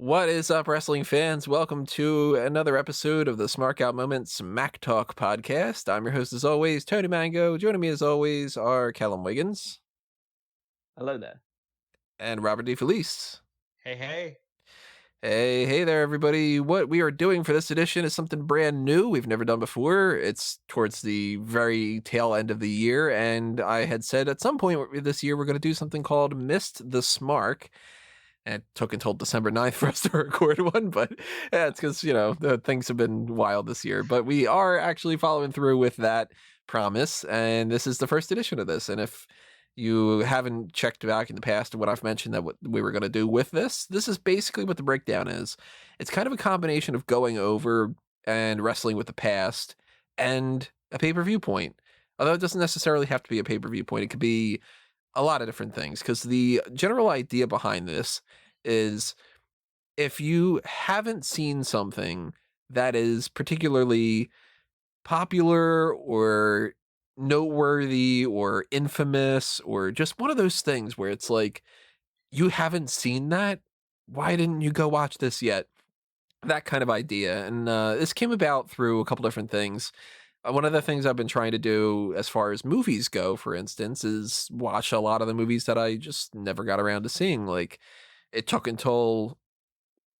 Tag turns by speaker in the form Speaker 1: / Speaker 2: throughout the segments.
Speaker 1: What is up, wrestling fans? Welcome to another episode of the Smark Out Moments Mac Talk podcast. I'm your host, as always, Tony Mango. Joining me, as always, are Callum Wiggins.
Speaker 2: Hello there.
Speaker 1: And Robert DeFelice.
Speaker 3: Hey, hey.
Speaker 1: Hey there, everybody. What we are doing for this edition is something brand new we've never done before. It's towards the very tail end of the year, and I had said at some point this year we're going to do something called Missed the Smark. And it took until December 9th for us to record one, but yeah, it's because, things have been wild this year. But we are actually following through with that promise, and this is the first edition of this. And if you haven't checked back in the past what I've mentioned that what we were going to do with this is basically what the breakdown is. It's kind of a combination of going over and wrestling with the past and a pay-per-view point. Although it doesn't necessarily have to be a pay-per-view point. It could be a lot of different things, because the general idea behind this is if you haven't seen something that is particularly popular or noteworthy or infamous or just one of those things where it's like, you haven't seen that, why didn't you go watch this yet? That kind of idea. And this came about through a couple different things. One of the things I've been trying to do as far as movies go, for instance, is watch a lot of the movies that I just never got around to seeing. Like, it took until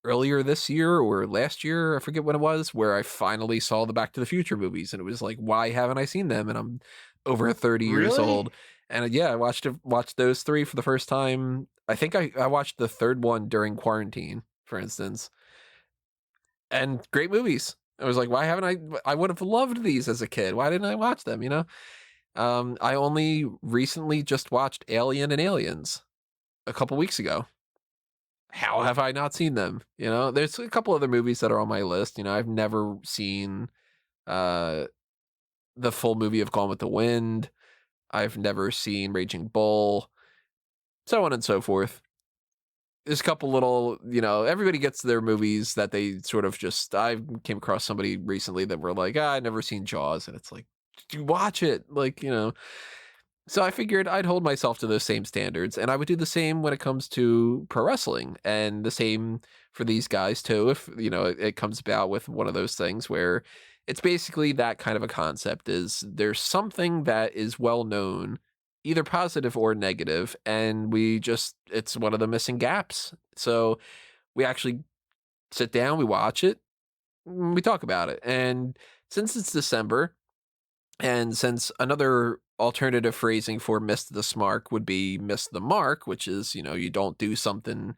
Speaker 1: earlier this year or last year, I forget when it was, where I finally saw the Back to the Future movies. And it was like, why haven't I seen them? And I'm over 30 years old. And I watched those three for the first time. I think I watched the third one during quarantine, for instance. And great movies. I was like, why haven't I would have loved these as a kid. Why didn't I watch them, I only recently just watched Alien and Aliens a couple weeks ago. How have I not seen them? There's a couple other movies that are on my list. I've never seen the full movie of Gone with the Wind. I've never seen Raging Bull, so on and so forth. There's a couple little, everybody gets their movies that they sort of just, I came across somebody recently that were like, I've never seen Jaws. And it's like, you watch it. So I figured I'd hold myself to those same standards, and I would do the same when it comes to pro wrestling, and the same for these guys too. If, it comes about with one of those things where it's basically that kind of a concept, is there's something that is well known, either positive or negative, and it's one of the missing gaps. So we actually sit down, we watch it, we talk about it. And since it's December, and since another alternative phrasing for missed the smark would be miss the mark, which is, you don't do something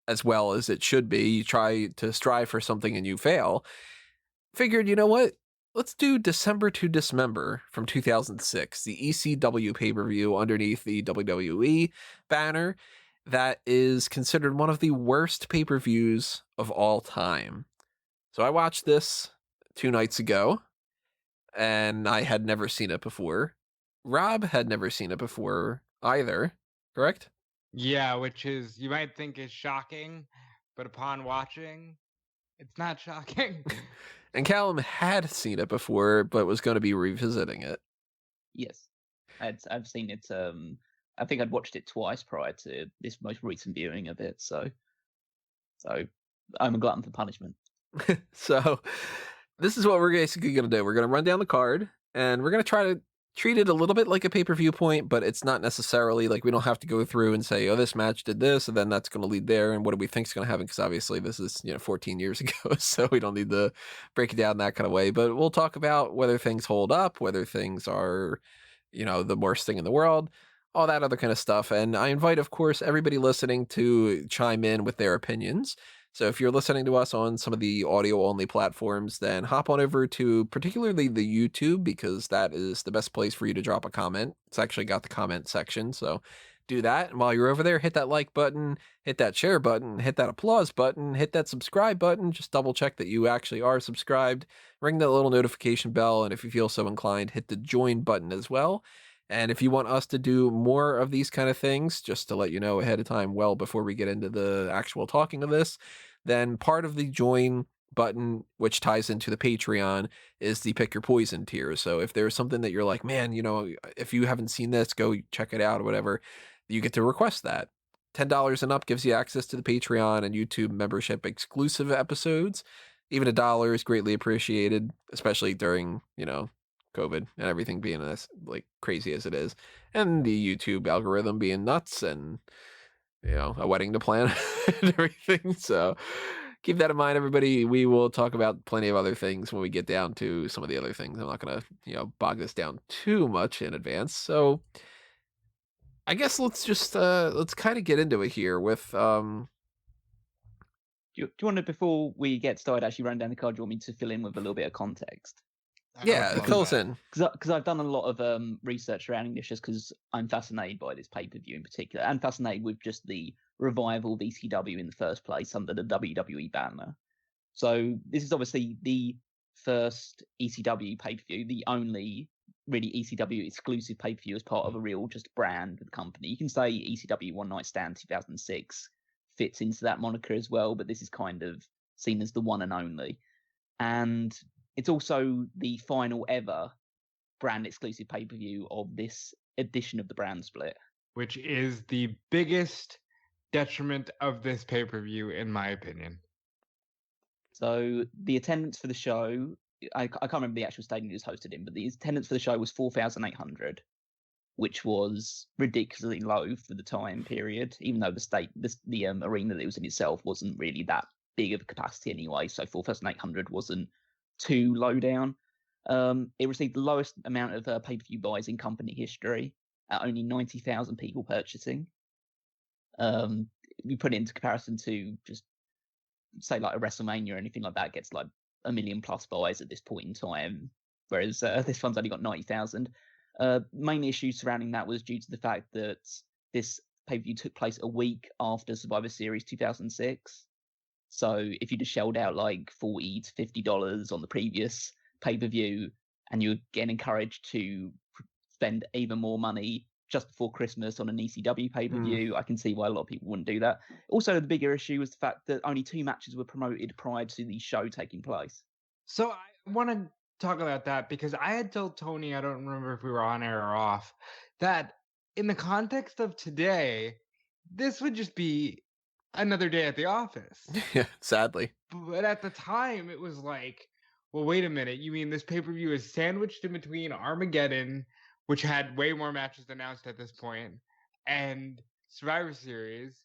Speaker 1: as well as it should be, you try to strive for something and you fail, figured, you know what? Let's do December to Dismember from 2006, the ECW pay-per-view underneath the WWE banner that is considered one of the worst pay-per-views of all time. So I watched this 2 nights ago, and I had never seen it before. Rob had never seen it before either, correct?
Speaker 3: Yeah, which is, you might think is shocking, but upon watching, it's not shocking.
Speaker 1: And Callum had seen it before, but was going to be revisiting it.
Speaker 2: Yes, I've seen it. I think I'd watched it twice prior to this most recent viewing of it. So I'm a glutton for punishment.
Speaker 1: So this is what we're basically going to do. We're going to run down the card, and we're going to try to treat it a little bit like a pay-per-view point, but it's not necessarily like, we don't have to go through and say, oh, this match did this, and then that's going to lead there, and what do we think is going to happen? Because obviously this is 14 years ago, so we don't need to break it down that kind of way. But we'll talk about whether things hold up, whether things are the worst thing in the world, all that other kind of stuff. And I invite, of course, everybody listening to chime in with their opinions. So if you're listening to us on some of the audio-only platforms, then hop on over to particularly the YouTube, because that is the best place for you to drop a comment. It's actually got the comment section, so do that. And while you're over there, hit that like button, hit that share button, hit that applause button, hit that subscribe button. Just double check that you actually are subscribed. Ring that little notification bell, and if you feel so inclined, hit the join button as well. And if you want us to do more of these kind of things, just to let you know ahead of time, well before we get into the actual talking of this, then part of the join button, which ties into the Patreon, is the pick your poison tier. So if there's something that you're like, man, if you haven't seen this, go check it out or whatever, you get to request that. $10 and up gives you access to the Patreon and YouTube membership exclusive episodes. Even $1 is greatly appreciated, especially during, COVID and everything being as like crazy as it is, and the YouTube algorithm being nuts, and a wedding to plan and everything. So keep that in mind, everybody. We will talk about plenty of other things when we get down to some of the other things. I'm not going to, bog this down too much in advance. So I guess let's just let's kind of get into it here with
Speaker 2: Do you want to, before we get started, actually run down the card? Do you want me to fill in with a little bit of context?
Speaker 1: Fill us in.
Speaker 2: Because I've done a lot of research surrounding this, just because I'm fascinated by this pay-per-view in particular, and fascinated with just the revival of ECW in the first place under the WWE banner. So this is obviously the first ECW pay-per-view, the only really ECW exclusive pay-per-view as part of a real just brand of the company. You can say ECW One Night Stand 2006 fits into that moniker as well, but this is kind of seen as the one and only. And it's also the final ever brand exclusive pay-per-view of this edition of the brand split.
Speaker 3: Which is the biggest detriment of this pay-per-view, in my opinion.
Speaker 2: So the attendance for the show, I can't remember the actual stadium it was hosted in, but the attendance for the show was 4,800, which was ridiculously low for the time period, even though the arena that it was in itself wasn't really that big of a capacity anyway, so 4,800 wasn't too low down. It received the lowest amount of pay-per-view buys in company history, at only 90,000 people purchasing. You put it into comparison to just say like a WrestleMania or anything like that gets like 1 million plus buys at this point in time, whereas this one's only got 90,000. Main issue surrounding that was due to the fact that this pay-per-view took place a week after Survivor Series 2006. So if you just shelled out like $40 to $50 on the previous pay-per-view, and you're getting encouraged to spend even more money just before Christmas on an ECW pay-per-view, I can see why a lot of people wouldn't do that. Also, the bigger issue was the fact that only 2 matches were promoted prior to the show taking place.
Speaker 3: So I want to talk about that, because I had told Tony, I don't remember if we were on air or off, that in the context of today, this would just be another day at the office.
Speaker 1: Yeah, sadly.
Speaker 3: But at the time, it was like, well, wait a minute. You mean this pay-per-view is sandwiched in between Armageddon, which had way more matches announced at this point, and Survivor Series,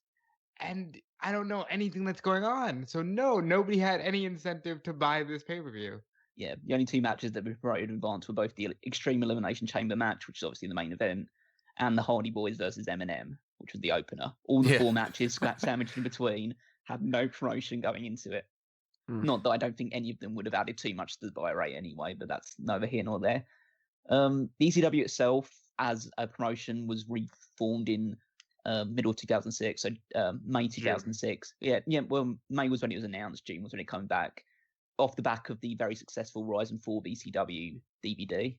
Speaker 3: and I don't know anything that's going on. So no, nobody had any incentive to buy this pay-per-view.
Speaker 2: Yeah, the only 2 matches that were promoted in advance were both the Extreme Elimination Chamber match, which is obviously the main event, and the Hardy Boyz versus M&M, which was the opener. All the 4 matches sandwiched in between had no promotion going into it. Not that I don't think any of them would have added too much to the buy rate anyway, but that's neither here nor there. The ECW itself, as a promotion, was reformed in middle of 2006, so May 2006. Yeah. Well, May was when it was announced. June was when it came back, off the back of the very successful Rise and Fall ECW DVD,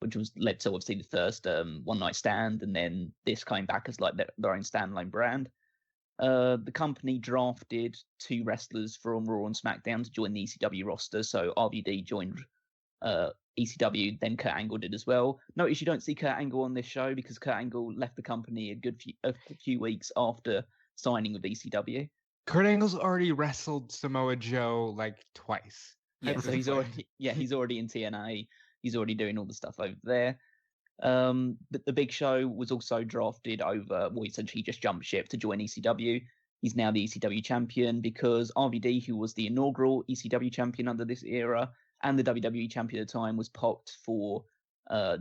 Speaker 2: which was led to obviously the first One Night Stand, and then this came back as like their own standalone brand. The company drafted 2 wrestlers from Raw and SmackDown to join the ECW roster. So RVD joined ECW, then Kurt Angle did as well. Notice you don't see Kurt Angle on this show, because Kurt Angle left the company a few weeks after signing with ECW.
Speaker 3: Kurt Angle's already wrestled Samoa Joe like twice.
Speaker 2: Yeah, so he's already in TNA. He's already doing all the stuff over there. But the Big Show was also drafted over, well, essentially just jumped ship to join ECW. He's now the ECW champion, because RVD, who was the inaugural ECW champion under this era and the WWE champion at the time, was popped for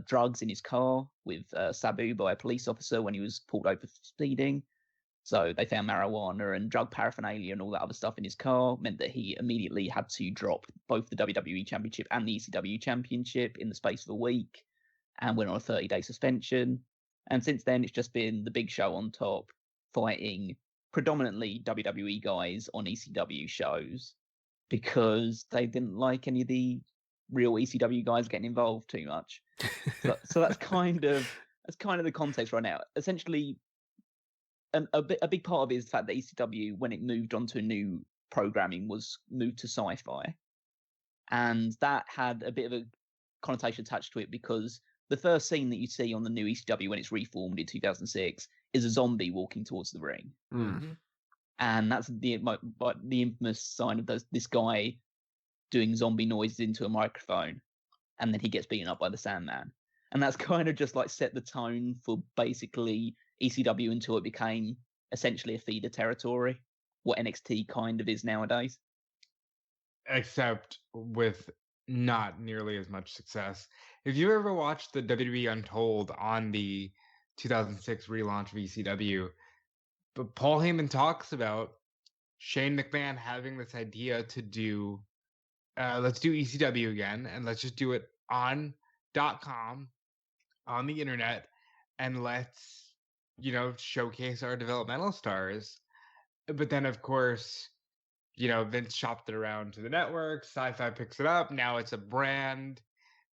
Speaker 2: drugs in his car with Sabu by a police officer when he was pulled over for speeding. So they found marijuana and drug paraphernalia and all that other stuff in his car, meant that he immediately had to drop both the WWE championship and the ECW championship in the space of a week, and went on a 30-day suspension. And since then, it's just been the Big Show on top, fighting predominantly WWE guys on ECW shows, because they didn't like any of the real ECW guys getting involved too much. So that's kind of the context right now. Essentially, a big part of it is the fact that ECW, when it moved on to new programming, was moved to sci-fi, and that had a bit of a connotation attached to it, because the first scene that you see on the new ECW when it's reformed in 2006 is a zombie walking towards the ring.
Speaker 1: Mm.
Speaker 2: And that's the infamous sign of this guy doing zombie noises into a microphone, and then he gets beaten up by the Sandman. And that's kind of just like set the tone for basically ECW until it became essentially a feeder territory, what NXT kind of is nowadays.
Speaker 3: Except with not nearly as much success. If you ever watched the WWE Untold on the 2006 relaunch of ECW, but Paul Heyman talks about Shane McMahon having this idea to do, let's do ECW again, and let's just do it on .com, on the internet, and let's, showcase our developmental stars. But then, of course, Vince shopped it around to the network, Sci-Fi picks it up, now it's a brand.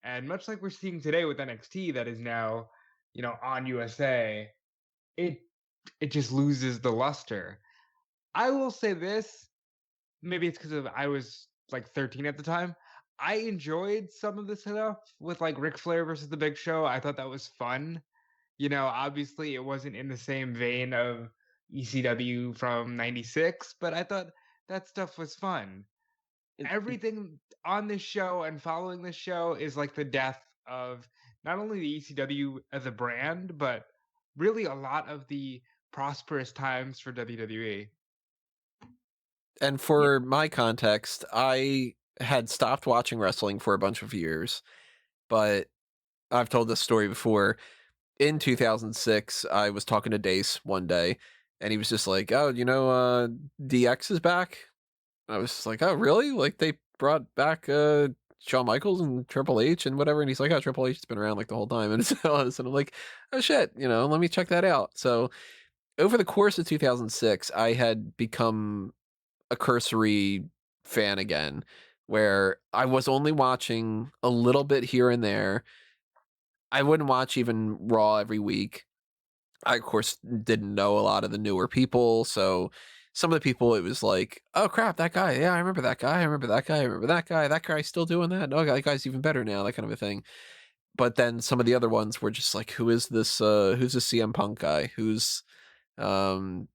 Speaker 3: And much like we're seeing today with NXT that is now, on USA, it just loses the luster. I will say this, maybe it's because I was like 13 at the time. I enjoyed some of the stuff with like Ric Flair versus the Big Show. I thought that was fun. Obviously it wasn't in the same vein of ECW from 96, but I thought that stuff was fun. Everything on this show and following this show is like the death of not only the ECW as a brand, but really a lot of the prosperous times for WWE.
Speaker 1: And for my context, I had stopped watching wrestling for a bunch of years, but I've told this story before. In 2006, I was talking to Dace one day, and he was just like, oh, DX is back? I was just like, oh, really? Like, they brought back Shawn Michaels and Triple H and whatever, and he's like, oh, Triple H has been around like the whole time, and I'm like, oh, shit, let me check that out. So over the course of 2006, I had become a cursory fan again, where I was only watching a little bit here and there. I wouldn't watch even Raw every week. I, of course, didn't know a lot of the newer people, so some of the people, it was like, oh, crap, that guy. Yeah, I remember that guy. I remember that guy. I remember that guy. That guy's still doing that. No, that guy's even better now, that kind of a thing. But then some of the other ones were just like, who's this CM Punk guy? Who's Bobby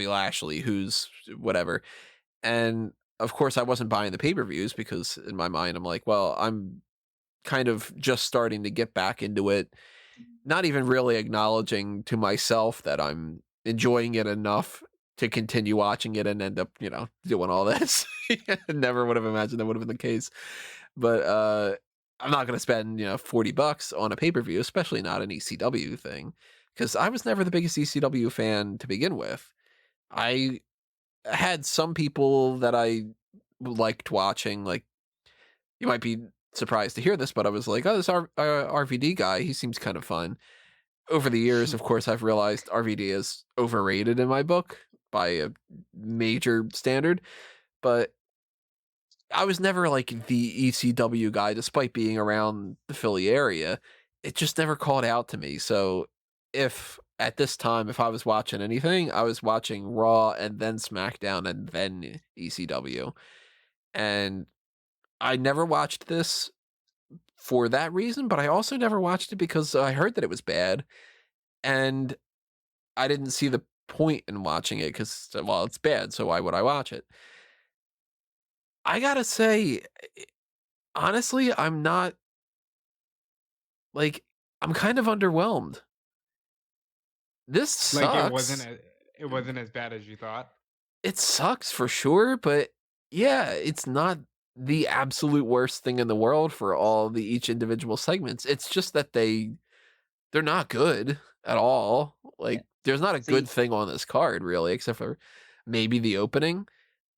Speaker 1: Lashley? Who's whatever? And, of course, I wasn't buying the pay-per-views because in my mind, I'm like, well, I'm kind of just starting to get back into it, not even really acknowledging to myself that I'm enjoying it enough to continue watching it and end up, doing all this. Never would have imagined that would have been the case. But I'm not going to spend, $40 on a pay-per-view, especially not an ECW thing, because I was never the biggest ECW fan to begin with. I had some people that I liked watching, like, you might be surprised to hear this, but I was like, oh, this RVD guy, he seems kind of fun. Over the years, of course, I've realized RVD is overrated in my book by a major standard, but I was never like the ECW guy, despite being around the Philly area. It just never called out to me. So if at this time, if I was watching anything, I was watching Raw and then SmackDown and then ECW. And I never watched this for that reason, but I also never watched it because I heard that it was bad, and I didn't see the point in watching it because, well, it's bad, so why would I watch it? I gotta say, honestly, I'm not, like, I'm kind of underwhelmed. This sucks.
Speaker 3: Like, it wasn't as bad as you thought?
Speaker 1: It sucks for sure, but yeah, it's not the absolute worst thing in the world for all the each individual segments. It's just that they're not good at all. Like, there's not a good thing on this card really, except for maybe the opening.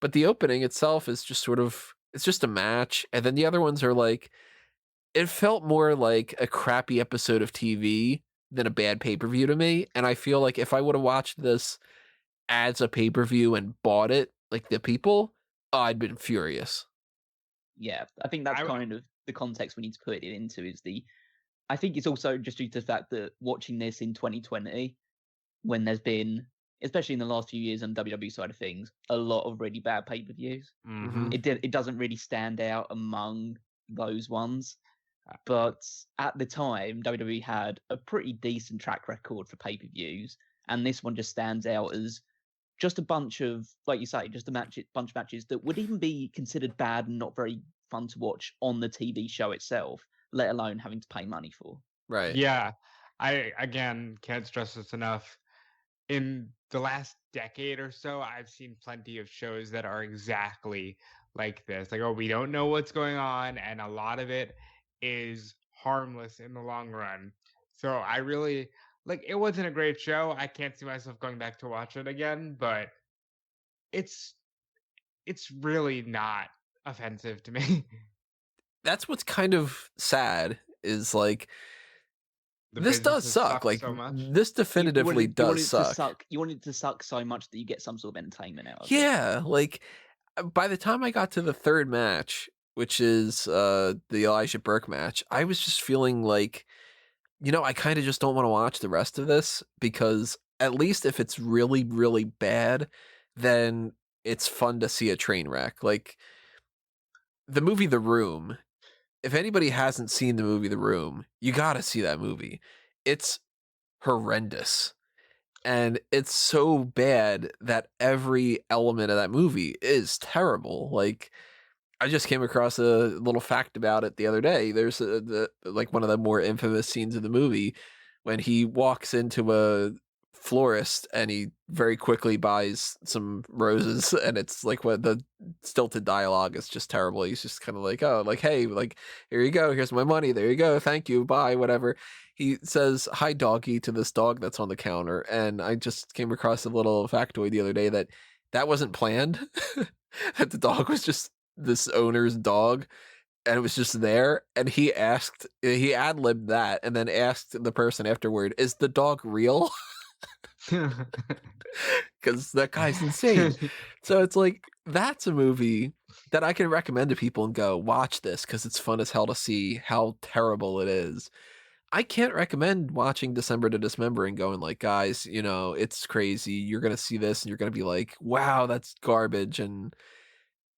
Speaker 1: But the opening itself is just sort of, it's just a match. And then the other ones are like, it felt more like a crappy episode of TV than a bad pay-per-view to me. And I feel like if I would have watched this as a pay-per-view and bought it, like the people, I'd been furious.
Speaker 2: Yeah, I think that's kind of the context we need to put it into is I think it's also just due to the fact that watching this in 2020, when there's been, especially in the last few years on the WWE side of things, a lot of really bad pay-per-views.
Speaker 3: Mm-hmm.
Speaker 2: It doesn't really stand out among those ones. But at the time, WWE had a pretty decent track record for pay-per-views, and this one just stands out as just a bunch of, like you say, just a bunch of matches that would even be considered bad and not very fun to watch on the TV show itself, let alone having to pay money for.
Speaker 1: Right.
Speaker 3: Yeah, I again can't stress this enough. In the last decade or so, I've seen plenty of shows that are exactly like this. Like, oh, we don't know what's going on, and a lot of it is harmless in the long run. So I really like it wasn't a great show. I can't see myself going back to watch it again, but it's really not offensive to me.
Speaker 1: That's what's kind of sad is like
Speaker 3: The
Speaker 1: this does
Speaker 3: businesses
Speaker 1: suck. Like
Speaker 3: so much.
Speaker 1: this definitively
Speaker 2: you want
Speaker 1: does
Speaker 2: it to
Speaker 1: suck.
Speaker 2: You want it to suck so much that you get some sort of entertainment out of it.
Speaker 1: Yeah, like by the time I got to the third match, which is the Elijah Burke match, I was just feeling like, I kind of just don't want to watch the rest of this because at least if it's really, really bad, then it's fun to see a train wreck. Like the movie The Room, if anybody hasn't seen the movie The Room, you got to see that movie. It's horrendous. And it's so bad that every element of that movie is terrible. Like, I just came across a little fact about it the other day. There's one of the more infamous scenes in the movie when he walks into a florist and he very quickly buys some roses, and it's like what the stilted dialogue is just terrible. He's just kind of like, oh, like, hey, like, here you go, here's my money, there you go, thank you, bye, whatever. He says hi doggy to this dog that's on the counter, and I just came across a little factoid the other day that wasn't planned. That the dog was just this owner's dog, and it was just there, and he ad-libbed that and then asked the person afterward, is the dog real? Because that guy's insane. So it's like, that's a movie that I can recommend to people and go, watch this because it's fun as hell to see how terrible it is. I can't recommend watching December to Dismember and going like, guys, it's crazy. You're going to see this and you're going to be like, wow, that's garbage. And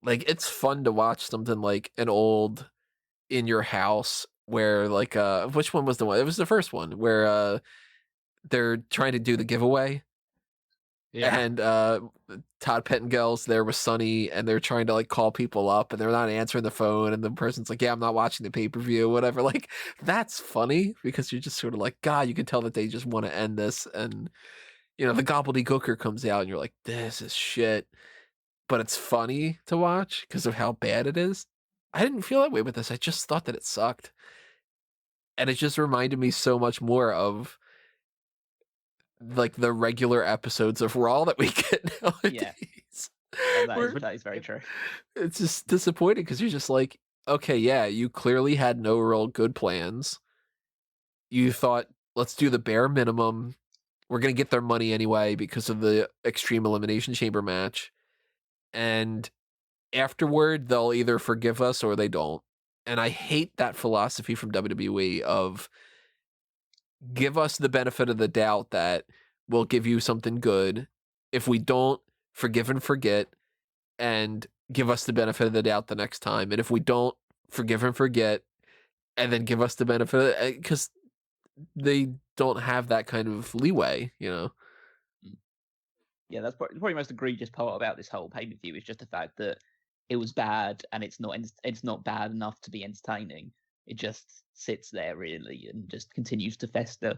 Speaker 1: like, it's fun to watch something like an old In Your House where like, which one was the one? It was the first one where they're trying to do the giveaway.
Speaker 3: Yeah.
Speaker 1: And Todd Pettingill's there with Sonny, and they're trying to like call people up, and they're not answering the phone, and the person's like, "Yeah, I'm not watching the pay-per-view, whatever." Like, that's funny because you're just sort of like, God, you can tell that they just want to end this, and the gobbledygooker comes out, and you're like, this is shit, but it's funny to watch because of how bad it is. I didn't feel that way with this. I just thought that it sucked, and it just reminded me so much more of like the regular episodes of Raw that we get nowadays.
Speaker 2: Yeah. That is very true.
Speaker 1: It's just disappointing because you're just like, okay, yeah, you clearly had no real good plans. You thought, let's do the bare minimum. We're going to get their money anyway because of the Extreme Elimination Chamber match. And afterward, they'll either forgive us or they don't. And I hate that philosophy from WWE of, give us the benefit of the doubt that we'll give you something good. If we don't, forgive and forget, and give us the benefit of the doubt the next time. And if we don't, forgive and forget, and then give us the benefit of it, because they don't have that kind of leeway,
Speaker 2: Yeah, that's probably the most egregious part about this whole pay-per-view is just the fact that it was bad and it's not bad enough to be entertaining. It just sits there really and just continues to fester.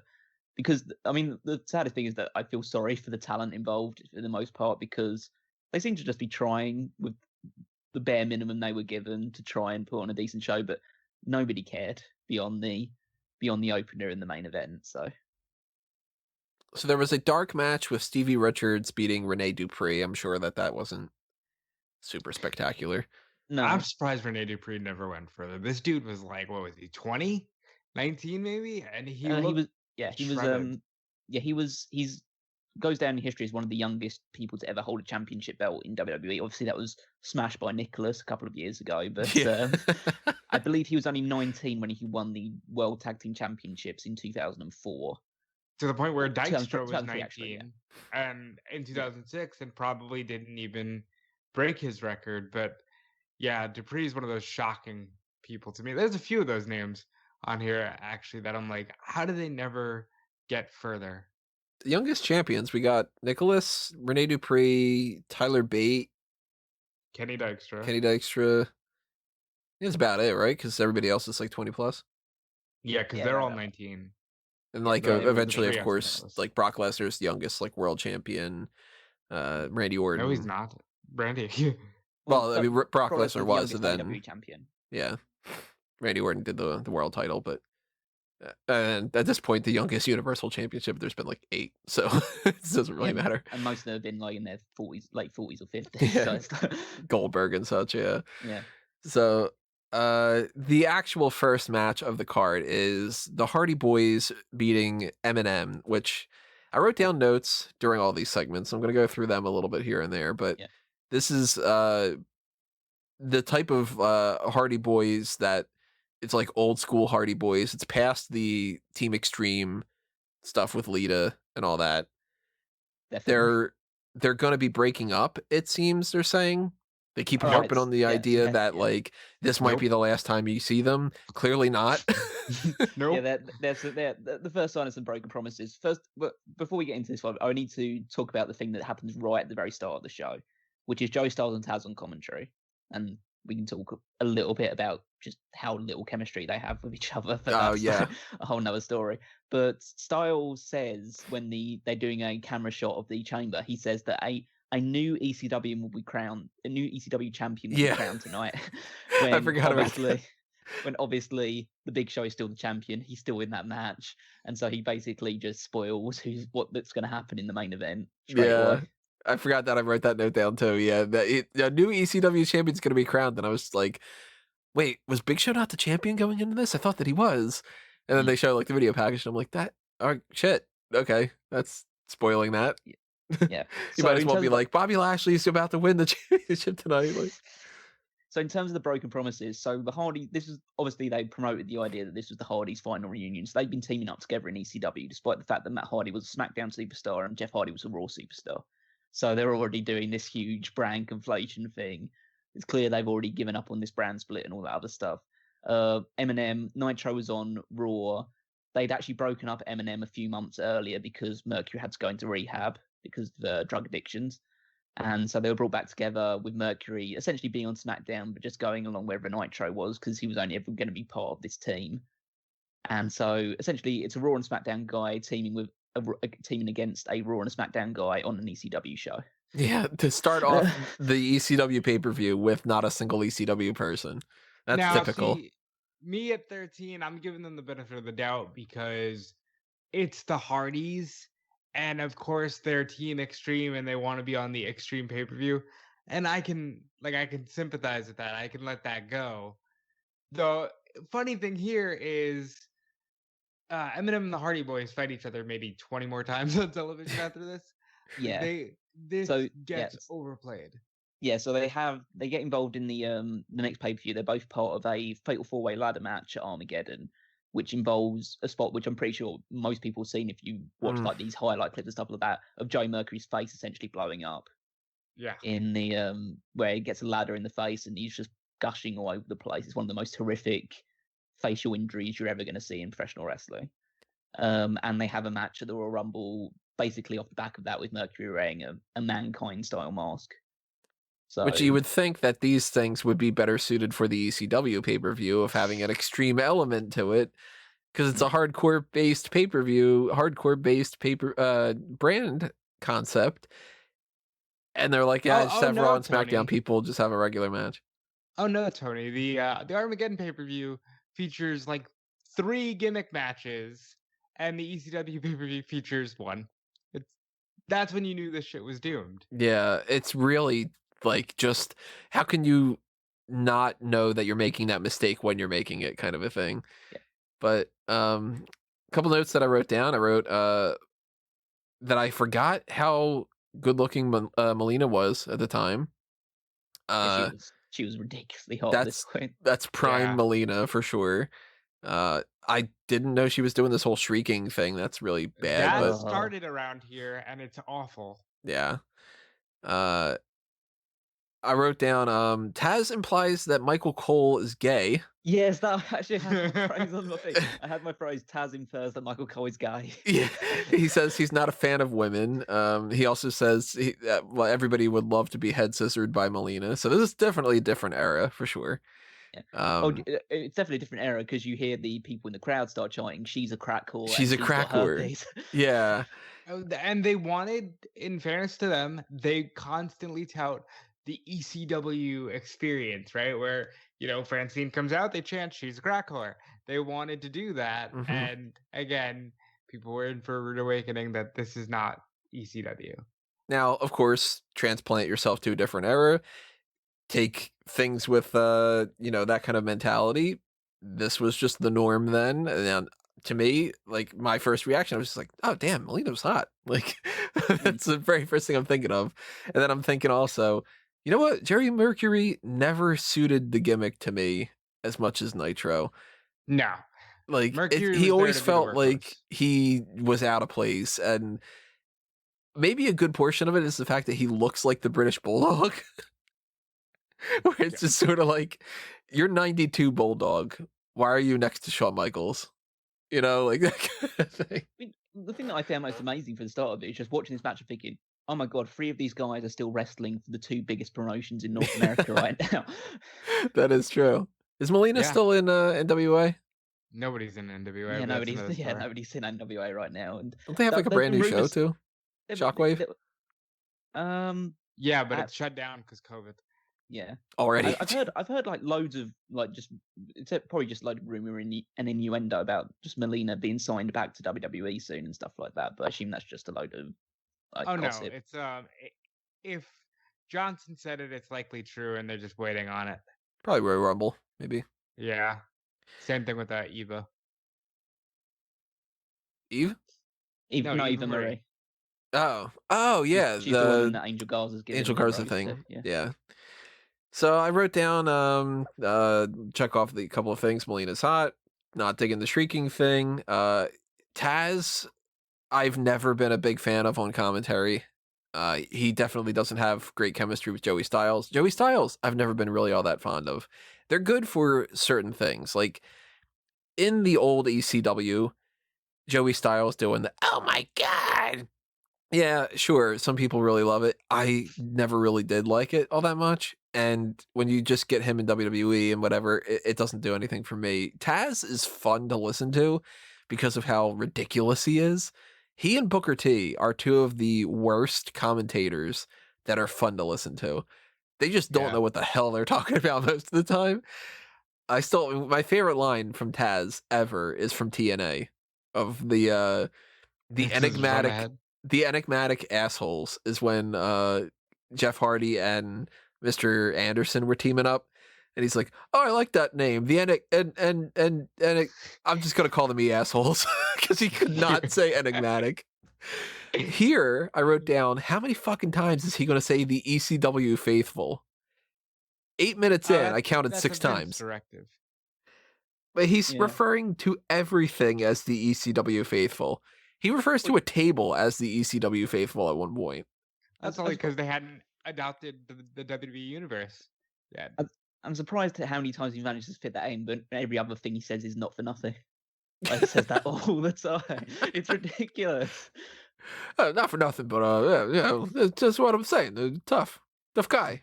Speaker 2: Because I mean, the saddest thing is that I feel sorry for the talent involved for the most part because they seem to just be trying with the bare minimum they were given to try and put on a decent show, but nobody cared beyond the opener and the main event. So
Speaker 1: there was a dark match with Stevie Richards beating Rene Dupree. I'm sure that wasn't super spectacular.
Speaker 2: No,
Speaker 3: I'm surprised Rene Dupree never went further. This dude was like, what was he, 20? 19 maybe? And he
Speaker 2: goes down in history as one of the youngest people to ever hold a championship belt in WWE. Obviously, that was smashed by Nicholas a couple of years ago, but I believe he was only 19 when he won the World Tag Team Championships in 2004.
Speaker 3: To the point where Dykstra was 19
Speaker 2: actually, yeah.
Speaker 3: and in 2006 and probably didn't even break his record. But yeah, Dupree is one of those shocking people to me. There's a few of those names on here actually that I'm like, how do they never get further?
Speaker 1: The youngest champions, we got Nicholas, Rene Dupree, Tyler Bate,
Speaker 3: Kenny Dykstra.
Speaker 1: Kenny Dykstra. That's about it, right? Because everybody else is like 20 plus.
Speaker 3: Yeah, because
Speaker 2: Yeah,
Speaker 3: they're
Speaker 2: yeah,
Speaker 3: all
Speaker 2: yeah.
Speaker 3: 19.
Speaker 1: And like
Speaker 3: the
Speaker 1: eventually, of
Speaker 3: three
Speaker 1: course,
Speaker 3: Eskimos.
Speaker 1: like Brock Lesnar's the youngest like world champion. Randy Orton.
Speaker 3: No, he's not. Brandy.
Speaker 1: Well, I mean, Brock
Speaker 2: Brock
Speaker 1: Lesnar
Speaker 2: Lesnar's the
Speaker 1: was,
Speaker 2: youngest
Speaker 1: and then
Speaker 2: WWE champion.
Speaker 1: yeah, Randy Orton did the world title, but and at this point, the youngest Universal Championship, there's been like 8, so it doesn't really matter.
Speaker 2: And most of them have been like in their 40s, late 40s or 50s.
Speaker 1: Yeah.
Speaker 2: So it's
Speaker 1: Goldberg and such, yeah.
Speaker 2: Yeah.
Speaker 1: So the actual first match of the card is the Hardy Boys beating Eminem, which I wrote down notes during all these segments. I'm going to go through them a little bit here and there, but this is the type of Hardy Boys that it's like old school Hardy Boys. It's past the Team Extreme stuff with Lita and all that.
Speaker 2: Definitely.
Speaker 1: They're going to be breaking up, it seems they're saying. They keep harping on the idea that like this might be the last time you see them. Clearly not.
Speaker 3: Nope.
Speaker 2: Yeah, there's the first sign of some broken promises. First, but before we get into this one, I need to talk about the thing that happens right at the very start of the show, which is Joey Styles and Taz on commentary, and we can talk a little bit about just how little chemistry they have with each other. But that's a whole nother story. But Styles says when they're doing a camera shot of the chamber, he says that a new ECW will be crowned. A new ECW champion will be crowned tonight. When
Speaker 1: I forgot about that.
Speaker 2: When obviously the Big Show is still the champion, he's still in that match, and so he basically just spoils what's going to happen in the main event. Away.
Speaker 1: I forgot that. I wrote that note down too. Yeah, a new ECW champion's going to be crowned, and I was like, wait, was Big Show not the champion going into this? I thought that he was. And then they show like the video package, and I'm like, that, oh shit, okay, that's spoiling that.
Speaker 2: Yeah,
Speaker 1: you might as well be like, Bobby Lashley's about to win the championship tonight. Like,
Speaker 2: so in terms of the broken promises, so the Hardy, this is obviously they promoted the idea that this was the Hardys' final reunion. So they've been teaming up together in ECW, despite the fact that Matt Hardy was a SmackDown superstar and Jeff Hardy was a Raw superstar. So they're already doing this huge brand conflation thing. It's clear they've already given up on this brand split and all that other stuff. Eminem, Nitro was on Raw. They'd actually broken up Eminem a few months earlier because Mercury had to go into rehab because of drug addictions. And so they were brought back together with Mercury essentially being on SmackDown, but just going along wherever Nitro was because he was only ever going to be part of this team. And so essentially it's a Raw and SmackDown guy teaming against a Raw and a SmackDown guy on an ECW show.
Speaker 1: Yeah, to start off the ECW pay-per-view with not a single ECW person. That's
Speaker 3: now,
Speaker 1: typical.
Speaker 3: See, me at 13, I'm giving them the benefit of the doubt because it's the Hardys. And of course, they're Team Extreme, and they want to be on the Extreme pay-per-view. And I can sympathize with that. I can let that go. The funny thing here is, Eminem and the Hardy Boys fight each other maybe 20 more times on television after this.
Speaker 2: Yeah,
Speaker 3: this gets overplayed.
Speaker 2: Yeah, so they get involved in the next pay-per-view. They're both part of a fatal 4-way ladder match at Armageddon, which involves a spot which I'm pretty sure most people have seen if you watch like these highlight clips and stuff like that of Joey Mercury's face essentially blowing up.
Speaker 3: Yeah.
Speaker 2: In the where he gets a ladder in the face and he's just gushing all over the place. It's one of the most horrific facial injuries you're ever going to see in professional wrestling. And they have a match at the Royal Rumble basically off the back of that with Mercury wearing a Mankind style mask. So,
Speaker 1: which you would think that these things would be better suited for the ECW pay-per-view of having an extreme element to it, because it's a hardcore-based pay-per-view, hardcore-based brand concept, and they're like, yeah, just have Raw and SmackDown people just have a regular match.
Speaker 3: Oh no, Tony! The Armageddon pay-per-view features like 3 gimmick matches, and the ECW pay-per-view features 1. That's when you knew this shit was doomed.
Speaker 1: Yeah, it's really like, just how can you not know that you're making that mistake when you're making it, kind of a thing.
Speaker 2: Yeah.
Speaker 1: But a couple notes that I wrote down. I wrote that I forgot how good looking Melina was at the time.
Speaker 2: She was ridiculously hot at this point.
Speaker 1: That's prime Melina for sure. I didn't know she was doing this whole shrieking thing. That's really bad.
Speaker 3: That started around here, and it's awful.
Speaker 1: Yeah. I wrote down, Taz implies that Michael Cole is gay.
Speaker 2: Yes, that actually had my phrase on my thing. I had my phrase Taz infers that Michael Cole is gay.
Speaker 1: Yeah, he says he's not a fan of women. He also says well, everybody would love to be head scissored by Melina. So this is definitely a different era for sure.
Speaker 2: Yeah. It's definitely a different era because you hear the people in the crowd start chanting, "She's a crack whore."
Speaker 1: She's a crack whore. Yeah.
Speaker 3: And they wanted, in fairness to them, they constantly tout the ECW experience, right? Where, Francine comes out, they chant, "She's a crack whore." They wanted to do that.
Speaker 1: Mhm.
Speaker 3: And again, people were in for a rude awakening that this is not ECW.
Speaker 1: Now, of course, transplant yourself to a different era. Take things with, that kind of mentality. This was just the norm then. And to me, like, my first reaction, I was just like, oh, damn, Melina's hot. Like, that's the very first thing I'm thinking of. And then I'm thinking also, you know what? Jerry Mercury never suited the gimmick to me as much as Nitro.
Speaker 3: No.
Speaker 1: Like,
Speaker 3: Mercury
Speaker 1: he
Speaker 3: was
Speaker 1: always
Speaker 3: there to be the
Speaker 1: felt like
Speaker 3: workhorse.
Speaker 1: he was out of place. And maybe a good portion of it is the fact that he looks like the British Bulldog. Where it's just sort of like, you're 92 Bulldog. Why are you next to Shawn Michaels? Like that kind of thing.
Speaker 2: I mean, the thing that I found most amazing for the start of it is just watching this match and thinking, oh my god, 3 of these guys are still wrestling for the 2 biggest promotions in North America right now.
Speaker 1: That is true. Is Melina still in NWA?
Speaker 3: Nobody's in NWA.
Speaker 2: Yeah, nobody's in NWA right now. And
Speaker 1: don't they have like a brand new show too? Shockwave?
Speaker 3: Yeah, but it's shut down because COVID.
Speaker 2: Yeah,
Speaker 1: already.
Speaker 2: I've heard like loads of it's probably just load of rumor and innuendo about just Melina being signed back to WWE soon and stuff like that. But I assume that's just a load of gossip.
Speaker 3: No, it's if Johnson said it, it's likely true, and they're just waiting on it.
Speaker 1: Probably Royal Rumble, maybe.
Speaker 3: Yeah, same thing with Eva.
Speaker 1: Eve?
Speaker 2: Eva Marie.
Speaker 1: Oh yeah,
Speaker 2: she's the one that Angel Garza's giving.
Speaker 1: Angel Garza thing. Yeah. So I wrote down, check off the couple of things. Melina's hot. Not digging the shrieking thing. Taz, I've never been a big fan of on commentary. He definitely doesn't have great chemistry with Joey Styles. Joey Styles, I've never been really all that fond of. They're good for certain things. Like, in the old ECW, Joey Styles doing the, oh my God. Yeah, sure. Some people really love it. I never really did like it all that much. And when you just get him in WWE and whatever, it doesn't do anything for me. Taz is fun to listen to because of how ridiculous he is. He and Booker T are 2 of the worst commentators that are fun to listen to. They just don't know what the hell they're talking about most of the time. My favorite line from Taz ever is from TNA of the enigmatic assholes is when Jeff Hardy and Mr. Anderson were teaming up, and he's like, "Oh, I like that name. I'm just gonna call them the assholes because he could not say enigmatic." Here, I wrote down how many fucking times is he gonna say the ECW faithful? 8 minutes in, I counted 6 times.
Speaker 3: Directive.
Speaker 1: But he's referring to everything as the ECW faithful. He refers to a table as the ECW faithful at one point.
Speaker 3: That's only because they hadn't adopted the WWE universe yet.
Speaker 2: I'm surprised at how many times he manages to fit that in, but every other thing he says is not for nothing. Like, he says that all the time. It's ridiculous.
Speaker 1: Not for nothing, but that's just what I'm saying. Tough guy.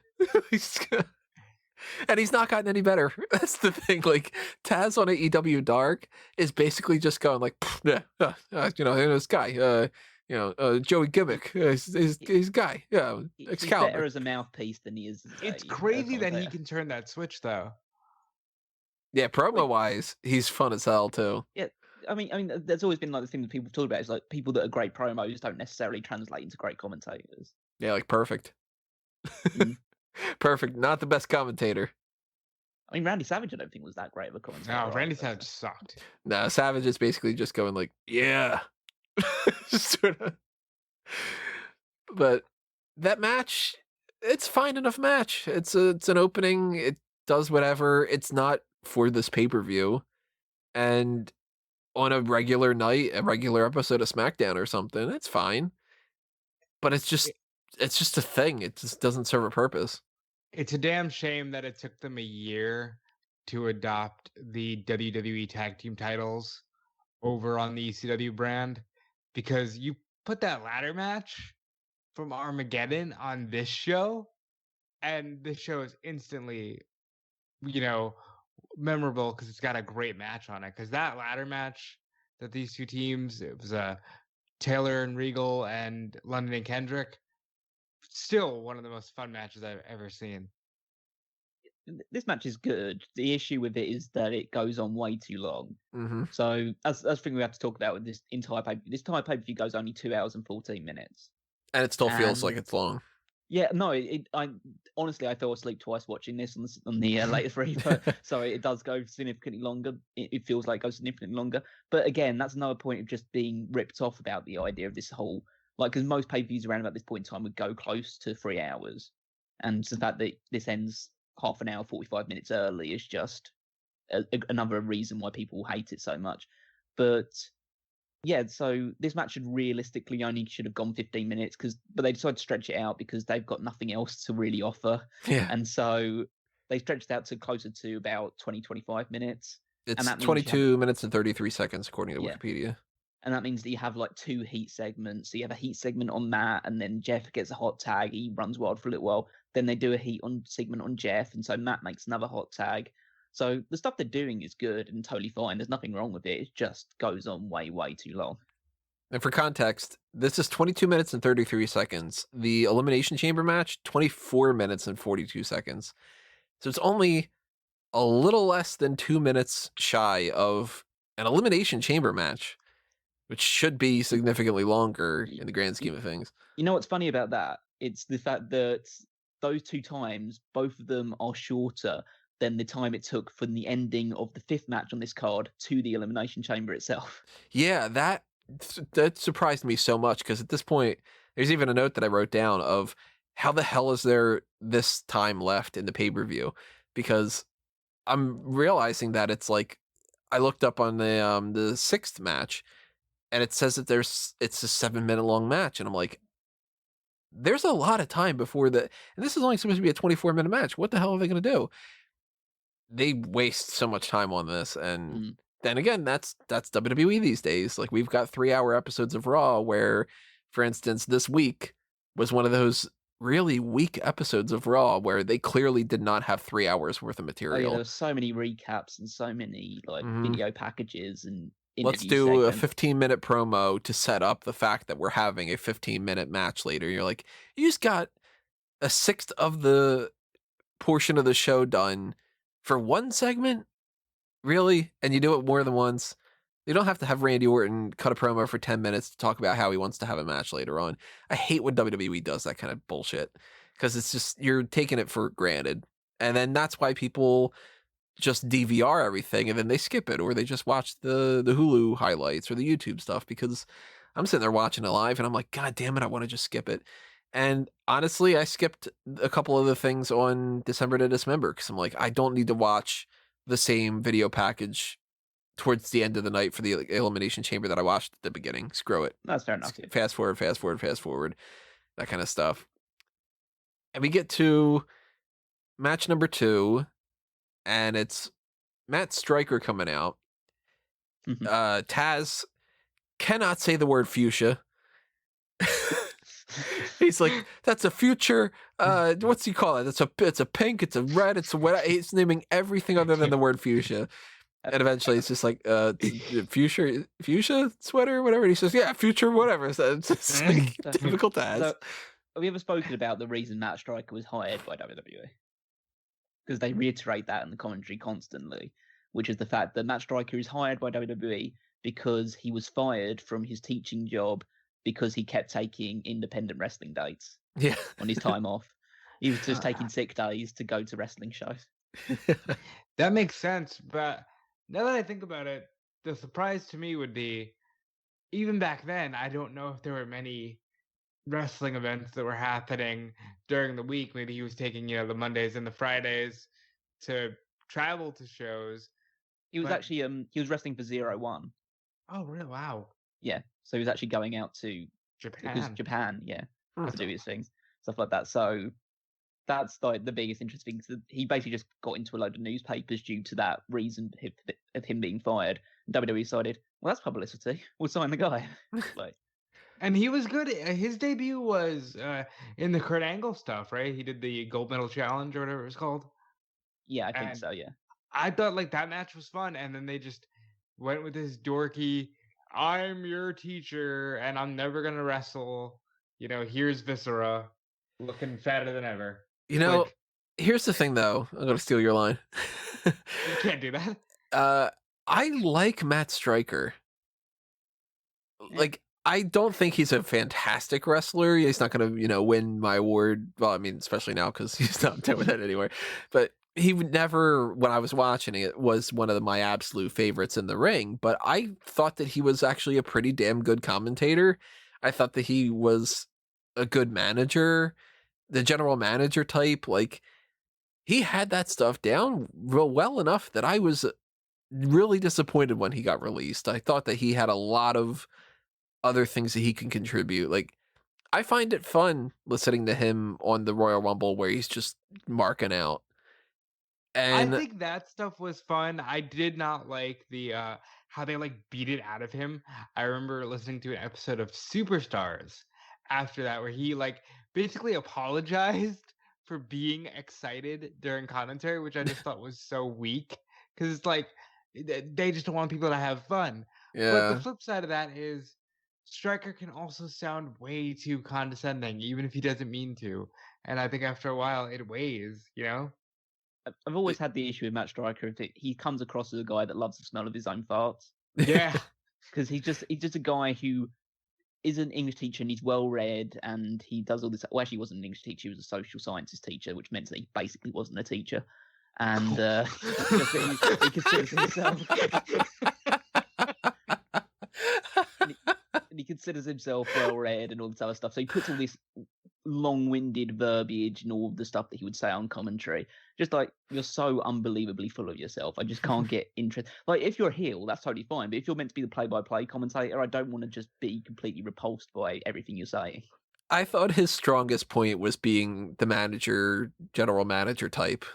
Speaker 1: And he's not gotten any better. That's the thing. Like, Taz on AEW Dark is basically just going like, this guy, Joey Gimmick, he's guy, Excalibur.
Speaker 2: He's better as a mouthpiece than he is.
Speaker 3: It's crazy that he can turn that switch, though.
Speaker 1: Yeah, promo-wise, he's fun as hell too.
Speaker 2: Yeah, I mean, there's always been like the thing that people talk about is like people that are great promos don't necessarily translate into great commentators.
Speaker 1: Yeah, like Perfect. Perfect, not the best commentator.
Speaker 2: I mean, Randy Savage, I don't think was that great of a commentator.
Speaker 3: No, Randy Savage sucked.
Speaker 1: No, Savage is basically just going like, yeah. Sort of. But that match, it's fine enough match. It's an opening. It does whatever. It's not for this pay-per-view. And on a regular night, a regular episode of SmackDown or something, it's fine. But it's just a thing. It just doesn't serve a purpose.
Speaker 3: It's a damn shame that it took them a year to adopt the WWE Tag Team titles over on the ECW brand, because you put that ladder match from Armageddon on this show, and this show is instantly, memorable because it's got a great match on it. Because that ladder match that these two teams, it was Taylor and Regal and London and Kendrick, still one of the most fun matches I've ever seen.
Speaker 2: This match is good. The issue with it is that it goes on way too long.
Speaker 1: Mm-hmm.
Speaker 2: So that's the thing we have to talk about with this entire pay. This entire pay-per-view goes only 2 hours and 14 minutes.
Speaker 1: And it still feels like it's long.
Speaker 2: Yeah, no, I honestly I fell asleep twice watching this on the latest replay, so it does go significantly longer. It feels like it goes significantly longer. But again, that's another point of just being ripped off about the idea of this whole, because most pay-per-views around about this point in time would go close to 3 hours, and the fact that this ends half an hour, 45 minutes early is just another reason why people hate it so much. But yeah, so this match should have gone 15 minutes, but they decided to stretch it out because they've got nothing else to really offer.
Speaker 1: Yeah.
Speaker 2: And so they stretched it out to closer to about 20, 25 minutes.
Speaker 1: It's 22 minutes and 33 seconds, according to Wikipedia.
Speaker 2: And that means that you have like 2 heat segments. So you have a heat segment on Matt, and then Jeff gets a hot tag. He runs wild for a little while. Then they do a segment on Jeff, and so Matt makes another hot tag. So the stuff they're doing is good and totally fine. There's nothing wrong with it. It just goes on way, way too long.
Speaker 1: And for context, this is 22 minutes and 33 seconds. The Elimination Chamber match, 24 minutes and 42 seconds. So it's only a little less than 2 minutes shy of an Elimination Chamber match, which should be significantly longer in the grand scheme of things.
Speaker 2: You know what's funny about that? It's the fact that those 2 times, both of them are shorter than the time it took from the ending of the 5th match on this card to the Elimination Chamber itself.
Speaker 1: Yeah, that surprised me so much, because at this point, there's even a note that I wrote down of how the hell is there this time left in the pay-per-view? Because I'm realizing that it's like, I looked up on the 6th match, and it says that it's a 7-minute long match, and I'm like, there's a lot of time before and this is only supposed to be a 24-minute match. What the hell are they going to do? They waste so much time on this, and then again, that's WWE these days. Like, we've got 3-hour episodes of Raw where, for instance, this week was one of those really weak episodes of Raw where they clearly did not have 3 hours worth of material.
Speaker 2: Oh, yeah, there were so many recaps and so many video packages and
Speaker 1: let's do a 15-minute promo to set up the fact that we're having a 15-minute match later. You're like, you just got a 1/6 of the portion of the show done for one segment? Really? And you do it more than once? You don't have to have Randy Orton cut a promo for 10 minutes to talk about how he wants to have a match later on. I hate when WWE does that kind of bullshit, because it's just, you're taking it for granted. And then that's why people just DVR everything and then they skip it, or they just watch the Hulu highlights or the YouTube stuff, because I'm sitting there watching it live and I'm like, God damn it, I want to just skip it. And honestly, I skipped a couple of the things on December to Dismember, because I'm like, I don't need to watch the same video package towards the end of the night for the Elimination Chamber that I watched at the beginning. Screw it.
Speaker 2: That's fair enough.
Speaker 1: Fast forward, that kind of stuff. And we get to match number 2, and it's Matt Stryker coming out. Taz cannot say the word fuchsia. He's like, that's a future. What's he call it? It's a pink. It's a red. It's a what? He's naming everything other than the word fuchsia. And eventually, it's just like fuchsia sweater, whatever. And he says, yeah, future, whatever. So it's just like typical Taz. So,
Speaker 2: have we ever spoken about the reason Matt Stryker was hired by WWE? Because they reiterate that in the commentary constantly, which is the fact that Matt Stryker is hired by WWE because he was fired from his teaching job because he kept taking independent wrestling dates on his time off. He was just taking sick days to go to wrestling shows.
Speaker 3: That makes sense, but now that I think about it, the surprise to me would be, even back then, I don't know if there were many wrestling events that were happening during the week. Maybe he was taking, the Mondays and the Fridays to travel to shows.
Speaker 2: He was actually he was wrestling for 0-1.
Speaker 3: Oh, really? Wow.
Speaker 2: Yeah. So he was actually going out to Japan, to do his things, stuff like that. So that's like the biggest interesting thing. He basically just got into a load of newspapers due to that reason of him being fired. WWE decided, well, that's publicity. We'll sign the guy. Like,
Speaker 3: And he was good. His debut was in the Kurt Angle stuff, right? He did the Gold Medal Challenge or whatever it was called.
Speaker 2: yeah, I think
Speaker 3: And
Speaker 2: so. Yeah.
Speaker 3: I thought like that match was fun, and then they just went with this dorky, "I'm your teacher, and I'm never gonna wrestle." Here's Viscera, looking fatter than ever. Like,
Speaker 1: Here's the thing, though. I'm gonna steal your line.
Speaker 3: you can't do that.
Speaker 1: I like Matt Stryker.
Speaker 2: Yeah.
Speaker 1: Like, I don't think he's a fantastic wrestler. He's not gonna, win my award. Well, I mean, especially now because he's not doing that anymore. But he would never, when I was watching it, was one of my absolute favorites in the ring. But I thought that he was actually a pretty damn good commentator. I thought that he was a good manager, the general manager type. Like, he had that stuff down real well enough that I was really disappointed when he got released. I thought that he had a lot of other things that he can contribute. Like, I find it fun listening to him on the Royal Rumble where he's just marking out. And
Speaker 3: I think that stuff was fun. I did not like the how they like beat it out of him. I remember listening to an episode of Superstars after that where he like basically apologized for being excited during commentary, which I just thought was so weak because it's like they just don't want people to have fun. But
Speaker 1: yeah,
Speaker 3: the flip side of that is Stryker can also sound way too condescending, even if he doesn't mean to. And I think after a while it weighs.
Speaker 2: I've always had the issue with Matt Stryker. He comes across as a guy that loves the smell of his own farts.
Speaker 3: Yeah.
Speaker 2: Because he's just a guy who is an English teacher and he's well read and he does all this. Well, actually, he wasn't an English teacher; he was a social sciences teacher, which meant that he basically wasn't a teacher. And just that he considers himself. and he considers himself well read and all this other stuff. So he puts all this long-winded verbiage and all the stuff that he would say on commentary. Just like, you're so unbelievably full of yourself. I just can't get interest. Like, if you're a heel, that's totally fine. But if you're meant to be the play-by-play commentator, I don't want to just be completely repulsed by everything you're saying.
Speaker 1: I thought his strongest point was being the manager, general manager type.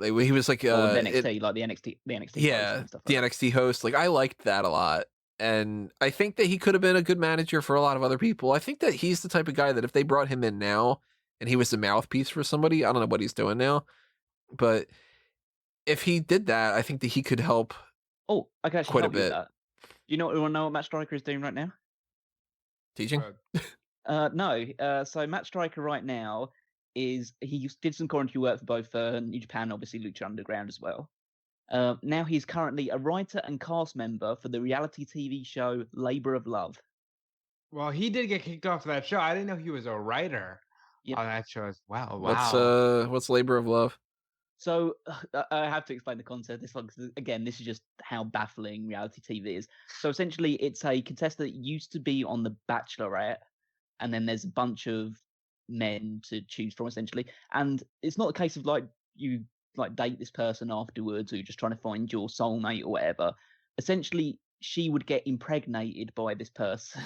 Speaker 1: He was like
Speaker 2: NXT, like the NXT
Speaker 1: yeah,
Speaker 2: and stuff like
Speaker 1: the NXT host. Like, I liked that a lot. And I think that he could have been a good manager for a lot of other people. I think that he's the type of guy that if they brought him in now and he was the mouthpiece for somebody, I don't know what he's doing now, but if he did that, I think that he could help.
Speaker 2: Oh, I can actually
Speaker 1: quite a
Speaker 2: help you with
Speaker 1: bit.
Speaker 2: that. Do you know what Matt Stryker is doing right now?
Speaker 1: Teaching?
Speaker 2: No. So Matt Stryker right now he did some commentary work for both New Japan, obviously Lucha Underground as well. Now he's currently a writer and cast member for the reality TV show Labor of Love.
Speaker 3: Well, he did get kicked off of that show. I didn't know he was a writer on that show. Wow.
Speaker 1: What's Labor of Love?
Speaker 2: So I have to explain the concept. This one, 'cause again, this is just how baffling reality TV is. So essentially, it's a contestant that used to be on The Bachelorette, and then there's a bunch of men to choose from, essentially. And it's not a case of like you like date this person afterwards, or you're just trying to find your soulmate or whatever. Essentially, she would get impregnated by this person.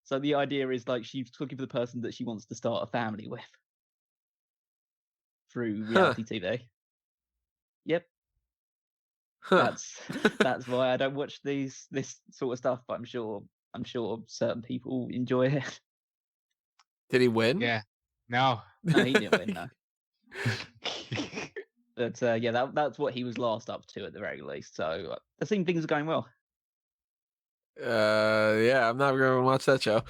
Speaker 2: So the idea is like she's looking for the person that she wants to start a family with through reality TV. Yep. That's why I don't watch this sort of stuff, but I'm sure certain people enjoy it.
Speaker 1: Did he win?
Speaker 3: Yeah. No,
Speaker 2: he didn't win, no. But that's what he was last up to at the very least. So I think things are going well.
Speaker 1: Yeah, I'm not going to watch that show.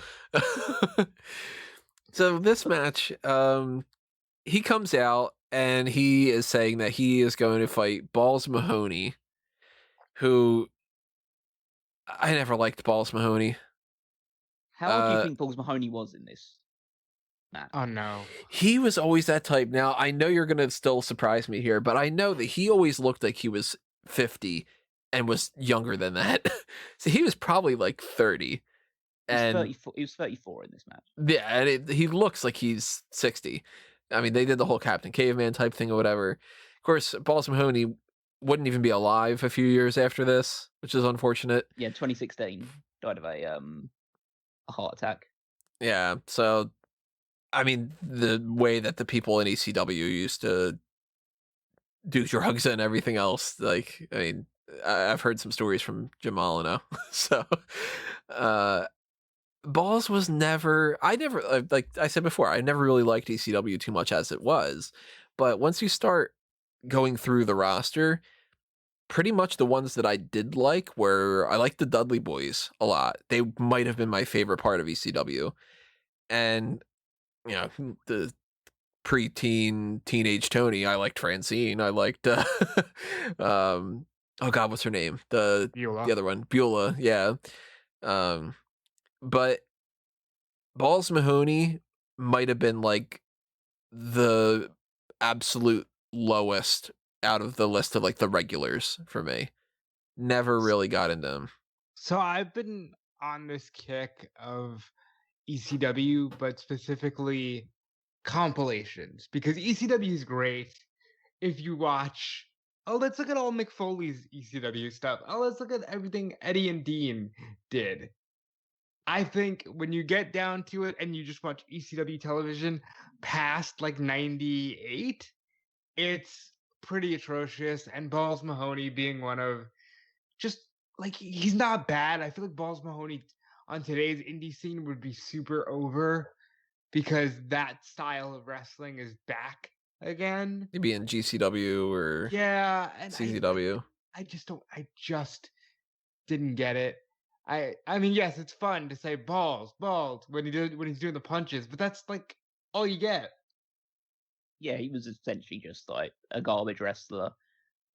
Speaker 1: So this match, he comes out and he is saying that he is going to fight Balls Mahoney, who I never liked Balls Mahoney.
Speaker 2: How do you think Balls Mahoney was in this match?
Speaker 3: Oh no.
Speaker 1: He was always that type. Now, I know you're going to still surprise me here, but I know that he always looked like he was 50 and was younger than that. So he was probably like 30. And
Speaker 2: he was 34 in this match.
Speaker 1: Yeah, and he looks like he's 60. I mean, they did the whole Captain Caveman type thing or whatever. Of course, Balls Mahoney wouldn't even be alive a few years after this, which is unfortunate.
Speaker 2: Yeah, 2016, died of a heart attack.
Speaker 1: Yeah, so I mean, the way that the people in ECW used to do drugs and everything else, like, I mean, I've heard some stories from Jamal now. So, uh, Balls was never, like I said before, I never really liked ECW too much as it was. But once you start going through the roster, pretty much the ones that I did like were, I liked the Dudley Boys a lot. They might have been my favorite part of ECW. And, you know, the preteen, teenage Tony, I liked Francine. I liked, oh God, what's her name? The
Speaker 3: Beulah.
Speaker 1: other one, Beulah. Yeah. But Balls Mahoney might have been like the absolute lowest out of the list of like the regulars for me. Never really got into him.
Speaker 3: So I've been on this kick of ECW, but specifically compilations, because ECW is great if you watch. Oh, let's look at all Mick Foley's ECW stuff. Oh, let's look at everything Eddie and Dean did. I think when you get down to it and you just watch ECW television past like 98, it's pretty atrocious. And Balls Mahoney being one of, just like, he's not bad. I feel like Balls Mahoney on today's indie scene would be super over because that style of wrestling is back again.
Speaker 1: Maybe in GCW or
Speaker 3: And
Speaker 1: CZW.
Speaker 3: I just didn't get it. I mean, yes, it's fun to say balls when he's doing the punches, but that's like all you get.
Speaker 2: Yeah, he was essentially just like a garbage wrestler.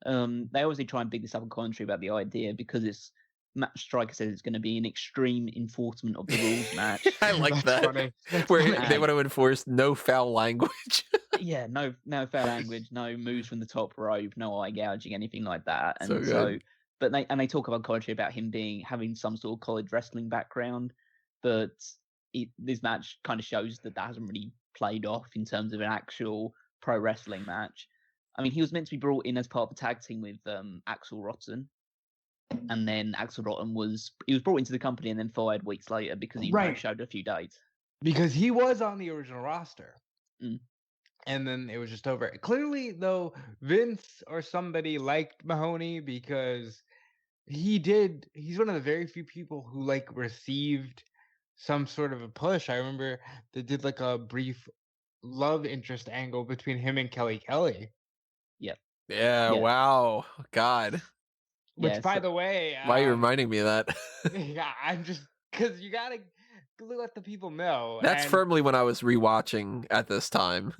Speaker 2: They obviously try and big this up in commentary about the idea because it's Matt Striker says it's going to be an extreme enforcement of the rules match.
Speaker 1: I like that.
Speaker 3: Funny.
Speaker 1: Where they want to enforce no foul language.
Speaker 2: Yeah, no foul language, no moves from the top rope, no eye gouging, anything like that. And
Speaker 1: So good.
Speaker 2: but they talk about commentary about him having some sort of college wrestling background, but this match kind of shows that hasn't really played off in terms of an actual pro wrestling match. I mean, he was meant to be brought in as part of the tag team with Axel Rotten, and then Axel Rotten was brought into the company and then fired weeks later because he showed a few dates.
Speaker 3: Because he was on the original roster.
Speaker 2: Mm.
Speaker 3: And then it was just over. Clearly, though, Vince or somebody liked Mahoney because he's one of the very few people who like received some sort of a push. I remember they did like a brief love interest angle between him and Kelly.
Speaker 1: Yeah, wow. God.
Speaker 3: Which, by the way,
Speaker 1: why are you reminding me of that?
Speaker 3: Yeah, I'm just, because you gotta let the people know.
Speaker 1: That's firmly when I was rewatching at this time.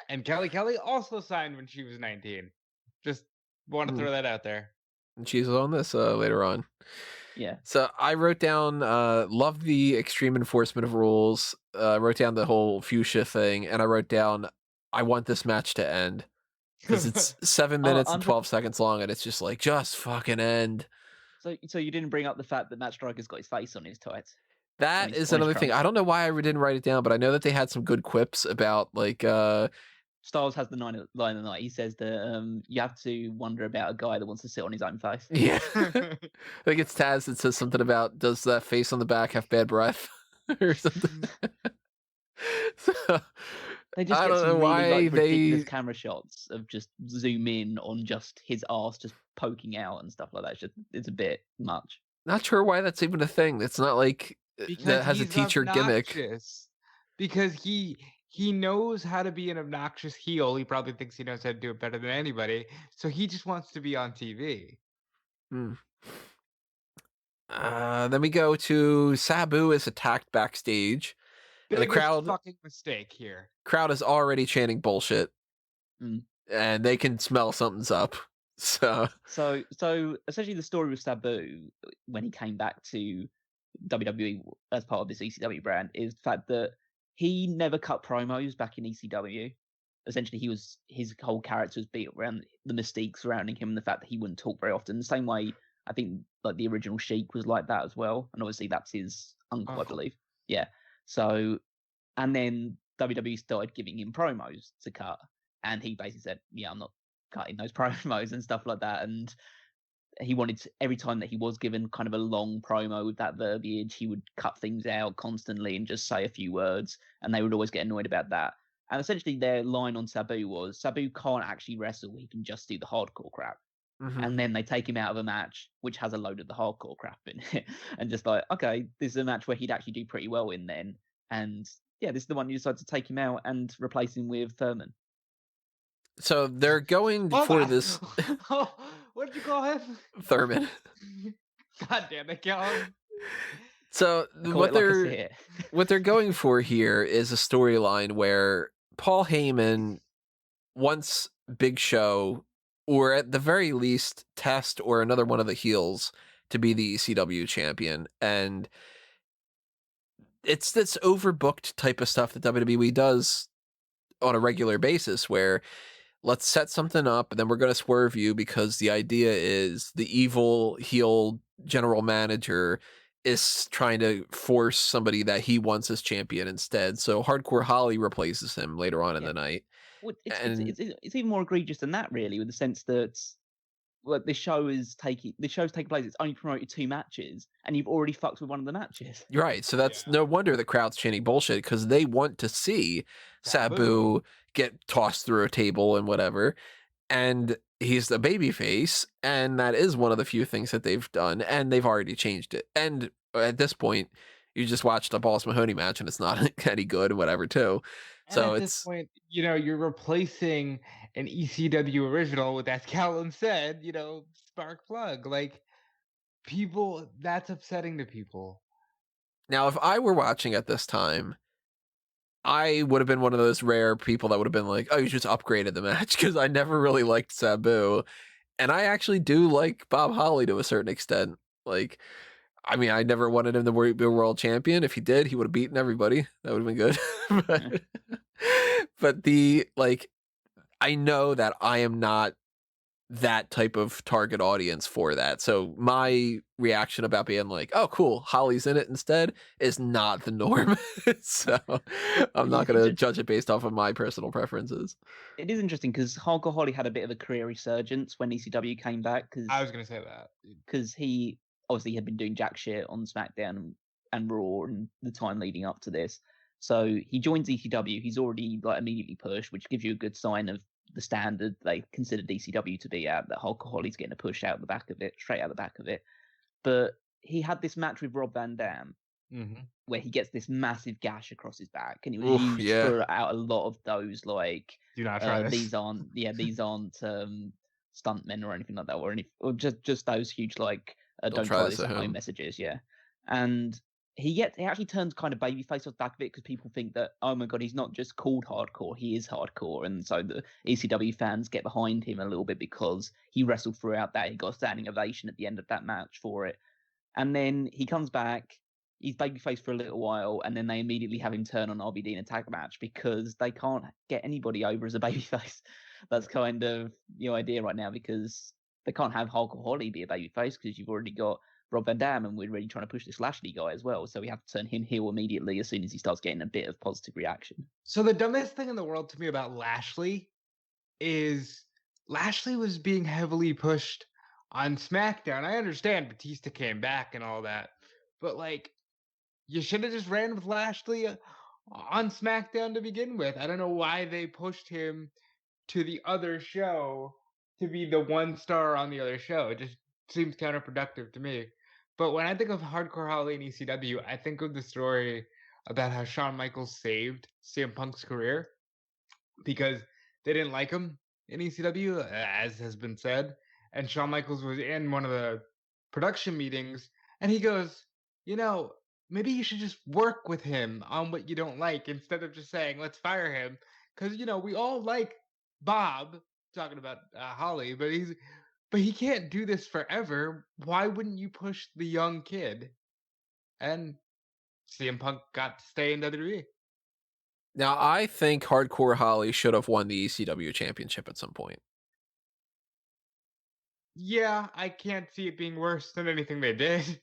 Speaker 3: And Kelly also signed when she was 19. Just want to throw that out there.
Speaker 1: And she's on this later on.
Speaker 2: Yeah.
Speaker 1: So I wrote down, love the extreme enforcement of rules. I wrote down the whole fuchsia thing, and I wrote down, I want this match to end. Because it's 7 minutes and 12 seconds long, and it's just like, just fucking end.
Speaker 2: So you didn't bring up the fact that Matt Striker's got his face on his tights.
Speaker 1: That is another thing. I don't know why I didn't write it down, but I know that they had some good quips about, like...
Speaker 2: Styles has the line of the night. He says that you have to wonder about a guy that wants to sit on his own face.
Speaker 1: Yeah. I think it's Taz that says something about, does that face on the back have bad breath? Or something. So,
Speaker 2: they just
Speaker 1: I
Speaker 2: get
Speaker 1: don't
Speaker 2: some
Speaker 1: know
Speaker 2: really
Speaker 1: why
Speaker 2: ridiculous camera shots of just zoom in on just his ass just poking out and stuff like that. It's a bit much.
Speaker 1: Not sure why that's even a thing. It's not like that has a teacher gimmick.
Speaker 3: Because he knows how to be an obnoxious heel. He probably thinks he knows how to do it better than anybody. So he just wants to be on TV.
Speaker 1: Then we go to Sabu is attacked backstage. And the crowd
Speaker 3: fucking mistake here.
Speaker 1: Crowd is already chanting bullshit. And they can smell something's up. So
Speaker 2: essentially the story with Sabu when he came back to WWE as part of this ECW brand is the fact that he never cut promos back in ECW. Essentially, his whole character was built around the mystique surrounding him and the fact that he wouldn't talk very often. The same way I think like the original Sheik was like that as well, and obviously that's his uncle, I believe. Yeah. So, and then WWE started giving him promos to cut, and he basically said, "Yeah, I'm not cutting those promos and stuff like that." And he wanted every time that he was given kind of a long promo with that verbiage, he would cut things out constantly and just say a few words, and they would always get annoyed about that. And essentially their line on Sabu was, Sabu can't actually wrestle, he can just do the hardcore crap.
Speaker 1: Mm-hmm.
Speaker 2: And then they take him out of a match which has a load of the hardcore crap in it, and just like, okay, this is a match where he'd actually do pretty well in then. And yeah, this is the one you decide to take him out and replace him with Thurman.
Speaker 1: So they're going for this.
Speaker 3: Oh, what did you call him?
Speaker 1: Thurman.
Speaker 3: God damn it, Callum.
Speaker 1: So what they're going for here is a storyline where Paul Heyman wants Big Show, or at the very least Test or another one of the heels, to be the ECW champion. And it's this overbooked type of stuff that WWE does on a regular basis, where let's set something up and then we're going to swerve you because the idea is the evil heel general manager is trying to force somebody that he wants as champion instead. So Hardcore Khali replaces him later on in the night.
Speaker 2: Well, it's even more egregious than that, really, with the sense that the show's taking place. It's only promoted 2 matches, and you've already fucked with one of the matches.
Speaker 1: You're right. So that's no wonder the crowd's chanting bullshit, because they want to see Sabu get tossed through a table and whatever. And he's the babyface, and that is one of the few things that they've done, and they've already changed it. And at this point, you just watched a Boss Mahoney match, and it's not any good, whatever, too.
Speaker 3: And
Speaker 1: so
Speaker 3: at this point, you're replacing an ECW original with, as Callum said, spark plug. Like, people, that's upsetting to people.
Speaker 1: Now, if I were watching at this time, I would have been one of those rare people that would have been like, oh, you just upgraded the match, because I never really liked Sabu. And I actually do like Bob Holly to a certain extent. Like, I mean, I never wanted him to be world champion. If he did, he would have beaten everybody. That would have been good. but I know that I am not that type of target audience for that. So my reaction about being like, oh, cool, Holly's in it instead, is not the norm. So I'm not going to judge it based off of my personal preferences.
Speaker 2: It is interesting because Hardcore Holly had a bit of a career resurgence when ECW came back.
Speaker 3: I was going to say that.
Speaker 2: Because he obviously had been doing jack shit on SmackDown and Raw and the time leading up to this. So he joins ECW. He's already immediately pushed, which gives you a good sign of the standard they considered ECW to be at, that Hardcore Holly's getting a push out the back of it, straight out the back of it. But he had this match with Rob Van Dam, where he gets this massive gash across his back, and it was used for out a lot of those
Speaker 3: do not try this.
Speaker 2: These aren't stuntmen or anything like that, or just those huge don't try this at home messages, and he actually turns kind of babyface off the back of it, because people think that, oh my god, he's not just called hardcore, he is hardcore. And so the ECW fans get behind him a little bit because he wrestled throughout that. He got a standing ovation at the end of that match for it. And then he comes back, he's babyface for a little while, and then they immediately have him turn on RVD in a tag match because they can't get anybody over as a babyface. That's kind of the idea right now, because they can't have Hardcore Holly be a babyface because you've already got Rob Van Dam, and we're really trying to push this Lashley guy as well. So we have to turn him heel immediately as soon as he starts getting a bit of positive reaction.
Speaker 3: So the dumbest thing in the world to me about Lashley is Lashley was being heavily pushed on SmackDown. I understand Batista came back and all that, but you should have just ran with Lashley on SmackDown to begin with. I don't know why they pushed him to the other show to be the one star on the other show. It just seems counterproductive to me. But when I think of Hardcore Holly and ECW, I think of the story about how Shawn Michaels saved CM Punk's career because they didn't like him in ECW, as has been said. And Shawn Michaels was in one of the production meetings, and he goes, maybe you should just work with him on what you don't like instead of just saying, let's fire him. Because, we all like Bob, talking about Holly, but he can't do this forever. Why wouldn't you push the young kid? And CM Punk got to stay in WWE.
Speaker 1: Now, I think Hardcore Holly should have won the ECW championship at some point.
Speaker 3: Yeah, I can't see it being worse than anything they did.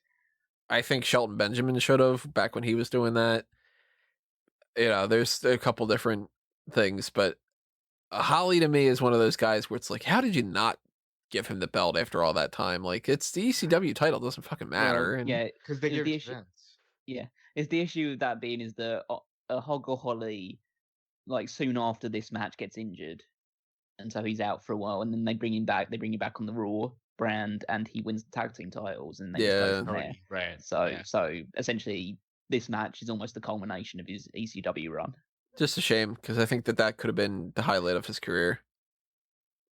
Speaker 1: I think Shelton Benjamin should have, back when he was doing that. There's a couple different things, but Holly to me is one of those guys where it's like, how did you not give him the belt after all that time. Like, it's the ECW title, doesn't fucking matter.
Speaker 2: Well,
Speaker 1: and
Speaker 2: yeah,
Speaker 3: Because they
Speaker 2: is
Speaker 3: give
Speaker 2: the
Speaker 3: it
Speaker 2: issue.
Speaker 3: to Vince.
Speaker 2: Yeah, is the issue with that being is that Hog or Holly, like soon after this match, gets injured, and so he's out for a while, and then they bring him back. They bring him back on the Raw brand, and he wins the tag team titles, and they just go
Speaker 1: Yeah.
Speaker 2: from there.
Speaker 3: Cody, right.
Speaker 2: So,
Speaker 3: yeah.
Speaker 2: so essentially, this match is almost the culmination of his ECW run.
Speaker 1: Just a shame, because I think that could have been the highlight of his career.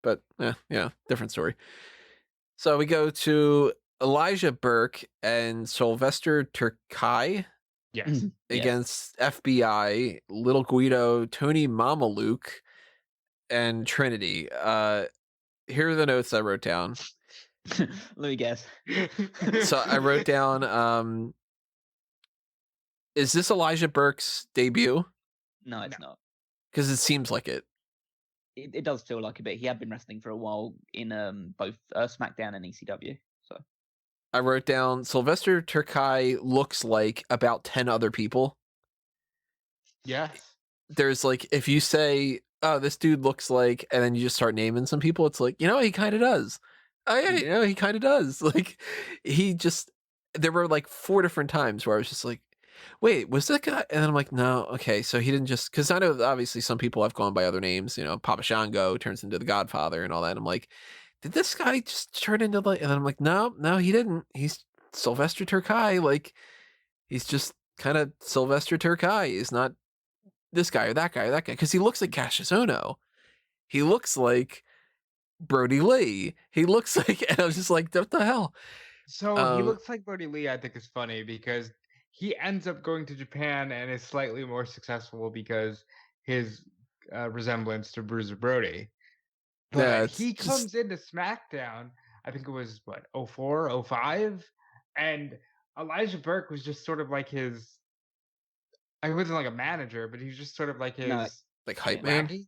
Speaker 1: But yeah, different story. So we go to Elijah Burke and Sylvester Terkay
Speaker 3: Yes.
Speaker 1: against F.B.I, Little Guido, Tony Mamaluke, and Trinity. Here are the notes I wrote down.
Speaker 2: Let me guess.
Speaker 1: So I wrote down, is this Elijah Burke's debut?
Speaker 2: No, it's not.
Speaker 1: Because it seems like it.
Speaker 2: It does feel like a bit. He had been wrestling for a while in both SmackDown and ECW. So
Speaker 1: I wrote down Sylvester Terkay looks like about 10 other people.
Speaker 3: Yes.
Speaker 1: There's like, if you say, oh, this dude looks like, and then you just start naming some people, it's like, he kind of does. He kind of does. Like, there were like 4 different times where I was just like, wait, was that guy? And then I'm like, no, okay, so he didn't just, because I know obviously some people have gone by other names, Papa Shango turns into the Godfather and all that. I'm like, did this guy just turn into like, and then I'm like, no, he didn't. He's Sylvester Terkay. Like, he's just kind of Sylvester Terkay. He's not this guy or that guy or that guy, because he looks like Cassius Ohno. He looks like Brody Lee. He looks like, and I was just like, what the hell?
Speaker 3: So he looks like Brody Lee, I think is funny because he ends up going to Japan and is slightly more successful because his resemblance to Bruiser Brody. But he comes into SmackDown, I think it was, 04, 05? And Elijah Burke was just sort of like his, he wasn't like a manager, but he was just sort of like his...
Speaker 2: No,
Speaker 1: like hype man?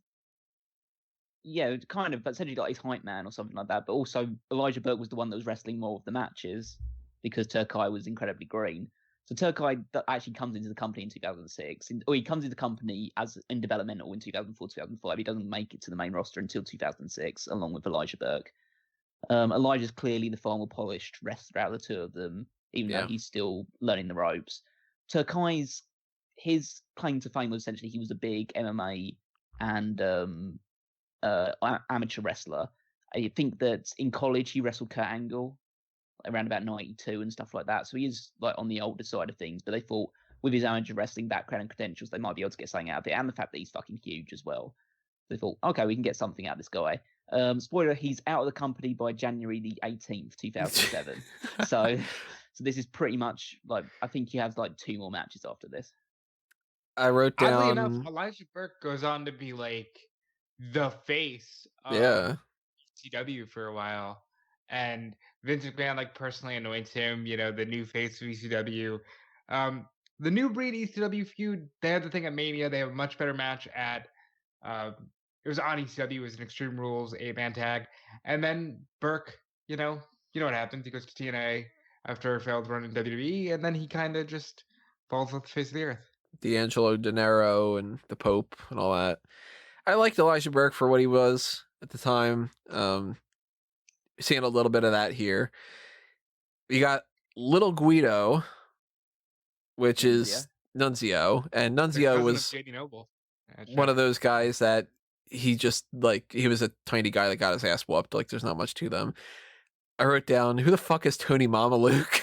Speaker 2: Yeah, kind of, but essentially like his hype man or something like that. But also, Elijah Burke was the one that was wrestling more of the matches because Terkay was incredibly green. So Terkay actually comes into the company in 2006, or he comes into the company as in developmental in 2004, 2005. He doesn't make it to the main roster until 2006, along with Elijah Burke. Elijah's clearly the far more polished wrestler out of the two of them, even though he's still learning the ropes. Terkay's, his claim to fame was essentially he was a big MMA and amateur wrestler. I think that in college he wrestled Kurt Angle around about 92 and stuff like that. So he is like on the older side of things, but they thought with his amateur wrestling background and credentials, they might be able to get something out of it. And the fact that he's fucking huge as well. They thought, okay, we can get something out of this guy. Spoiler, he's out of the company by January the 18th, 2007. so this is pretty much like, I think he has like 2 more matches after this.
Speaker 1: I wrote down...
Speaker 3: Oddly enough, Elijah Burke goes on to be like the face of ECW for a while. And Vince McMahon like personally anoints him, the new face of ECW. The new breed ECW feud, they had the thing at Mania. They have a much better match at it was on ECW, it was an Extreme Rules 8-man tag. And then Burke, you know what happens. He goes to TNA after a failed run in WWE, and then he kind of just falls off the face of the earth.
Speaker 1: D'Angelo De Niro and the Pope and all that. I liked Elijah Burke for what he was at the time. Seeing a little bit of that here. We got Little Guido, which is Nunzio, and Nunzio was one of those guys that he just he was a tiny guy that got his ass whooped. Like, there's not much to them. I wrote down, who the fuck is Tony Mamaluke?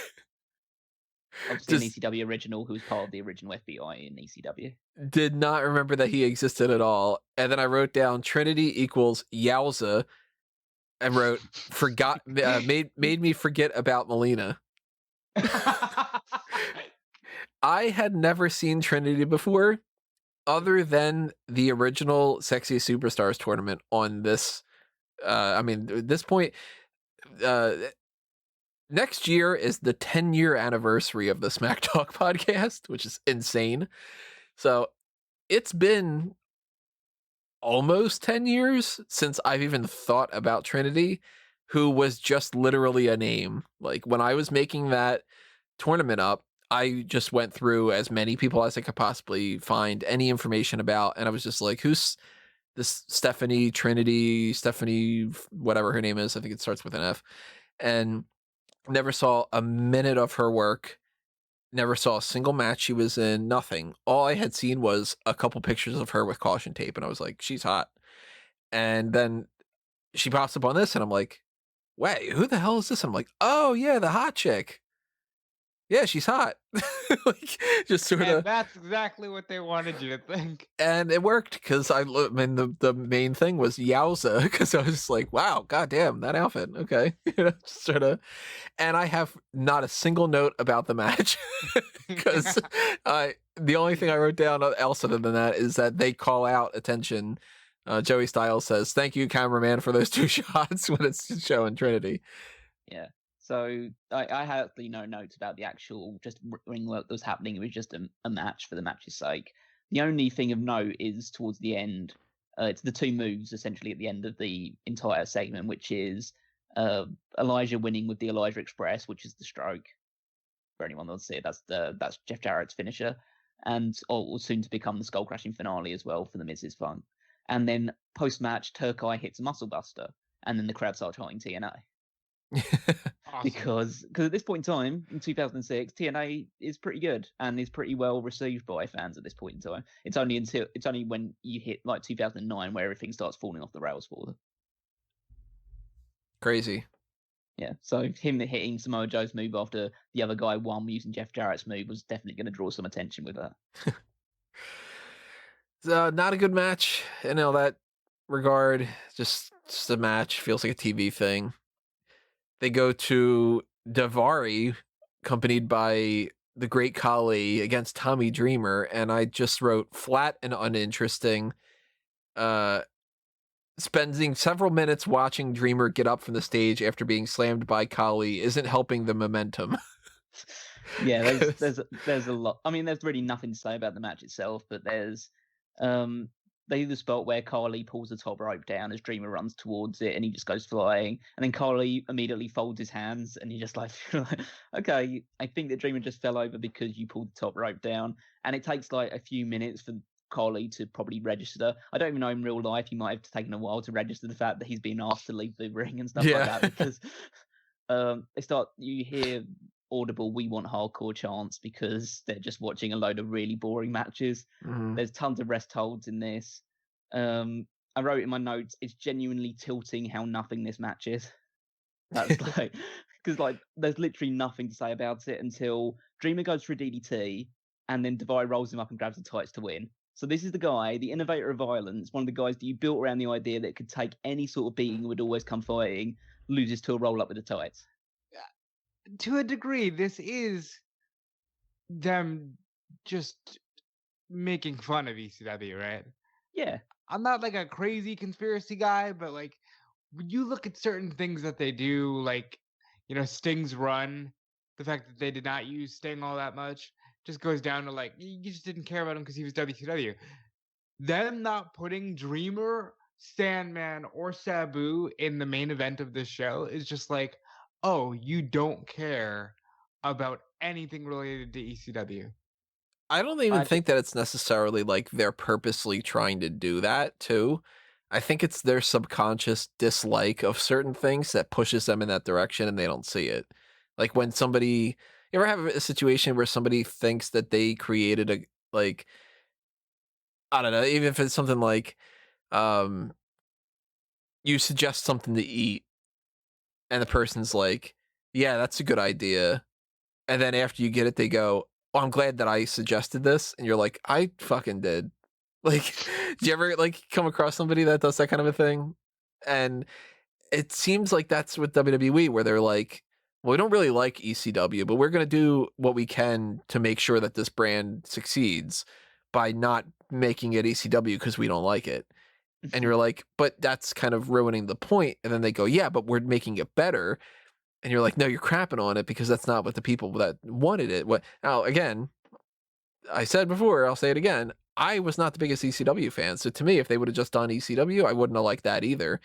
Speaker 2: Obviously, an ECW original who's part of the original F.B.I. in ECW.
Speaker 1: Did not remember that he existed at all. And then I wrote down Trinity equals Yowza, and wrote made me forget about Melina. I had never seen Trinity before, other than the original Sexiest Superstars tournament on this. At this point, next year is the 10-year anniversary of the Smack Talk podcast, which is insane. So it's been almost 10 years since I've even thought about Trinity, who was just literally a name. Like, when I was making that tournament up, I just went through as many people as I could possibly find any information about, and I was just like, who's this Stephanie, whatever her name is. I think it starts with an F. And never saw a minute of her work. Never saw a single match she was in, nothing. All I had seen was a couple pictures of her with caution tape, and I was like, she's hot. And then she pops up on this, and I'm like, wait, who the hell is this? I'm like, oh, yeah, the hot chick. Yeah, she's hot. Like, just sort
Speaker 3: And
Speaker 1: of.
Speaker 3: that's exactly what they wanted you to think.
Speaker 1: And it worked because I mean, the main thing was yowza, because I was just like, wow, goddamn, that outfit. Okay. Just sort of. And I have not a single note about the match because the only thing I wrote down else other than that is that they call out attention. Joey Styles says, "Thank you, cameraman, for those 2 shots," when it's showing Trinity.
Speaker 2: Yeah. So I had no notes about the actual just ring work that was happening. It was just a match for the match's sake. The only thing of note is towards the end. It's the 2 moves essentially at the end of the entire segment, which is Elijah winning with the Elijah Express, which is the stroke. For anyone that wants to see it, that's Jeff Jarrett's finisher, and soon to become the skull crashing finale as well for the Miz's Funk. And then post match, Terkay hits a muscle buster, and then the crowd starts chanting TNA.
Speaker 3: Awesome.
Speaker 2: Because at this point in time, in 2006, TNA is pretty good and is pretty well received by fans at this point in time. It's only when you hit like 2009 where everything starts falling off the rails for them.
Speaker 1: Crazy.
Speaker 2: Yeah, so him hitting Samoa Joe's move after the other guy won using Jeff Jarrett's move was definitely going to draw some attention with that.
Speaker 1: Not a good match in all that regard. Just a match. Feels like a TV thing. They go to Daivari, accompanied by the great Khali, against Tommy Dreamer, and I just wrote flat and uninteresting. Spending several minutes watching Dreamer get up from the stage after being slammed by Khali isn't helping the momentum.
Speaker 2: Yeah, there's a lot. I mean, there's really nothing to say about the match itself, but there's they do the spot where Khali pulls the top rope down as Dreamer runs towards it, and he just goes flying, and then Khali immediately folds his hands, and he just like, okay, I think that Dreamer just fell over because you pulled the top rope down, and it takes like a few minutes for Khali to probably register. I don't even know in real life, he might have taken a while to register the fact that he's been asked to leave the ring and stuff like that, because you hear audible "We want hardcore" chants because they're just watching a load of really boring matches.
Speaker 1: Mhm.
Speaker 2: There's tons of rest holds in this. I wrote in my notes, it's genuinely tilting how nothing this match is. That's like, because like there's literally nothing to say about it until Dreamer goes for a DDT, and then Daivari rolls him up and grabs the tights to win. So this is the guy, the innovator of violence, one of the guys that you built around the idea that could take any sort of beating and would always come fighting, loses to a roll up with the tights.
Speaker 3: To a degree, this is them just making fun of ECW, right?
Speaker 2: Yeah.
Speaker 3: I'm not like a crazy conspiracy guy, but like when you look at certain things that they do, like, you know, Sting's run, the fact that they did not use Sting all that much just goes down to like, you just didn't care about him because he was WCW. Them not putting Dreamer, Sandman, or Sabu in the main event of this show is just like, oh, you don't care about anything related to ECW.
Speaker 1: I don't even think that it's necessarily like they're purposely trying to do that too. I think it's their subconscious dislike of certain things that pushes them in that direction and they don't see it. Like when somebody, you ever have a situation where somebody thinks that they created a, like, I don't know, even if it's something like, you suggest something to eat and the person's like, yeah, that's a good idea. And then after you get it, they go, oh, I'm glad that I suggested this. And you're like, I fucking did. Like, do you ever like come across somebody that does that kind of a thing? And it seems like that's with WWE, where they're like, well, we don't really like ECW, but we're going to do what we can to make sure that this brand succeeds by not making it ECW because we don't like it. And you're like, but that's kind of ruining the point. And then they go, yeah, but we're making it better. And you're like, no, you're crapping on it because that's not what the people that wanted it. Now, again, I said before, I'll say it again. I was not the biggest ECW fan. So to me, if they would have just done ECW, I wouldn't have liked that either.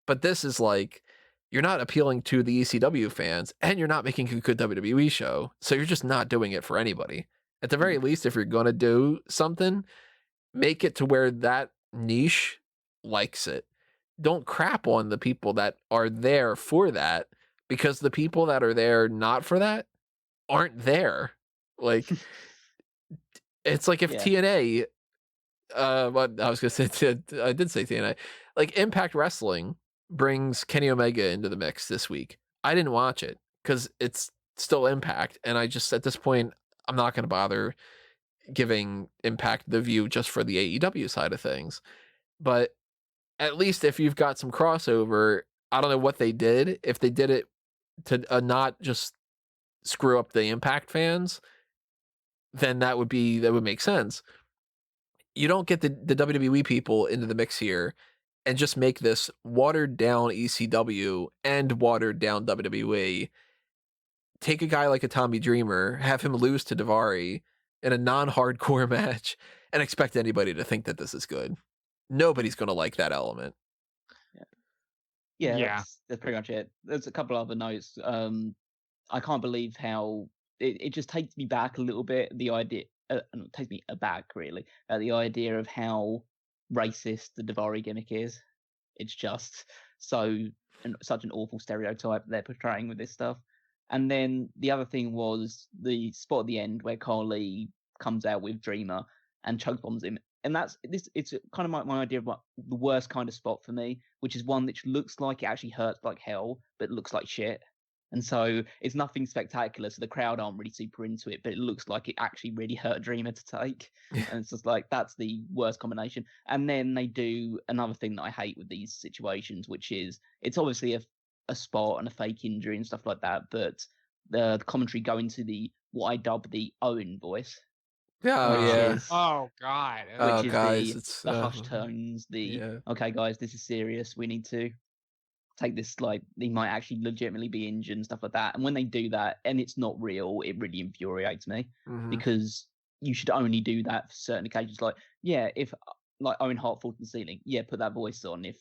Speaker 1: But this is like, you're not appealing to the ECW fans and you're not making a good WWE show. So you're just not doing it for anybody. At the very least, if you're going to do something, make it to where that niche likes it. Don't crap on the people that are there for that, because the people that are there not for that aren't there. Like, it's like if TNA, what I was gonna say, I did say TNA, like Impact Wrestling brings Kenny Omega into the mix this week. I didn't watch it because it's still Impact, and I just, at this point, I'm not gonna bother giving Impact the view just for the AEW side of things. But at least if you've got some crossover, I don't know what they did. If they did it to not just screw up the Impact fans, then that would make sense. You don't get the WWE people into the mix here and just make this watered down ECW and watered down WWE. Take a guy like a Tommy Dreamer, have him lose to Daivari in a non-hardcore match, and expect anybody to think that this is good. Nobody's going to like that element.
Speaker 2: Yeah. That's pretty much it. There's a couple other notes. I can't believe how it just takes me back a little bit. The idea it takes me aback, really, at the idea of how racist the Daivari gimmick is. It's just such an awful stereotype they're portraying with this stuff. And then the other thing was the spot at the end where Khali comes out with Dreamer and choke bombs him. And it's kind of my idea of what the worst kind of spot for me, which is one which looks like it actually hurts like hell, but looks like shit. And so it's nothing spectacular, so the crowd aren't really super into it, but it looks like it actually really hurt Dreamer to take. And it's just like, that's the worst combination. And then they do another thing that I hate with these situations, which is, it's obviously a spot and a fake injury and stuff like that, but the commentary go into what I dub the Owen voice.
Speaker 3: Oh God!
Speaker 2: Which is the hushed tones. Okay, guys, this is serious. We need to take this. Like, he might actually legitimately be injured and stuff like that. And when they do that, and it's not real, it really infuriates me, because you should only do that for certain occasions. Like, if like Owen Hart falls to the ceiling, put that voice on. If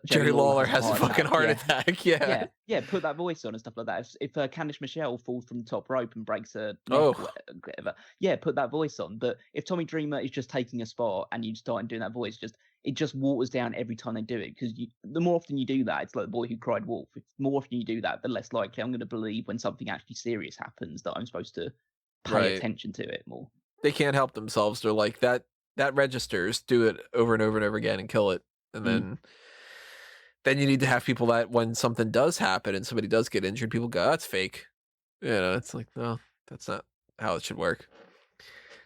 Speaker 1: Jerry Lawler has a fucking heart attack,
Speaker 2: put that voice on and stuff like that. If Candice Michelle falls from the top rope and breaks her neck, whatever, put that voice on. But if Tommy Dreamer is just taking a spot and you start doing that voice, it just waters down every time they do it. Because the more often you do that, it's like the boy who cried wolf. The more often you do that, the less likely I'm going to believe when something actually serious happens that I'm supposed to pay attention to it more.
Speaker 1: They can't help themselves. They're like, that registers. Do it over and over and over again and kill it. And then you need to have people that when something does happen and somebody does get injured, people go, that's fake. It's like, no, that's not how it should work.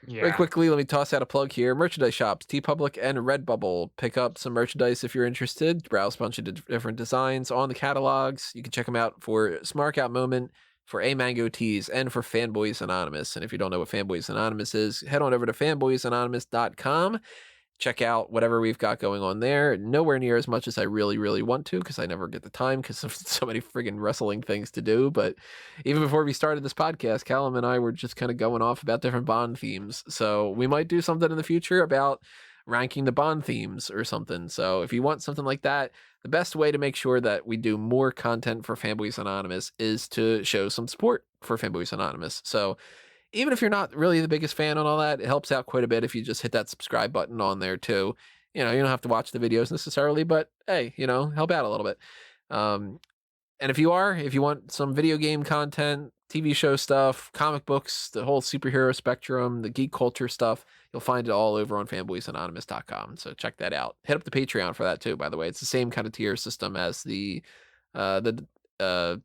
Speaker 1: Very quickly, let me toss out a plug here. Merchandise shops, TeePublic and Redbubble. Pick up some merchandise if you're interested. Browse a bunch of different designs on the catalogs. You can check them out for Smark Out Moment, for A Mango Tees, and for Fanboys Anonymous. And if you don't know what Fanboys Anonymous is, head on over to fanboysanonymous.com. Check out whatever we've got going on there. Nowhere near as much as I really, really want to, because I never get the time because of so many friggin' wrestling things to do. But even before we started this podcast, Callum and I were just kind of going off about different Bond themes. So we might do something in the future about ranking the Bond themes or something. So if you want something like that, the best way to make sure that we do more content for Fanboys Anonymous is to show some support for Fanboys Anonymous. So even if you're not really the biggest fan on all that, it helps out quite a bit if you just hit that subscribe button on there too. You don't have to watch the videos necessarily, but hey, help out a little bit. And if you want some video game content, TV show stuff, comic books, the whole superhero spectrum, the geek culture stuff, you'll find it all over on fanboysanonymous.com. So check that out. Hit up the Patreon for that too, by the way. It's the same kind of tier system as the I